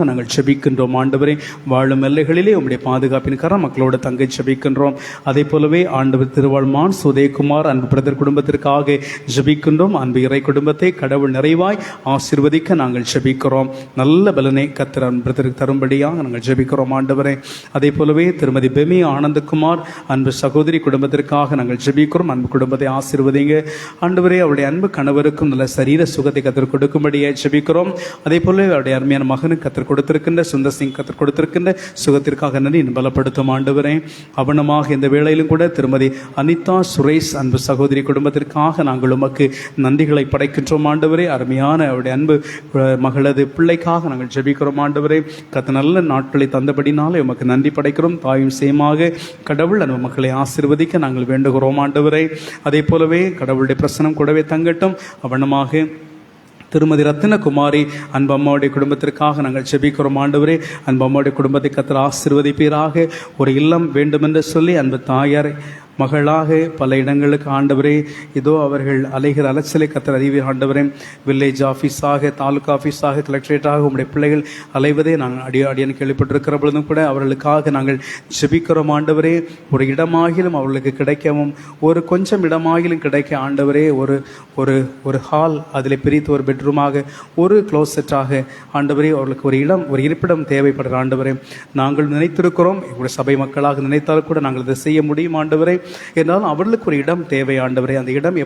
நாங்கள் செபிக்கின்றோம். ஆண்டவரே, வாழும் எல்லைகளிலே உம்முடைய பாதுகாப்பின் கரம் மக்களோடு தங்கை செபிக்கின்றோம். அதே போலவே ஆண்டவர் திருவாழ்மான் சுதயகுமார் அன்பு பிரதர் குடும்பத்திற்காக ஜெபிக்கின்றோம். அன்பு இறை குடும்பத்தை கடவுள் நிறைவாய் ஆசீர்வதிக்க நாங்கள் ஜெபிக்கிறோம். நல்ல பலனை கர்த்தர் பிரதருக்கு தரும்படியாக நாங்கள் ஜெபிக்கிறோம். ஆண்டவரே, அதே போலவே திருமதி பெமி ஆனந்தகுமார் அன்பு சகோதரி குடும்பத்திற்காக நாங்கள் ஜெபிக்கிறோம். அன்பு குடும்பத்தை ஆசீர்வதிங்க. ஆண்டவரே, அவருடைய அன்பு கணவருக்கும் நல்ல சரீர சுகத்தை கர்த்தர் கொடுக்கும்படியாக ஜெபிக்கிறோம். அதே போல அவருடைய அருமையான மகனுக்கு கர்த்தர் கொடுத்திருக்கின்ற சுந்தர் சிங் கர்த்தர் கொடுத்திருக்கின்ற சுகத்திற்காக நன்றி பலப்படுத்தும். ஆண்டவரே, அவனமாக இந்த வேளையிலும் கூட திருமதி அனிதா சுரேஷ் அன்பு சகோதரி குடும்பத்திற்காக நாங்கள் உமக்கு நன்றிகளை படைக்கின்றோம். ஆண்டவரே, அருமையான அவருடைய அன்பு மகளது பிள்ளைக்காக நாங்கள் ஜெபிக்கிறோம். ஆண்டவரே, கர்த்தர் நல்ல நாட்களை தந்தபடினாலே உமக்கு நன்றி படைக்கிறோம். தாயும் சேமாக கடவுள் அன்பு மக்களை ஆசீர்வதிக்க நாங்கள் வேண்டுகிறோம். ஆண்டவரே, அதே போலவே கடவுளுடைய பிரசனம் கூடவே தங்கட்டும். அவனமாக திருமதி ரத்தினகுமாரி அன்பு அம்மாவுடைய குடும்பத்திற்காக நாங்கள் ஜெபிக்கிறோம். ஆண்டவரே, அன்பு அம்மாவுடைய குடும்பத்தை கர்த்தர் ஆசீர்வதிப்பீராக. ஒரு இல்லம் வேண்டுமென்று சொல்லி அன்பு தாயார் மகளாக பல இடங்களுக்கு ஆண்டவரே இதோ அவர்கள் அலைகிற அலைச்சலை கத்தர் அறிவீர் ஆண்டவரே. வில்லேஜ் ஆஃபீஸாக, தாலுகா ஆஃபீஸாக, கலெக்டரேட்டாக உங்களுடைய பிள்ளைகள் அலைவதே நாங்கள் அடியன் கேள்விப்பட்டிருக்கிற பொழுதும் கூட அவர்களுக்காக நாங்கள் ஜெபிக்கிறோம் ஆண்டவரே. ஒரு இடமாகிலும் அவர்களுக்கு கிடைக்கவும், ஒரு கொஞ்சம் இடமாகிலும் கிடைக்க ஆண்டவரே, ஒரு ஒரு ஒரு ஹால், அதில் பிரித்து ஒரு பெட்ரூமாக, ஒரு க்ளோசெட்டாக ஆண்டவரே அவர்களுக்கு ஒரு இடம், ஒரு இருப்பிடம் தேவைப்படுற ஆண்டவரே. நாங்கள் நினைத்திருக்கிறோம், எங்களுடைய சபை மக்களாக நினைத்தாலும் கூட நாங்கள் இதை செய்ய முடியும் ஆண்டவரே. என்றாலும் அவர்களுக்கு ஒரு இடம் தேவை ஆண்டவரே. அந்த இடம்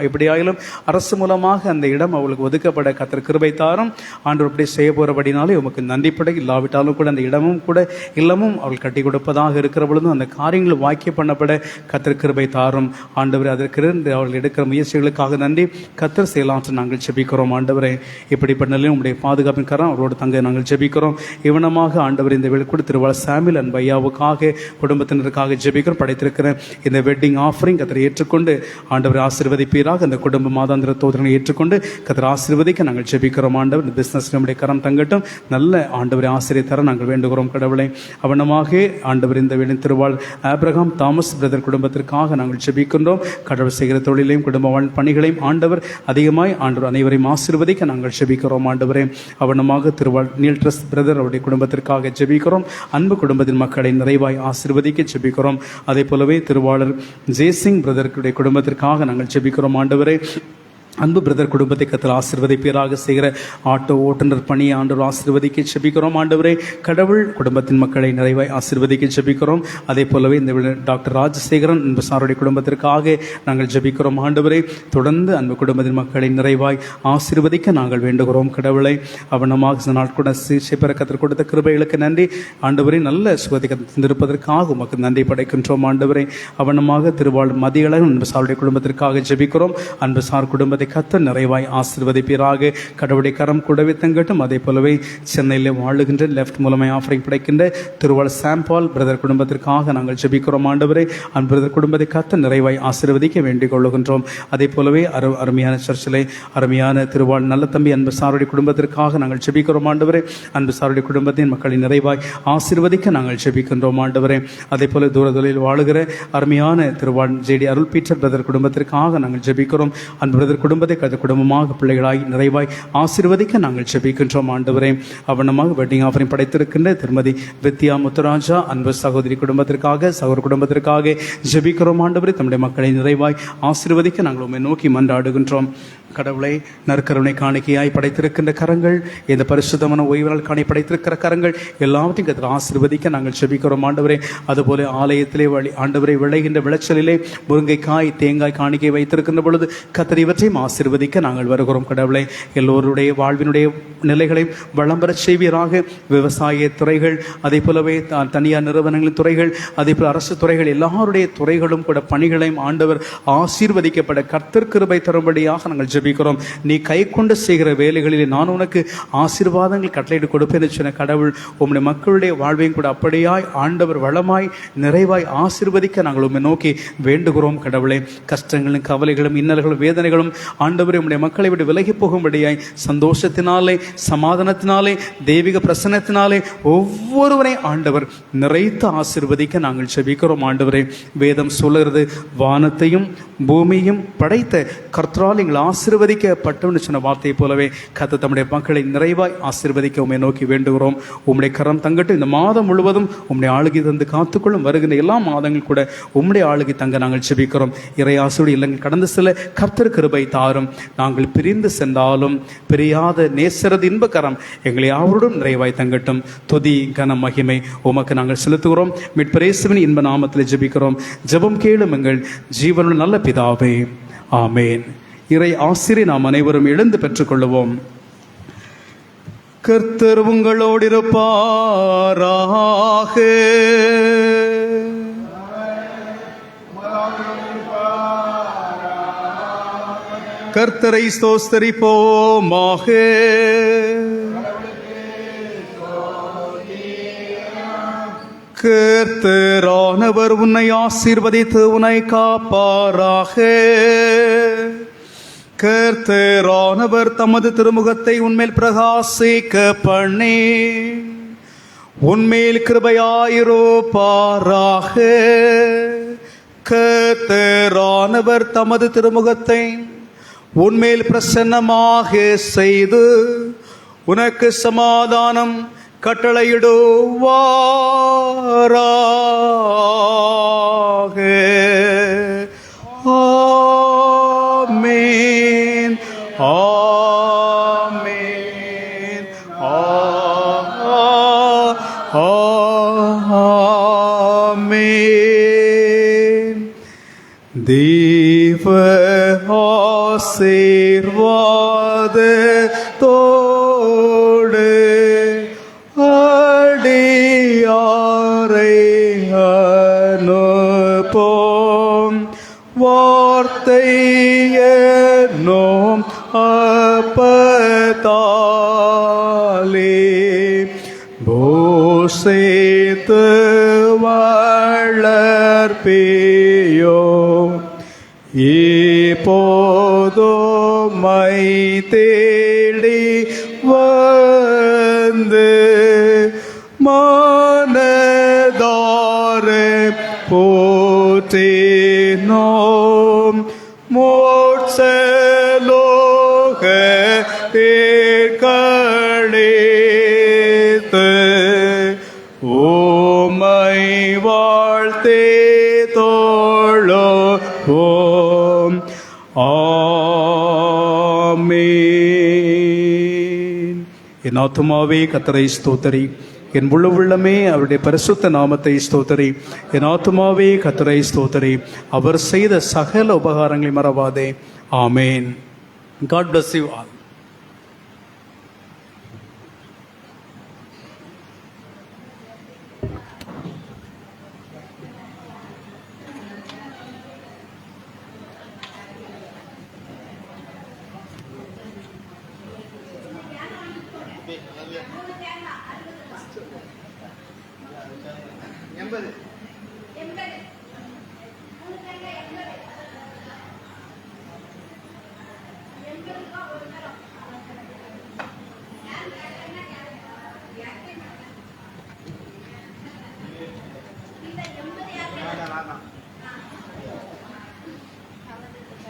எப்படியாயிலும் அரசு மூலமாக அந்த இடம் அவர்களுக்கு ஒதுக்கப்பட கர்த்தர் கிருபை தாரும் ஆண்டவர். அப்படி செய்ய போகிறபடினாலே உமக்கு நன்றிப்பட. இல்லாவிட்டாலும் கூட அந்த இடமும் கூட இல்லமும் அவள் கட்டி கொடுப்பதாக இருக்கிற பொழுதும் அந்த காரியங்கள் வாக்கிய பண்ணப்பட கர்த்தர் கிருபை தாரும் ஆண்டவரே. அதற்கு அவர்கள் எடுக்கிற முயற்சிகளுக்காக நன்றி. கர்த்தர் செயலாற்ற நாங்கள் ஜெபிக்கிறோம் ஆண்டவரே. இப்படிப்பட்ட நிலையில் உங்களுடைய பாதுகாப்பின் கரம் அவரோடு தங்க நாங்கள் ஜெபிக்கிறோம். இவனமாக ஆண்டவர் இந்த வெளிக்கூட திருவாளர் சாமில் அன்பு ஐயாவுக்காக, குடும்பத்தினருக்காக ஜெபிக்கிறோம். படைத்திருக்கிற இந்த வெட்டிங் ஆஃபரிங் கர்த்தர் ஏற்றுக்கொண்டு ஆண்டவர் ஆசீர்வதிப்பீராக. அந்த குடும்ப மாதாந்திர தோதனை ஏற்றுக்கொண்டு கர்த்தர் ஆசீர்வதிக்க நாங்கள் ஜெபிக்கிறோம் ஆண்டவர். இந்த பிசினஸ் நம்முடைய கரம் தங்கட்டும். நல்ல ஆண்டவரை ஆசிரியர் தர நாங்கள் வேண்டுகிறோம் கடவுளை. அவனமாக ஆண்டவர் இந்த வெளி திருவாள் ஆபிரகாம் தாமஸ் பிரதர் குடும்பத்திற்காக நாங்கள் ஜெபிக்கின்றோம். கடவுள் செய்கிற தொழிலையும் குடும்ப பணிகளையும் ஆண்டவர் அதிகமாய் ஆண்டவர் அனைவரையும் ஆசீர்வதிக்க நாங்கள் ஜெபிக்கிறோம் ஆண்டவரே. அவனமாக திருவாள் நீல் ட்ரஸ்ட் பிரதர் அவருடைய குடும்பத்திற்காக ஜெபிக்கிறோம். அன்பு குடும்பத்தின் மக்களை நிறைவாய் ஆசீர்வதிக்க ஜெபிக்கிறோம். அதே போலவே திருவாளர் ஜெய்சிங் பிரதருடைய குடும்பத்திற்காக நாங்கள் ஜெபிக்கிறோம் ஆண்டவரே. அன்பு பிரதர் குடும்பத்தை கர்த்தர் ஆசீர்வதிப்பீராக. செய்கிற ஆட்டோ ஓட்டுநர் பணி ஆண்டவர் ஆசீர்வதிக்க ஜெபிக்கிறோம் ஆண்டவரே. கடவுள் குடும்பத்தின் மக்களை நிறைவாய் ஆசீர்வதிக்க ஜெபிக்கிறோம். அதே போலவே இந்த டாக்டர் ராஜசேகரன் அன்பு சாருடைய குடும்பத்திற்காக நாங்கள் ஜெபிக்கிறோம் ஆண்டவரே. தொடர்ந்து அன்பு குடும்பத்தின் மக்களை நிறைவாய் ஆசீர்வதிக்க நாங்கள் வேண்டுகிறோம் கடவுளை. அவனமாக நாட்கூட சிகிச்சை கர்த்தர் கொடுத்த கிருபைகளுக்கு நன்றி ஆண்டவரே. நல்ல சுகத்தை தந்திருப்பதற்காக உமக்கு நன்றி படைக்கின்றோம் ஆண்டவரே. அவனமாக திருவாள் மதியழகன் அன்பு சாருடைய குடும்பத்திற்காக ஜெபிக்கிறோம். அன்பு சார் குடும்பத்தை கர்த்தர் நிறைவாய் ஆசீர்வதிப்பீராக. கடவுளுடைய கரம் கூடவே தங்கட்டும். அதே போலவே சென்னையில் வாழுகின்ற லெஃப்ட் மூலமாய் ஆஃபரிங் படைக்கின்ற திருவாள் சாம்பால் பிரதர் குடும்பத்திற்காக நாங்கள் ஜெபிக்கிறோம் ஆண்டவரே. அன்பு பிரதர் குடும்பத்தை கர்த்தர் நிறைவாய் ஆசீர்வதிக்க வேண்டிக் கொள்ளுகின்றோம். அதே போலவே அருமையான சர்ச்சிலே அருமையான திருவாள் நல்ல தம்பி அன்பு சாருடைய குடும்பத்திற்காக நாங்கள் ஜெபிக்கிறோம் ஆண்டவரே. அன்பு சாருடைய குடும்பத்தின் மக்களை நிறைவாய் ஆசீர்வதிக்க நாங்கள் ஜெபிக்கின்றோம் ஆண்டவரே. அதே போல தூரதொலையில் வாழுகிற அருமையான திருவாள் ஜேடி அருள் பீட்டர் பிரதர் குடும்பத்திற்காக நாங்கள் ஜெபிக்கிறோம். அன்பு பிரதர் குடும்பத்தை கருத்து குடும்பமாக பிள்ளைகளாய் நிறைவாய் ஆசீர்வதிக்க நாங்கள் ஜெபிக்கின்றோம் ஆண்டவரே. அவனமாக வெட்டிங் ஆஃபரிங் படைத்திருக்கின்ற திருமதி வித்யா முத்துராஜா அன்பு சகோதரி குடும்பத்திற்காக சகோதர குடும்பத்திற்காக ஜெபிக்கிறோம் ஆண்டவரே. தம்முடைய மக்களை நிறைவாய் ஆசீர்வதிக்க நாங்கள் உம்மை நோக்கி மன்றாடுகின்றோம் கடவுளை. நற்கருணை காணிக்கையாய் படைத்திருக்கின்ற கரங்கள், இந்த பரிசுத்தமான ஓய்வால் காணி படைத்திருக்கிற கரங்கள் எல்லாவற்றையும் கர்த்தர் ஆசீர்வதிக்க நாங்கள் ஜெபிக்கிறோம் ஆண்டவரே. அதுபோல ஆலயத்திலே ஆண்டவரை விளைகின்ற விளைச்சலிலே முருங்கைக்காய் தேங்காய் காணிக்கை வைத்திருக்கின்ற பொழுது கர்த்தர் இவற்றையும் ஆசீர்வதிக்க நாங்கள் வருகிறோம் கடவுளை. எல்லோருடைய வாழ்வினுடைய நிலைகளை வளம் பெறச் செய்வீராக. விவசாய துறைகள், அதே போலவே தனியார் நிறுவனங்களின் துறைகள், அதே போல அரசு துறைகள், எல்லாருடைய துறைகளும் கூட பணிகளையும் ஆண்டவர் ஆசீர்வதிக்கப்பட கர்த்தர் கிருபை தரும்படியாக நாங்கள் ஜெபிக்கிறோம். நீ கை கொண்டு செய்கிற வேலைகளிலே நான் உனக்கு ஆசீர்வாதங்கள் கட்டளையிட்டு கொடுப்பேன் சொன்ன கடவுள் உம்முடைய மக்களுடைய வாழ்வையும் கூட அப்படியாய் ஆண்டவர் வளமாய் நிறைவாய் ஆசீர்வதிக்க நாங்கள் உம்மை நோக்கி வேண்டுகிறோம் கடவுளே. கஷ்டங்களும் கவலைகளும் இன்னல்களும் வேதனைகளும் ஆண்டவரே உம்முடைய மக்களை விட்டு விலகி போகும்படியாய் சந்தோஷத்தினாலே சமாதானத்தினாலே தெய்வீக பிரசன்னத்தினாலே ஒவ்வொருவரை ஆண்டவர் நிறைத்து ஆசீர்வதிக்க நாங்கள் ஜெபிக்கிறோம் ஆண்டவரே. வேதம் சொல்லுகிறது, வானத்தையும் பூமியும் படைத்த கர்த்தரால் எங்கள் ஆசீர்வதிக்கப்பட்டோம்னு சொன்ன வார்த்தையை போலவே கர்த்தர் தம்முடைய மக்களை நிறைவாய் ஆசீர்வதிக்க உம்மை நோக்கி வேண்டுகிறோம். உம்முடைய கரம் தங்கட்டும். இந்த மாதம் முழுவதும் உம்முடைய ஆளுகை தந்து காத்துக்கொள்ளும். வருகின்ற எல்லா மாதங்கள் கூட உம்முடைய ஆளுகை தங்க நாங்கள் ஜெபிக்கிறோம். இறையாசுடைய இல்லங்கள் கடந்து செல்ல கர்த்தர் கிருபை தாரும். நாங்கள் பிரிந்து சென்றாலும் பிரியாத நேசரது இன்ப கரம் எங்களை யாவருடன் நிறைவாய் தங்கட்டும். துதி கன மகிமை உமக்கு நாங்கள் செலுத்துகிறோம். மீட்பரேசுவின் இன்ப நாமத்தில் ஜெபிக்கிறோம். ஜெபம் கேளும் எங்கள் ஜீவனுள்ள நல்ல பிதாவே, ஆமேன். இறை ஆசிரியை நாம் அனைவரும் எழுந்து பெற்றுக்கொள்ளுவோம். கர்த்தர் உங்களோடு இருப்பாராக. கர்த்தரை ஸ்தோத்திரிப்போமாக. கர்த்தரானவர் உன்னை ஆசீர்வதித்து உன்னை காப்பாராக. கர்த்தரானவர் தமது திருமுகத்தை உன்மேல் பிரகாசிக்க பண்ணி உன்மேல் கிருபையாயிருப்பாராக. கர்த்தரானவர் தமது திருமுகத்தை உன்மேல் பிரசன்னமாக செய்து உனக்கு சமாதானம் கட்டளையிடுவாராக. ஆமென். ஆமென். ஆமென். தேவ ஆசீர்வாதத்தோடு அடியாரை அனுப்போம். வார்த்தை என்னும் அப்பத்தாலே போஷித்து வளர்ப்பேயோ. இப்போதுமை தேடி வந்து மனதார போற்றினோம். மோட்சலோக தேர்களித்து ஓமை வாழ்த்தே தோழோம். ஆமென். என் ஆத்துமாவே கர்த்தரை ஸ்தோத்தரி, என் முழு உள்ளமே அவருடைய பரிசுத்த நாமத்தை ஸ்தோத்தரி. என் ஆத்துமாவே கர்த்தரை ஸ்தோத்தரி, அவர் செய்த சகல உபகாரங்களை மறவாதே. ஆமென். God bless you all.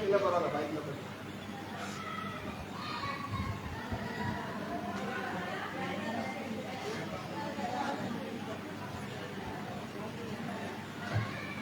இல்லை பரவாயில்ல, பைக்கில் போய்